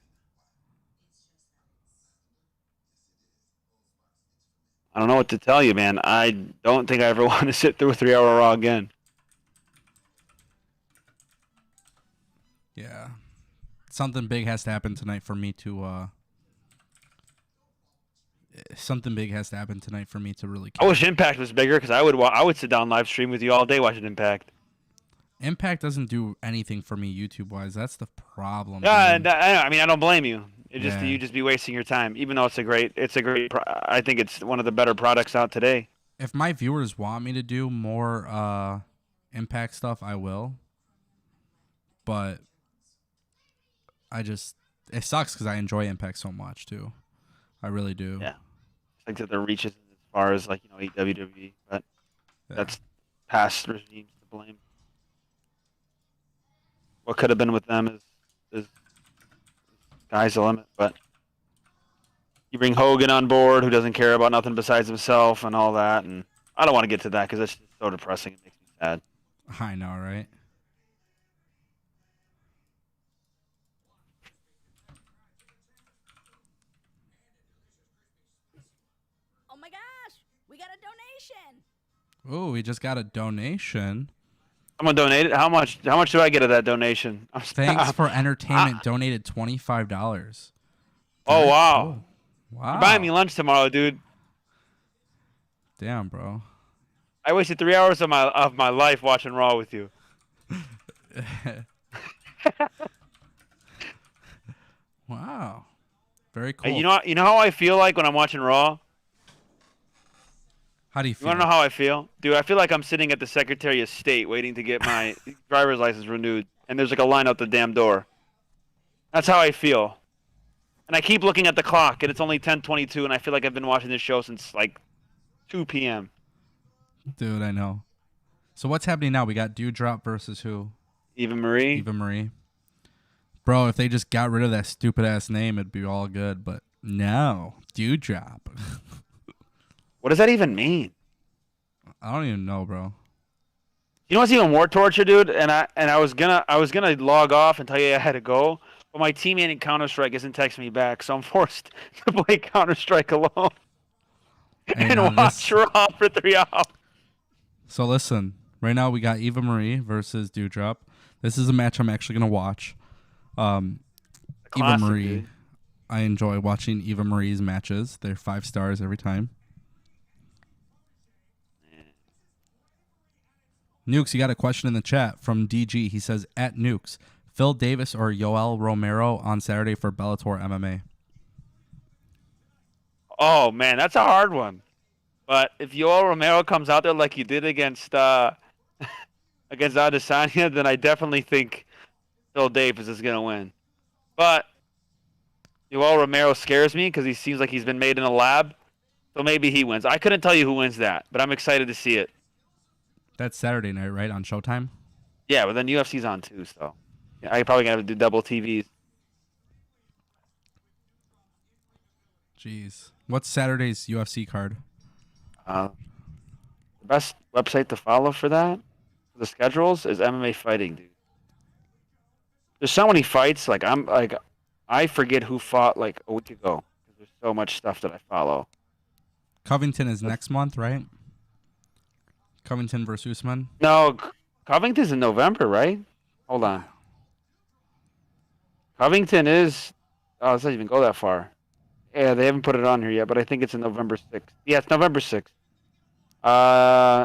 I don't know what to tell you, man. I don't think I ever want to sit through a 3-hour Raw again. Yeah. Something big has to happen tonight for me to really care. I wish Impact was bigger because I would sit down live stream with you all day watching Impact. Impact doesn't do anything for me YouTube wise. That's the problem. Yeah, I mean I don't blame you. You just be wasting your time, even though it's a great. I think it's one of the better products out today. If my viewers want me to do more Impact stuff, I will. But it sucks because I enjoy Impact so much too. I really do. Yeah. I think that the reach isn't as far as WWE, but that's past regimes to blame. what could have been with them is sky's the limit. But you bring Hogan on board, who doesn't care about nothing besides himself and all that, and I don't want to get to that because it's just so depressing. It makes me sad. I know, right? Oh my gosh, we got a donation. Oh, we just got a donation. I'm gonna donate it. How much? How much do I get of that donation? Thanks for entertainment. Donated $25. Oh wow! Cool. Wow. You're buying me lunch tomorrow, dude. Damn, bro. I wasted 3 hours of my life watching Raw with you. Wow. Very cool. Hey, you know how I feel like when I'm watching Raw? How do you You feel? want to know how I feel? Dude, I feel like I'm sitting at the Secretary of State waiting to get my driver's license renewed, and there's like a line out the damn door. That's how I feel. And I keep looking at the clock, and it's only 10:22, and I feel like I've been watching this show since like 2 p.m. Dude, I know. So what's happening now? We got Dewdrop versus who? Eva Marie. Eva Marie. Bro, if they just got rid of that stupid-ass name, it'd be all good. But no. Dewdrop. What does that even mean? I don't even know, bro. You know what's even more torture, dude? And I was gonna log off and tell you I had to go, but my teammate in Counter-Strike isn't texting me back, so I'm forced to play Counter-Strike alone and watch Raw for 3 hours. So listen, right now we got Eva Marie versus Dewdrop. This is a match I'm actually gonna watch. Eva Marie. Dude. I enjoy watching Eva Marie's matches. They're 5 stars every time. Nukes, you got a question in the chat from DG. He says, at Nukes, Phil Davis or Yoel Romero on Saturday for Bellator MMA? Oh man, that's a hard one. But if Yoel Romero comes out there like he did against against Adesanya, then I definitely think Phil Davis is gonna win. But Yoel Romero scares me because he seems like he's been made in a lab. So maybe he wins. I couldn't tell you who wins that, but I'm excited to see it. That's Saturday night, right? On Showtime? Yeah, but then UFC's on too, so yeah, I probably gonna have to do double TVs. Jeez. What's Saturday's UFC card? The best website to follow for that, for the schedules, is MMA Fighting, dude. There's so many fights. I forget who fought like a week ago. There's so much stuff that I follow. Covington is next month, right? Covington versus Usman? No, Covington's in November, right? Hold on. Covington is... Oh, it doesn't even go that far. Yeah, they haven't put it on here yet, but I think it's in November 6th. Yeah, it's November 6th.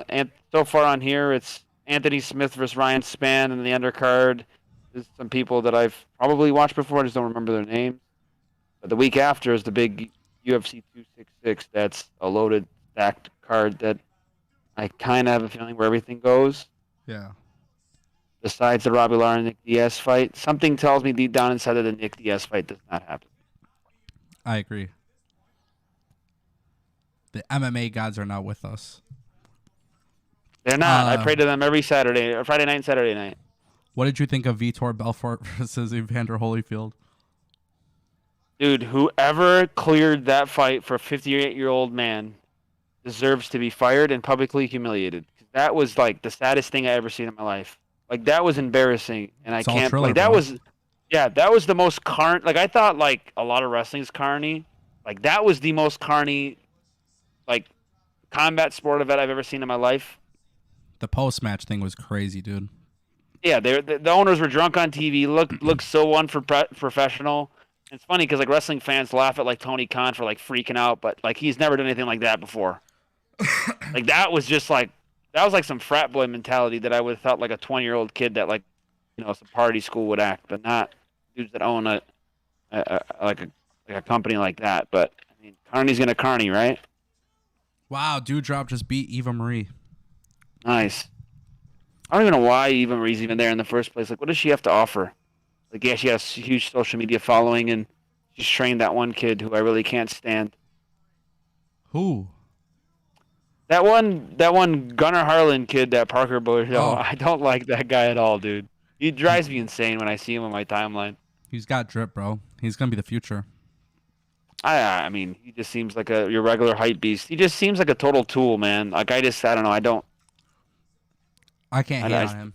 And so far on here, it's Anthony Smith versus Ryan Spann in the undercard. There's some people that I've probably watched before. I just don't remember their names. But the week after is the big UFC 266. That's a loaded, stacked card that I kind of have a feeling where everything goes. Yeah. Besides the Robbie Lawler and Nick Diaz fight, something tells me deep down inside that the Nick Diaz fight does not happen. I agree. The MMA gods are not with us. They're not. I pray to them every Saturday, or Friday night and Saturday night. What did you think of Vitor Belfort versus Evander Holyfield? Dude, whoever cleared that fight for a 58-year-old man deserves to be fired and publicly humiliated. That was like the saddest thing I ever seen in my life. Like that was embarrassing, and It's I all can't. Triller, Like that bro. was, yeah, that was the most carny. Like I thought, like a lot of wrestling's carny. Like that was the most carny, like combat sport event I've ever seen in my life. The post-match thing was crazy, dude. Yeah, the owners were drunk on TV. Looked so unprofessional. It's funny because like wrestling fans laugh at like Tony Khan for like freaking out, but like he's never done anything like that before. Like that was just like some frat boy mentality that I would have thought like a 20-year-old kid that like some party school would act, but not dudes that own a company like that. But I mean, Carney's gonna Carney, right? Wow, Dewdrop just beat Eva Marie. Nice. I don't even know why Eva Marie's even there in the first place. Like, what does she have to offer? Like, yeah, she has a huge social media following, and she's trained that one kid who I really can't stand. Who? That one Gunnar Harlan kid, that Parker Boyd. Oh. I don't like that guy at all, dude. He drives me insane when I see him on my timeline. He's got drip, bro. He's gonna be the future. I mean, he just seems like your regular hype beast. He just seems like a total tool, man. Like I don't know. I can't hate I- on him.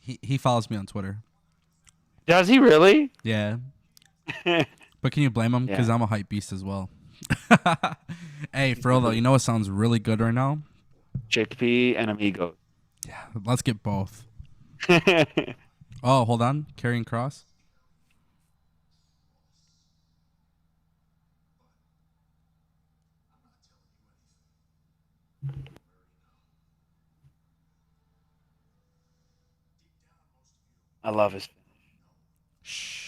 He follows me on Twitter. Does he really? Yeah. But can you blame him? Because Yeah. I'm a hype beast as well. Hey, for real though, you know what sounds really good right now? JP and Amigo. Yeah, let's get both. Oh, hold on. Karrion Kross. I love his. Shh.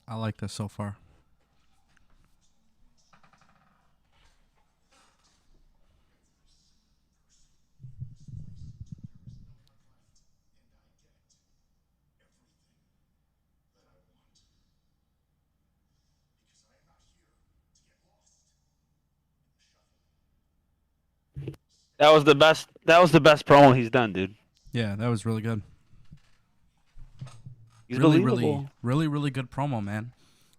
I like this so far. That was the best. That was the best promo he's done, dude. Yeah, that was really good. He's Really, believable. really good promo, man.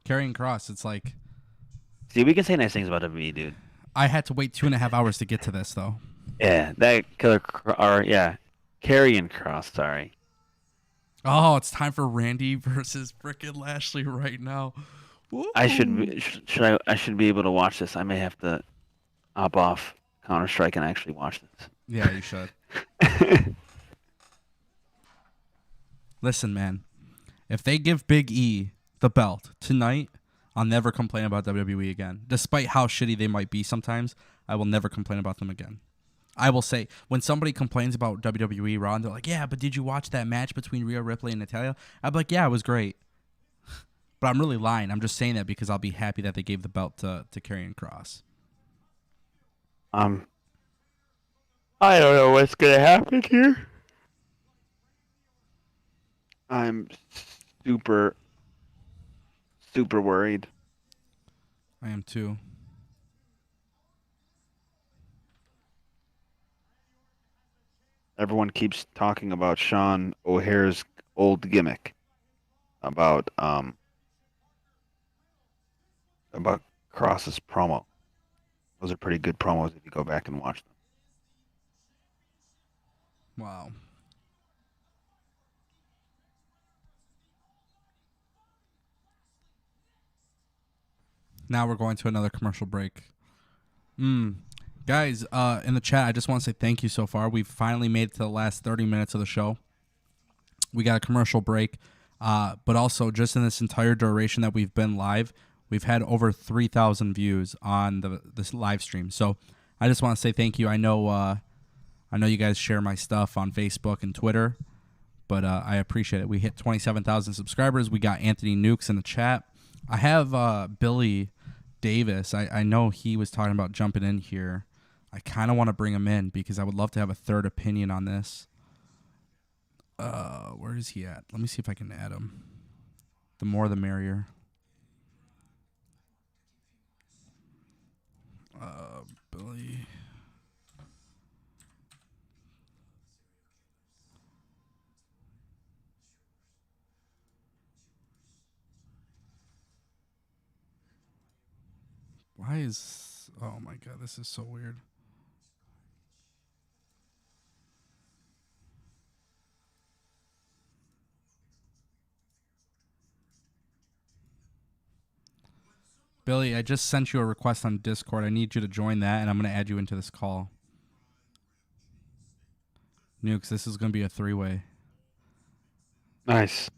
Karrion Kross, it's like See, we can say nice things about WWE, dude. I had to wait 2.5 hours to get to this though. Yeah, that Karrion Kross. Sorry. Oh, it's time for Randy versus frickin' Lashley right now. Woo. I should be able to watch this. I may have to hop off Counter-Strike and actually watch this. Yeah, you should. Listen, man. If they give Big E the belt tonight, I'll never complain about WWE again. Despite how shitty they might be sometimes, I will never complain about them again. I will say, when somebody complains about WWE RAW, and they're like, yeah, but did you watch that match between Rhea Ripley and Natalya? I'm like, yeah, it was great. But I'm really lying. I'm just saying that because I'll be happy that they gave the belt to Karrion Kross. I don't know what's gonna happen here. I'm super worried. I am too. Everyone keeps talking about Sean O'Hare's old gimmick about Cross's promo. Those are pretty good promos if you go back and watch them. Wow. Now we're going to another commercial break. Guys, in the chat, I just want to say thank you so far. We've finally made it to the last 30 minutes of the show. We got a commercial break, but also just in this entire duration that we've been live, we've had over 3,000 views on this live stream. So I just want to say thank you. I know you guys share my stuff on Facebook and Twitter, but I appreciate it. We hit 27,000 subscribers. We got Anthony Nukes in the chat. I have Billy Davis. I know he was talking about jumping in here. I kind of want to bring him in because I would love to have a third opinion on this. Where is he at? Let me see if I can add him. The more the merrier. Billy. Why is... Oh my god, this is so weird. Billy, I just sent you a request on Discord. I need you to join that, and I'm going to add you into this call. Nukes, this is going to be a 3-way. Nice.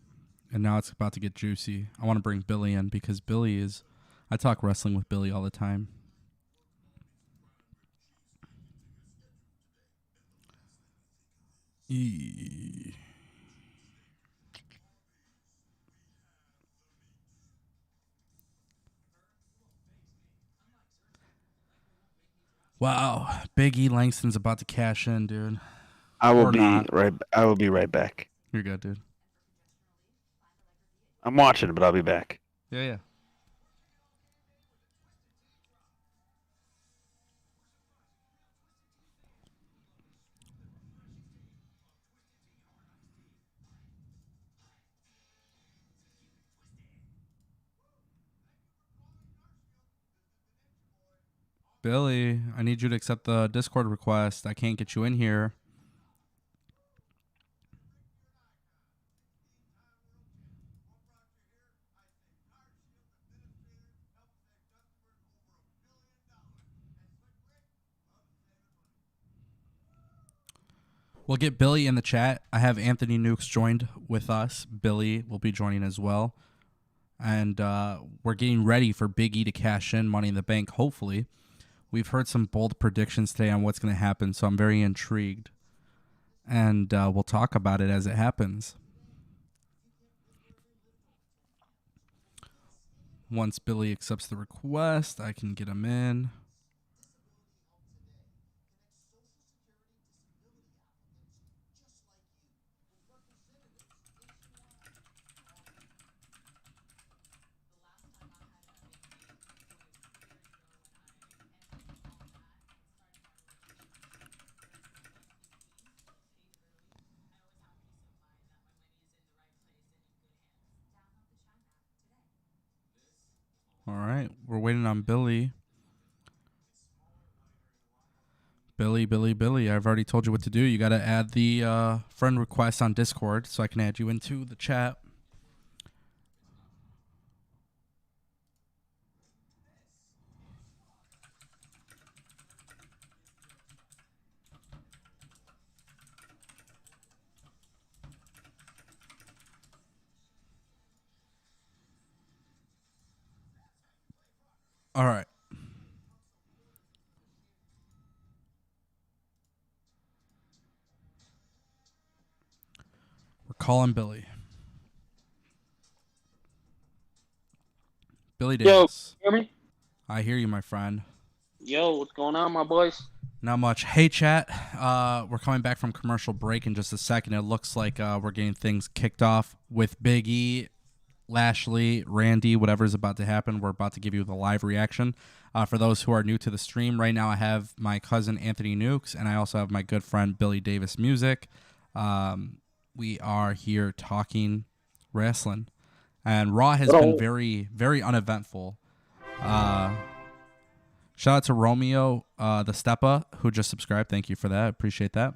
And now it's about to get juicy. I want to bring Billy in because Billy is... I talk wrestling with Billy all the time. Wow, Big E Langston's about to cash in, dude. I will Or be not. right. I will be right back. You're good, dude. I'm watching, but I'll be back. Yeah. Billy, I need you to accept the Discord request. I can't get you in here. We'll get Billy in the chat. I have Anthony Nukes joined with us. Billy will be joining as well. And we're getting ready for Big E to cash in Money in the Bank, hopefully. We've heard some bold predictions today on what's going to happen, so I'm very intrigued. And we'll talk about it as it happens. Once Billy accepts the request, I can get him in. All right, we're waiting on Billy. Billy, I've already told you what to do. You got to add the friend request on Discord so I can add you into the chat. All right. We're calling Billy. Billy Davis. Yo, hear me? I hear you, my friend. Yo, what's going on, my boys? Not much. Hey, chat. We're coming back from commercial break in just a second. It looks like we're getting things kicked off with Big E, Lashley, Randy, whatever's about to happen. We're about to give you the live reaction. For those who are new to the stream, right now I have my cousin Anthony Nukes, and I also have my good friend Billy Davis Music. We are here talking wrestling. And Raw has been very, very uneventful. Shout out to Romeo, the Steppa, who just subscribed. Thank you for that. Appreciate that.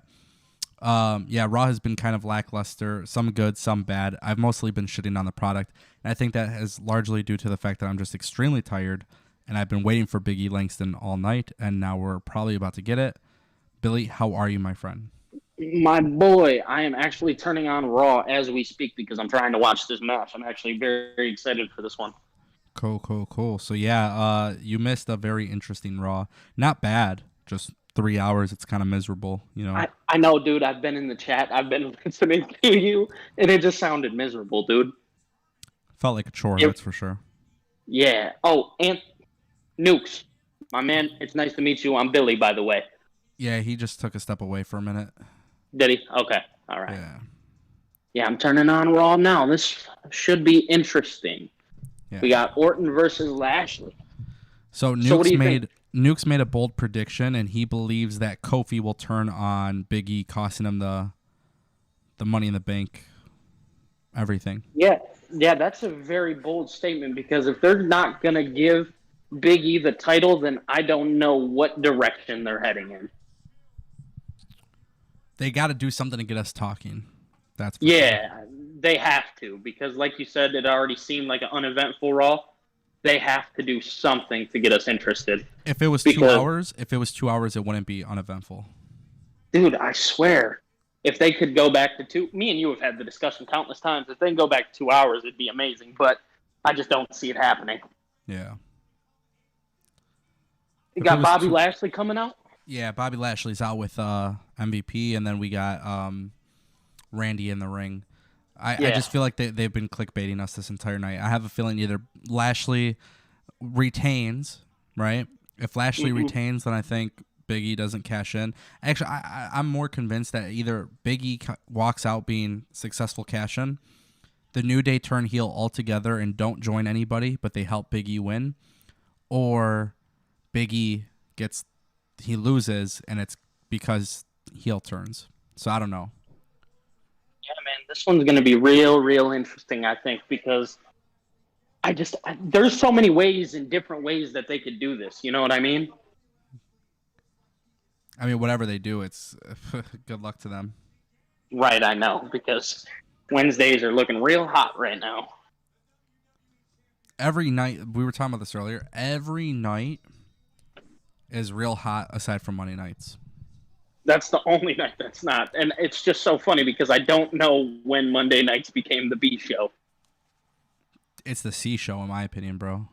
Yeah, Raw has been kind of lackluster. Some good, some bad. I've mostly been shitting on the product. And I think that is largely due to the fact that I'm just extremely tired. And I've been waiting for Big E Langston all night. And now we're probably about to get it. Billy, how are you, my friend? My boy, I am actually turning on Raw as we speak because I'm trying to watch this match. I'm actually very, very excited for this one. Cool. So, yeah, you missed a very interesting Raw. Not bad, just 3 hours. It's kind of miserable, you know. I know, dude. I've been in the chat. I've been listening to you, and it just sounded miserable, dude. Felt like a chore, that's for sure. Yeah. Oh, and Nukes, my man, it's nice to meet you. I'm Billy, by the way. Yeah, he just took a step away for a minute. Did he? Okay. All right. Yeah. Yeah, I'm turning on Raw now. This should be interesting. Yeah. We got Orton versus Lashley. So what do you think? Nukes made a bold prediction, and he believes that Kofi will turn on Big E, costing him the Money in the Bank, everything. Yeah, that's a very bold statement because if they're not going to give Big E the title, then I don't know what direction they're heading in. They got to do something to get us talking. That's for sure. They have to because, like you said, it already seemed like an uneventful Raw. They have to do something to get us interested. If it was 2 hours, it wouldn't be uneventful. Dude, I swear, if they could go back to 2, me and you have had the discussion countless times. If they can go back to 2 hours, it'd be amazing. But I just don't see it happening. Yeah. You got Bobby Lashley coming out? Yeah, Bobby Lashley's out with MVP, and then we got Randy in the ring. I just feel like they've been clickbaiting us this entire night. I have a feeling either Lashley retains, right? If Lashley retains, then I think Big E doesn't cash in. Actually, I'm more convinced that either Big E walks out being successful cash in, the New Day turn heel altogether and don't join anybody, but they help Big E win, or Big E he loses and it's because heel turns. So I don't know. Yeah, man, this one's going to be real interesting, I think, because there's so many ways and different ways that they could do this. You know what I mean? I mean, whatever they do, it's good luck to them. Right, I know, because Wednesdays are looking real hot right now. Every night, we were talking about this earlier, every night is real hot aside from Monday nights. That's the only night that's not. And it's just so funny because I don't know when Monday nights became the B show. It's the C show, in my opinion, bro.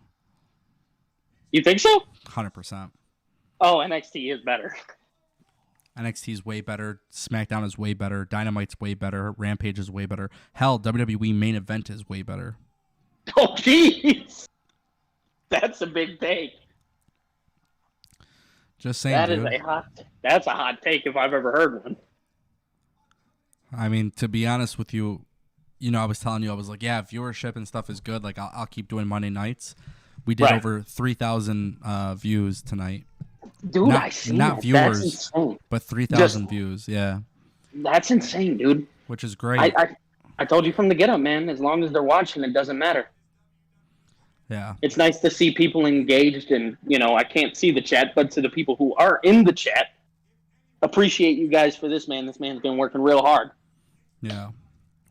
You think so? 100%. Oh, NXT is better. NXT is way better. SmackDown is way better. Dynamite's way better. Rampage is way better. Hell, WWE main event is way better. Oh, jeez. That's a big take. Just saying, dude. That's a hot take if I've ever heard one. I mean, to be honest with you, I was telling you, I was like, yeah, viewership and stuff is good. Like, I'll keep doing Monday nights. We did over 3,000 views tonight. Dude, I see not viewers, but 3,000 views. Yeah, that's insane, dude. Which is great. I told you from the get-up, man. As long as they're watching, it doesn't matter. Yeah, it's nice to see people engaged, and I can't see the chat, but to the people who are in the chat, appreciate you guys for this, man. This man's been working real hard. Yeah.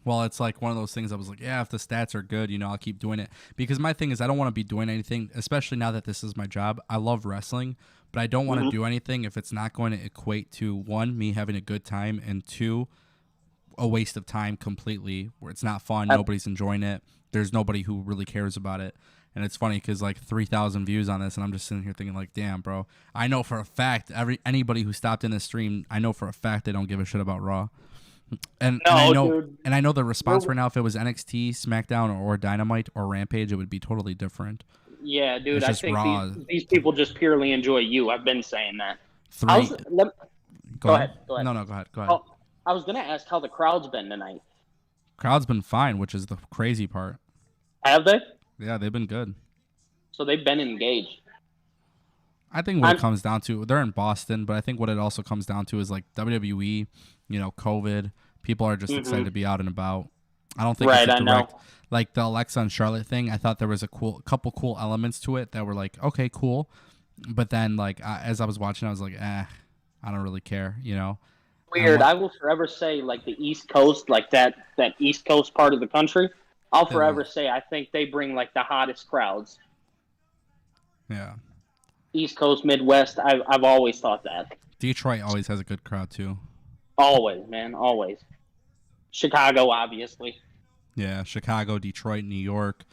Well, it's like one of those things I was like, yeah, if the stats are good, I'll keep doing it. Because my thing is I don't want to be doing anything, especially now that this is my job. I love wrestling, but I don't want to do anything if it's not going to equate to, 1, me having a good time, and 2, a waste of time completely, where it's not fun, nobody's enjoying it, there's nobody who really cares about it. And it's funny because 3,000 views on this, and I'm just sitting here thinking like, damn, bro. I know for a fact, anybody who stopped in this stream, I know for a fact they don't give a shit about Raw. And I know the response right now, if it was NXT, SmackDown, or Dynamite, or Rampage, it would be totally different. Yeah, dude, I think these people just purely enjoy you. I've been saying that. Go ahead. No, go ahead. Oh, I was going to ask how the crowd's been tonight. Crowd's been fine, which is the crazy part. Have they? Yeah, they've been good. So they've been engaged. I think what it comes down to, they're in Boston, but I think what it also comes down to is like WWE, COVID. People are just excited to be out and about. I don't think it's a direct, like the Alexa and Charlotte thing. I thought there was a couple cool elements to it that were like, okay, cool. But then as I was watching, I was like, I don't really care, Weird. I will forever say like the East Coast, like that East Coast part of the country, I'll forever say I think they bring like the hottest crowds. Yeah. East Coast, Midwest, I've always thought that. Detroit always has a good crowd too. Always, man, always. Chicago, obviously. Yeah, Chicago, Detroit, New York.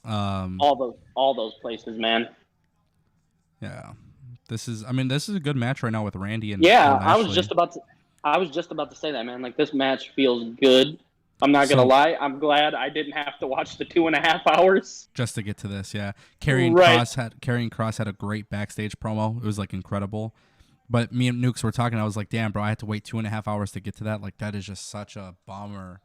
All those places, man. Yeah. This is a good match right now with Randy and I was just about to say that, man. Like, this match feels good. I'm not gonna lie. I'm glad I didn't have to watch the 2.5 hours just to get to this. Yeah, Karrion Kross had a great backstage promo. It was like incredible. But me and Nukes were talking. I was like, damn, bro, I had to wait 2.5 hours to get to that. Like, that is just such a bummer.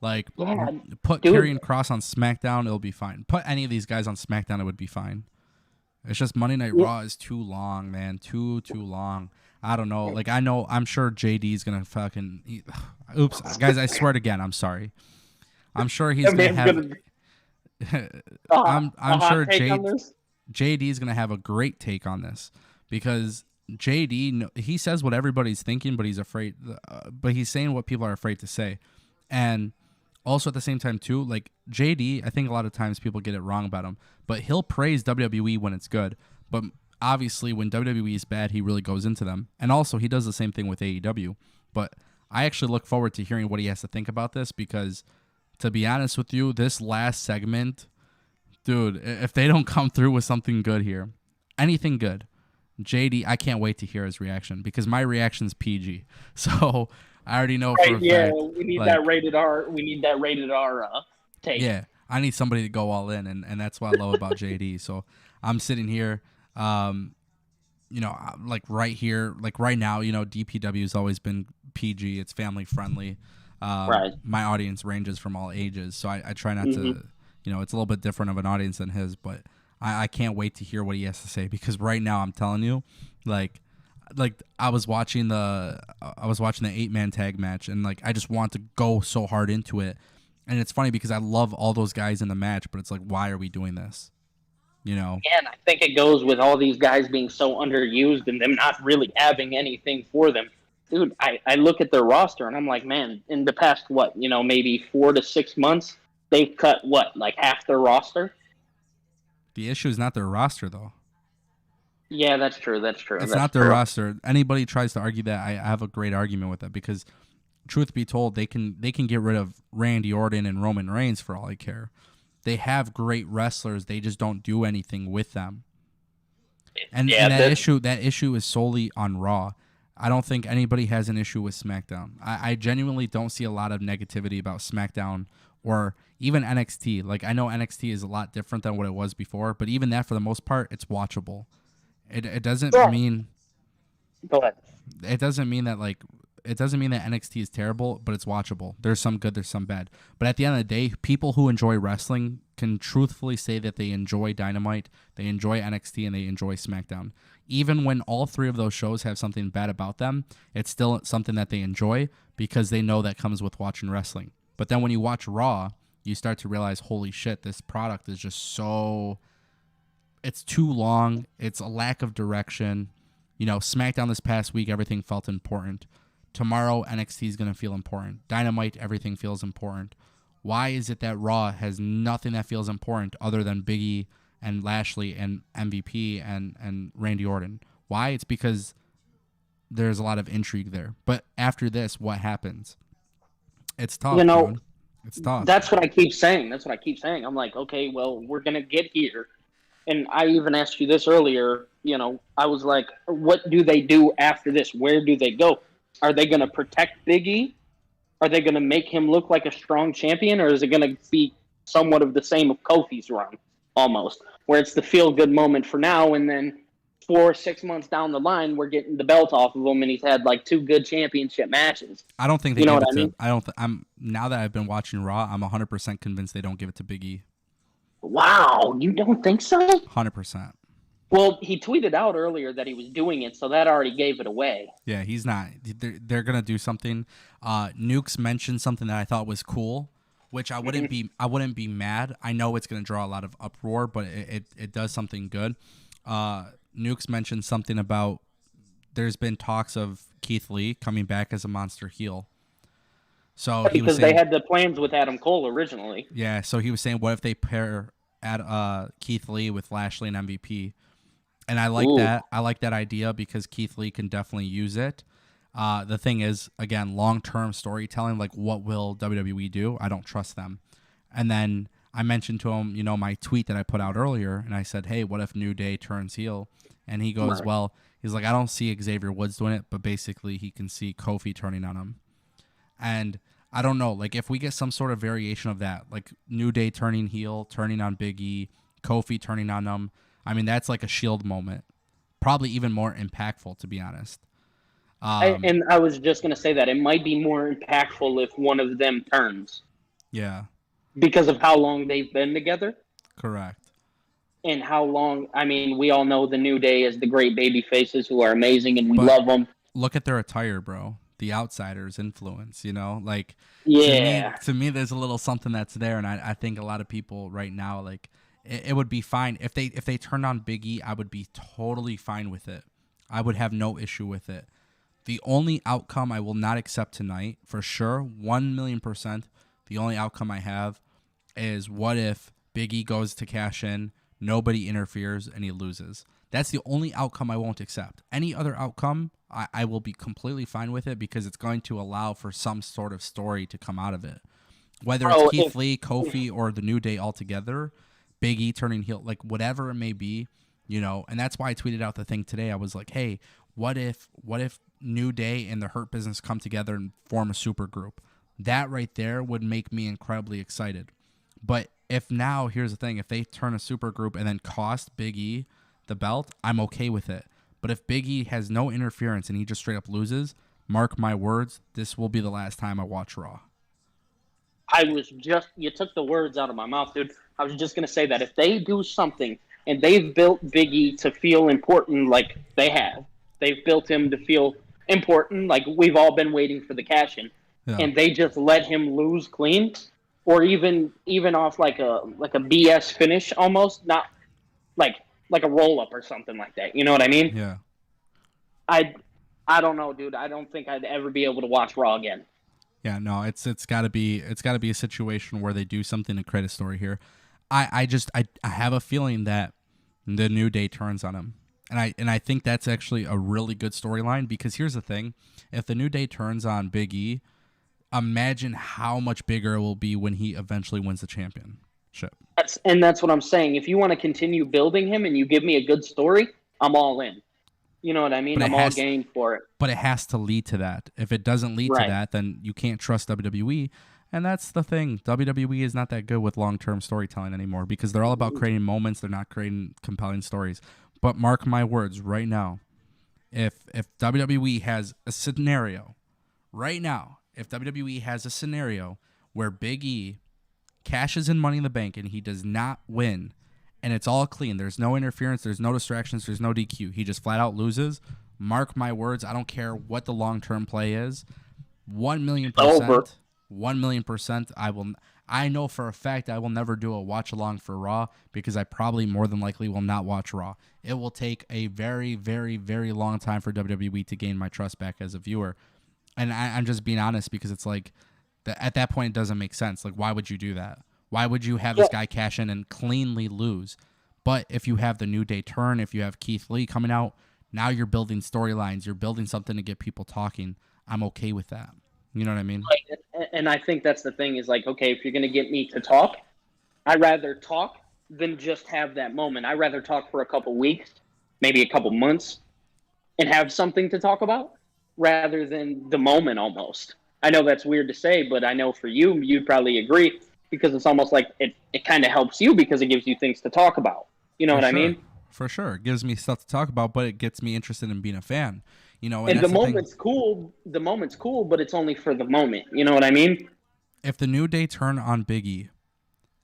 Like, put Karrion Kross on SmackDown, it'll be fine. Put any of these guys on SmackDown, it would be fine. It's just Monday Night Raw is too long, man. Too long. I don't know. Like, I'm sure JD's going to fucking... Oops. Guys, I swear it again. I'm sorry. I'm sure he's going to have... I'm sure JD's going to have a great take on this. Because JD, he says what everybody's thinking, but he's afraid... but he's saying what people are afraid to say. And Also, at the same time, too, like JD, I think a lot of times people get it wrong about him, but he'll praise WWE when it's good. But obviously, when WWE is bad, he really goes into them. And also, he does the same thing with AEW. But I actually look forward to hearing what he has to think about this because, to be honest with you, this last segment, dude, if they don't come through with something good here, anything good, JD, I can't wait to hear his reaction because my reaction is PG. So I already know for a fact. We need that rated R. We need that rated R take. Yeah, I need somebody to go all in, and that's what I love about JD. So I'm sitting here, like right here, like right now, DPW has always been PG. It's family friendly. Right. My audience ranges from all ages, so I try not to, it's a little bit different of an audience than his, but I can't wait to hear what he has to say because right now I'm telling you, like I was watching the 8-man tag match and like I just want to go so hard into it, and it's funny because I love all those guys in the match, but it's like, why are we doing this? And I think it goes with all these guys being so underused and them not really having anything for them. Dude, I look at their roster and I'm like, man, in the past, maybe 4 to 6 months, they've cut, like half their roster? The issue is not their roster, though. Yeah, that's true. It's not their roster. Anybody tries to argue that, I have a great argument with that because, truth be told, they can get rid of Randy Orton and Roman Reigns for all I care. They have great wrestlers. They just don't do anything with them. And that issue is solely on Raw. I don't think anybody has an issue with SmackDown. I genuinely don't see a lot of negativity about SmackDown or even NXT. Like, I know NXT is a lot different than what it was before, but even that, for the most part, it's watchable. It doesn't mean... Go ahead. It doesn't mean that NXT is terrible, but it's watchable. There's some good, there's some bad. But at the end of the day, people who enjoy wrestling can truthfully say that they enjoy Dynamite, they enjoy NXT, and they enjoy SmackDown. Even when all three of those shows have something bad about them, it's still something that they enjoy because they know that comes with watching wrestling. But then when you watch Raw, you start to realize, holy shit, this product is just so... It's too long. It's a lack of direction. SmackDown this past week, everything felt important. Tomorrow, NXT is going to feel important. Dynamite, everything feels important. Why is it that Raw has nothing that feels important other than Big E and Lashley and MVP and Randy Orton? Why? It's because there's a lot of intrigue there. But after this, what happens? It's tough, dude. It's tough. That's what I keep saying. I'm like, okay, well, we're going to get here. And I even asked you this earlier. I was like, what do they do after this? Where do they go? Are they going to protect Big E? Are they going to make him look like a strong champion? Or is it going to be somewhat of the same of Kofi's run, almost, where it's the feel-good moment for now, and then 4 or 6 months down the line, we're getting the belt off of him, and he's had like 2 good championship matches. I don't think they give it to... I don't. I'm now that I've been watching Raw, I'm 100% convinced they don't give it to Big E. Wow, you don't think so? 100%. Well, he tweeted out earlier that he was doing it, so that already gave it away. Yeah, he's not. They're gonna do something. Nukes mentioned something that I thought was cool, which I wouldn't be mad. I know it's gonna draw a lot of uproar, but it does something good. Nukes mentioned something about there's been talks of Keith Lee coming back as a monster heel. So he was saying, they had the plans with Adam Cole originally. Yeah, so he was saying, what if they pair Keith Lee with Lashley and MVP? And I like that. I like that idea because Keith Lee can definitely use it. The thing is, again, long-term storytelling, like what will WWE do? I don't trust them. And then I mentioned to him, my tweet that I put out earlier, and I said, hey, what if New Day turns heel? And he goes, well, he's like, I don't see Xavier Woods doing it, but basically he can see Kofi turning on him. And I don't know, like if we get some sort of variation of that, like New Day turning heel, turning on Big E, Kofi turning on them, I mean, that's like a Shield moment. Probably even more impactful, to be honest. And I was just going to say that. It might be more impactful if one of them turns. Yeah. Because of how long they've been together. Correct. And how long, I mean, we all know the New Day as the great baby faces who are amazing and we love them. Look at their attire, bro. The Outsiders influence, like, yeah. To me, there's a little something that's there. And I think a lot of people right now, like, it would be fine if they turned on Big E. I would be totally fine with it. I would have no issue with it. The only outcome I will not accept tonight, for sure, 1,000,000%, The only outcome I have is what if Big E goes to cash in, nobody interferes, and he loses. That's the only outcome I won't accept. Any other outcome, I will be completely fine with it because it's going to allow for some sort of story to come out of it. Whether it's Keith Lee, Kofi, or the New Day altogether, Big E turning heel, like whatever it may be, and that's why I tweeted out the thing today. I was like, hey, what if New Day and the Hurt Business come together and form a super group? That right there would make me incredibly excited. But here's the thing, if they turn a super group and then cost Big E the belt, I'm okay with it. But if Big E has no interference and he just straight up loses, mark my words, this will be the last time I watch Raw. You took the words out of my mouth, dude. I was just going to say that if they do something and they've built Big E to feel important like they have, they've built him to feel important like we've all been waiting for the cash-in, and they just let him lose clean, or even off like a BS finish almost, not like a roll-up or something like that. You know what I mean? Yeah. I don't know, dude. I don't think I'd ever be able to watch Raw again. Yeah, no, it's got to be a situation where they do something to create a story here. I have a feeling that the New Day turns on him, and I think that's actually a really good storyline because here's the thing: if the New Day turns on Big E, imagine how much bigger it will be when he eventually wins the championship. That's what I'm saying. If you want to continue building him and you give me a good story, I'm all in. You know what I mean? I'm all game for it. But it has to lead to that. If it doesn't lead to that, then you can't trust WWE. And that's the thing. WWE is not that good with long-term storytelling anymore because they're all about creating moments. They're not creating compelling stories. But mark my words right now, if WWE has a scenario, right now, if WWE has a scenario where Big E cashes in Money in the Bank and he does not win, and it's all clean. There's no interference. There's no distractions. There's no DQ. He just flat out loses. Mark my words. I don't care what the long-term play is. 1,000,000%. Over. 1,000,000%. I know for a fact I will never do a watch-along for Raw because I probably more than likely will not watch Raw. It will take a very, very, very long time for WWE to gain my trust back as a viewer. And I'm just being honest because it's like at that point it doesn't make sense. Like, why would you do that? Why would you have this guy cash in and cleanly lose? But if you have the New Day turn, if you have Keith Lee coming out, now you're building storylines. You're building something to get people talking. I'm okay with that. You know what I mean? And I think that's the thing is like, okay, if you're going to get me to talk, I'd rather talk than just have that moment. I'd rather talk for a couple weeks, maybe a couple months, and have something to talk about rather than the moment almost. I know that's weird to say, but I know for you, you'd probably agree. Because it's almost like it kind of helps you because it gives you things to talk about. You know what I mean? For sure. It gives me stuff to talk about, but it gets me interested in being a fan. And the moment's cool. The moment's cool, but it's only for the moment. You know what I mean? If the New Day turn on Big E,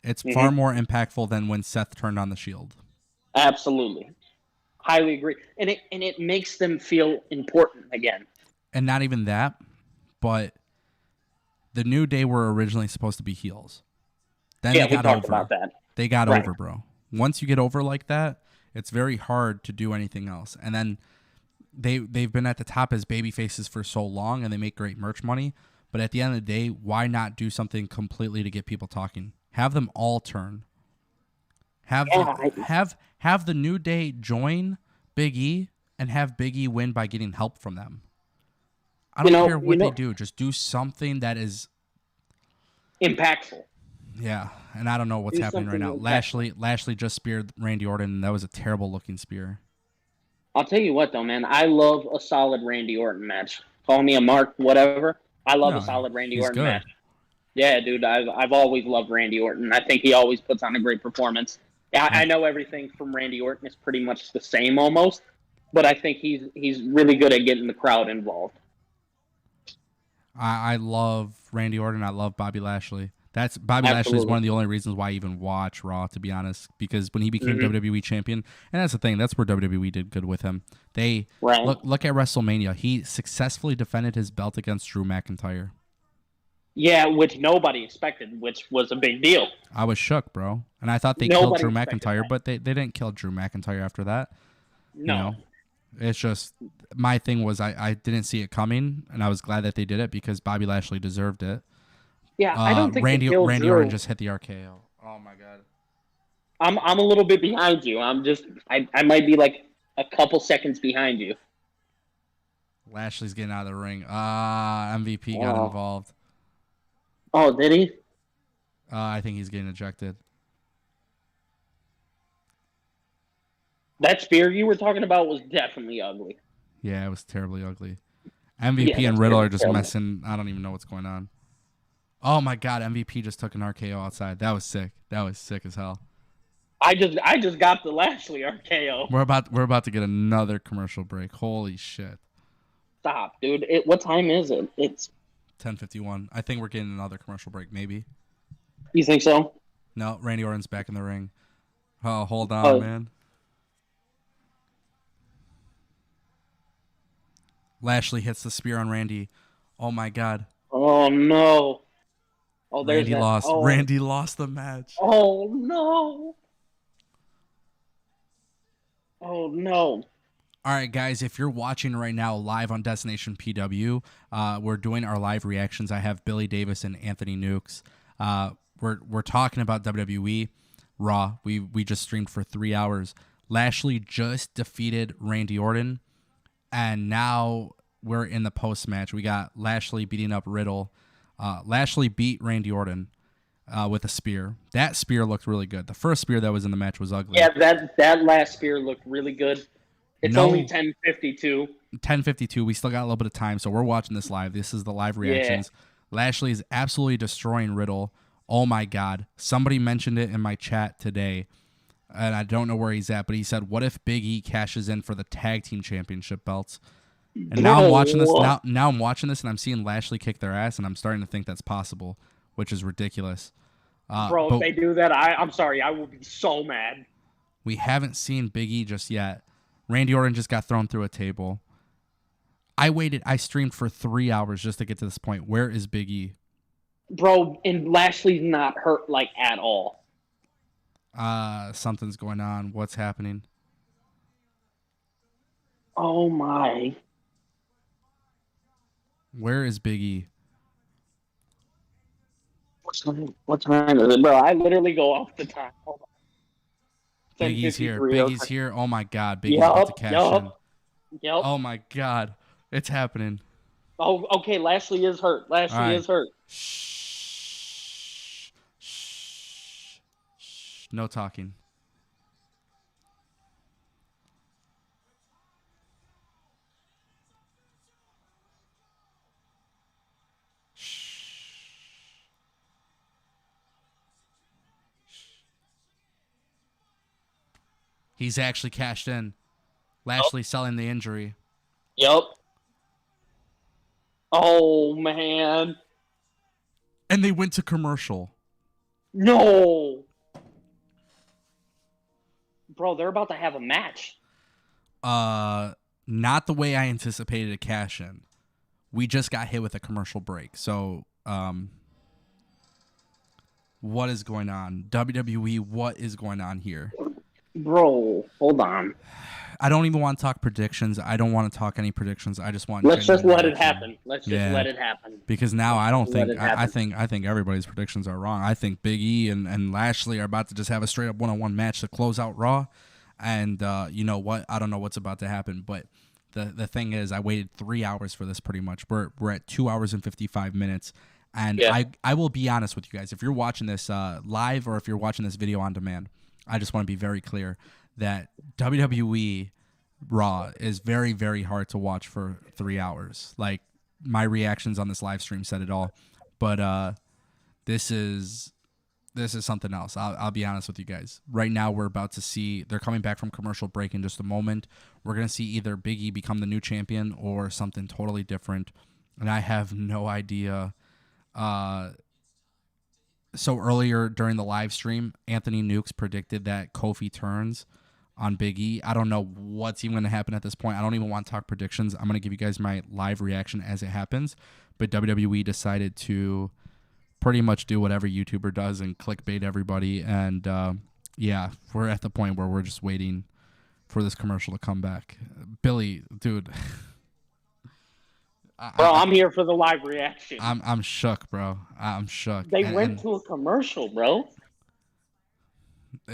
it's far more impactful than when Seth turned on the Shield. Absolutely. Highly agree. And it makes them feel important again. And not even that, but the New Day were originally supposed to be heels. Then they got over. About that. They got over, bro. Once you get over like that, it's very hard to do anything else. And then they've been at the top as baby faces for so long, and they make great merch money. But at the end of the day, why not do something completely to get people talking? Have them all turn. Have the New Day join Big E and have Big E win by getting help from them. I don't care what they do. Just do something that is impactful. Yeah, and I don't know what's happening right now. Lashley just speared Randy Orton, and that was a terrible-looking spear. I'll tell you what, though, man. I love a solid Randy Orton match. Call me a mark, whatever. I love a solid Randy Orton match. Yeah, dude, I've always loved Randy Orton. I think he always puts on a great performance. I know everything from Randy Orton is pretty much the same almost, but I think he's really good at getting the crowd involved. I love Randy Orton. I love Bobby Lashley. Lashley is one of the only reasons why I even watch Raw, to be honest, because when he became WWE Champion, and that's the thing, that's where WWE did good with him. They look at WrestleMania. He successfully defended his belt against Drew McIntyre. Yeah, which nobody expected, which was a big deal. I was shook, bro. And I thought they killed Drew McIntyre, but they didn't kill Drew McIntyre after that. No. You know? It's just, my thing was I didn't see it coming, and I was glad that they did it because Bobby Lashley deserved it. Yeah, I don't think Randy Drew. Orton just hit the RKO. Oh my god. I'm a little bit behind you. I might be like a couple seconds behind you. Lashley's getting out of the ring. MVP got involved. Oh, did he? I think he's getting ejected. That spear you were talking about was definitely ugly. Yeah, it was terribly ugly. MVP and Riddle are just messing. I don't even know what's going on. Oh my god, MVP just took an RKO outside. That was sick. That was sick as hell. I just got the Lashley RKO. We're about to get another commercial break. Holy shit. Stop, dude. What time is it? It's 10:51. I think we're getting another commercial break, maybe. You think so? No, Randy Orton's back in the ring. Oh, hold on, man. Lashley hits the spear on Randy. Oh my god. Oh no. Oh, Randy lost. Oh. Randy lost the match. Oh no. Oh no. All right, guys, if you're watching right now live on Destination PW, we're doing our live reactions. I have Billy Davis and Anthony Nukes. We're talking about WWE RAW. We just streamed for 3 hours. Lashley just defeated Randy Orton, and now we're in the post match. We got Lashley beating up Riddle. Lashley beat Randy Orton with a spear. That spear looked really good. The first spear that was in the match was ugly. Yeah, that last spear looked really good. It's only 10:52. 10:52. We still got a little bit of time, so we're watching this live. This is the live reactions. Yeah. Lashley is absolutely destroying Riddle. Oh my god. Somebody mentioned it in my chat today, and I don't know where he's at, but he said, what if Big E cashes in for the tag team championship belts? And now I'm watching this. Now I'm watching this, and I'm seeing Lashley kick their ass, and I'm starting to think that's possible, which is ridiculous. Bro, if they do that, I'm sorry, I will be so mad. We haven't seen Big E just yet. Randy Orton just got thrown through a table. I streamed for 3 hours just to get to this point. Where is Big E? Bro, and Lashley's not hurt like at all. Something's going on. What's happening? Oh my. Where is Big E? What time is it, bro? I literally go off the time. Hold on. Big E's here. Big E's here. Oh my god. Big E's about to cash in. Yep. Oh my god. It's happening. Oh, okay. Lashley is hurt. Lashley is hurt. Shh. Shh. Shh. No talking. He's actually cashed in. Lashley selling the injury. Yep. Oh, man. And they went to commercial. No. Bro, they're about to have a match. Not the way I anticipated a cash in. We just got hit with a commercial break. So, what is going on? WWE, what is going on here? Bro, hold on. I don't even want to talk predictions. I don't want to talk any predictions. I just want. Let's just let it happen. Let's just let it happen. Because now I don't think I think everybody's predictions are wrong. I think Big E and Lashley are about to just have a straight up one-on-one match to close out Raw, and you know what? I don't know what's about to happen. But the thing is, I waited 3 hours for this. Pretty much, we're at 2 hours and 55 minutes. And I will be honest with you guys. If you're watching this live or if you're watching this video on demand, I just want to be very clear that WWE RAW is very, very hard to watch for 3 hours. Like, my reactions on this live stream said it all. But this is something else. I'll be honest with you guys. Right now, we're about to see, they're coming back from commercial break in just a moment. We're going to see either Big E become the new champion or something totally different. And I have no idea. So earlier during the live stream, Anthony Nukes predicted that Kofi turns on Big E. I don't know what's even going to happen at this point. I don't even want to talk predictions. I'm going to give you guys my live reaction as it happens. But WWE decided to pretty much do whatever YouTuber does and clickbait everybody. And yeah, we're at the point where we're just waiting for this commercial to come back. Billy, dude, Bro, I'm here for the live reaction. I'm shook, bro. I'm shook. They went to a commercial, bro.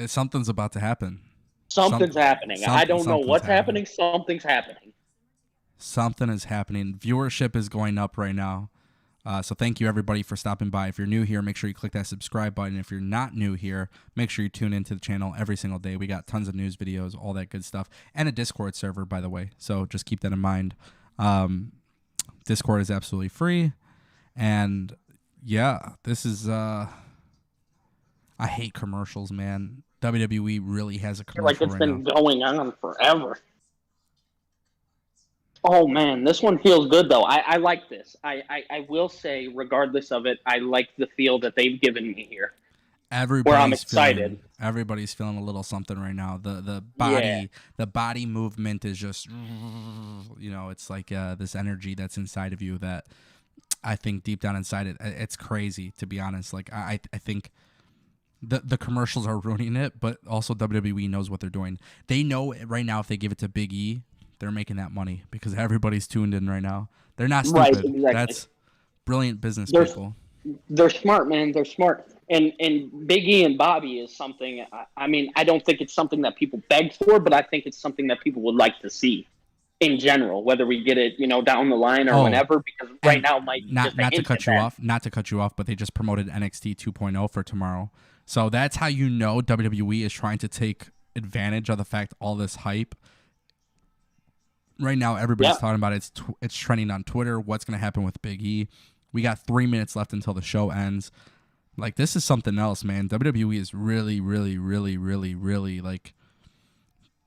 Something's about to happen. Something's happening. I don't know what's happening. Something's happening. Something is happening. Viewership is going up right now. So thank you, everybody, for stopping by. If you're new here, make sure you click that subscribe button. If you're not new here, make sure you tune into the channel every single day. We got tons of news videos, all that good stuff, and a Discord server, by the way. So just keep that in mind. Discord is absolutely free. And, yeah, this is... I hate commercials, man. WWE really has a commercial like it's been going on forever. Oh, man, this one feels good, though. I like this. I will say, regardless of it, I like the feel that they've given me here. Where I'm excited. Everybody's feeling a little something right now. The body movement is just, it's like this energy that's inside of you that I think deep down inside it's crazy, to be honest. Like, I think the commercials are ruining it, but also WWE knows what they're doing. They know right now if they give it to Big E, they're making that money because everybody's tuned in right now. They're not stupid. Right, exactly. That's brilliant business people. They're smart, man. They're smart. And Big E and Bobby is something, I mean, I don't think it's something that people beg for, but I think it's something that people would like to see in general, whether we get it, down the line or whenever, because right now might not to cut you off, but they just promoted NXT 2.0 for tomorrow. So that's how you know WWE is trying to take advantage of the fact all this hype. Right now, everybody's talking about it. It's trending on Twitter. What's going to happen with Big E? We got 3 minutes left until the show ends. Like, this is something else, man. WWE is really, really, really, really, really, like...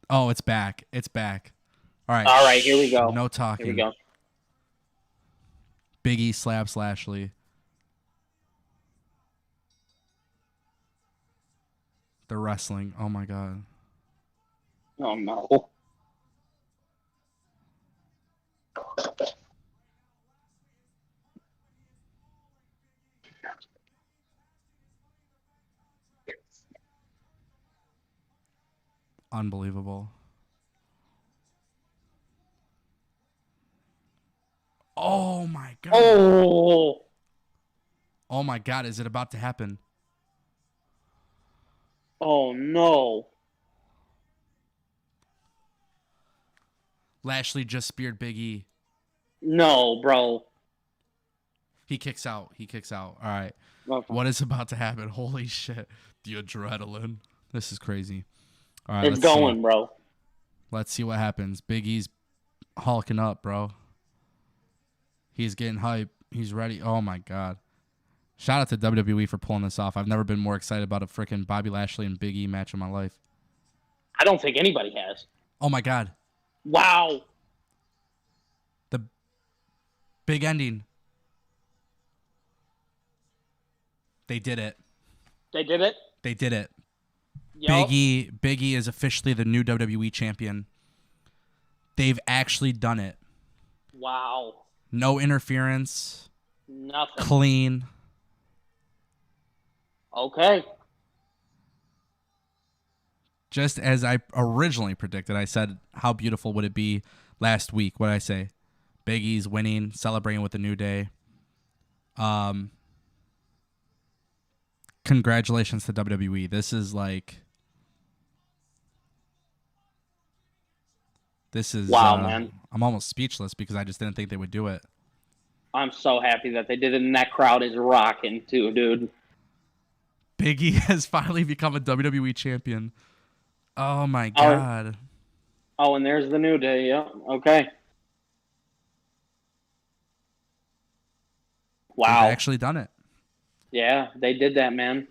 Oh, it's back. It's back. All right, here we go. No talking. Here we go. Big E slaps Lashley. They're wrestling. Oh, my God. Oh, no. Unbelievable. Oh, my God. Oh, my God. Is it about to happen? Oh, no. Lashley just speared Big E. No, bro. He kicks out. All right. Okay. What is about to happen? Holy shit. The adrenaline. This is crazy. All right. It's going, bro. Let's see what happens. Big E's hulking up, bro. He's getting hype. He's ready. Oh, my God. Shout out to WWE for pulling this off. I've never been more excited about a freaking Bobby Lashley and Big E match in my life. I don't think anybody has. Oh, my God. Wow. The big ending. They did it. They did it? They did it. Yep. Big E is officially the new WWE champion. They've actually done it. Wow. No interference. Nothing. Clean. Okay. Just as I originally predicted, I said, how beautiful would it be last week? What did I say? Big E's winning, celebrating with a new day. Congratulations to WWE. This is like... wow, man. I'm almost speechless because I just didn't think they would do it. I'm so happy that they did it, and that crowd is rocking too, dude. Big E has finally become a WWE champion. Oh, my God. Oh, and there's the New Day. Yeah, okay. Wow. They've actually done it. Yeah, they did that, man.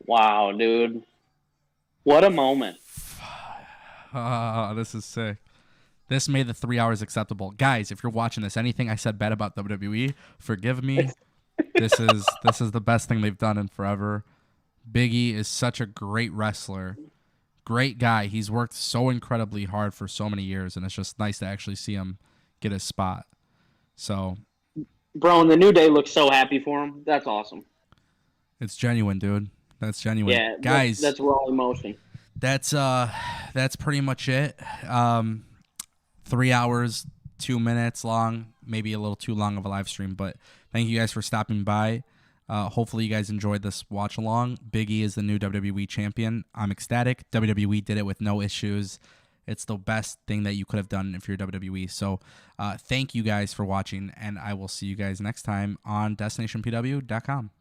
Wow, dude. What a moment. Oh, this is sick. This made the 3 hours acceptable. Guys, if you're watching this, anything I said bad about WWE, forgive me. This is the best thing they've done in forever. Big E is such a great wrestler. Great guy. He's worked so incredibly hard for so many years, and it's just nice to actually see him get his spot. So, bro, and the New Day looks so happy for him. That's awesome. It's genuine, dude. That's genuine. Yeah, guys. That's raw emotion. That's pretty much it. 3 hours, 2 minutes long, maybe a little too long of a live stream. But thank you guys for stopping by. Hopefully you guys enjoyed this watch along. Big E is the new WWE champion. I'm ecstatic. WWE did it with no issues. It's the best thing that you could have done if you're WWE. So thank you guys for watching, and I will see you guys next time on DestinationPW.com.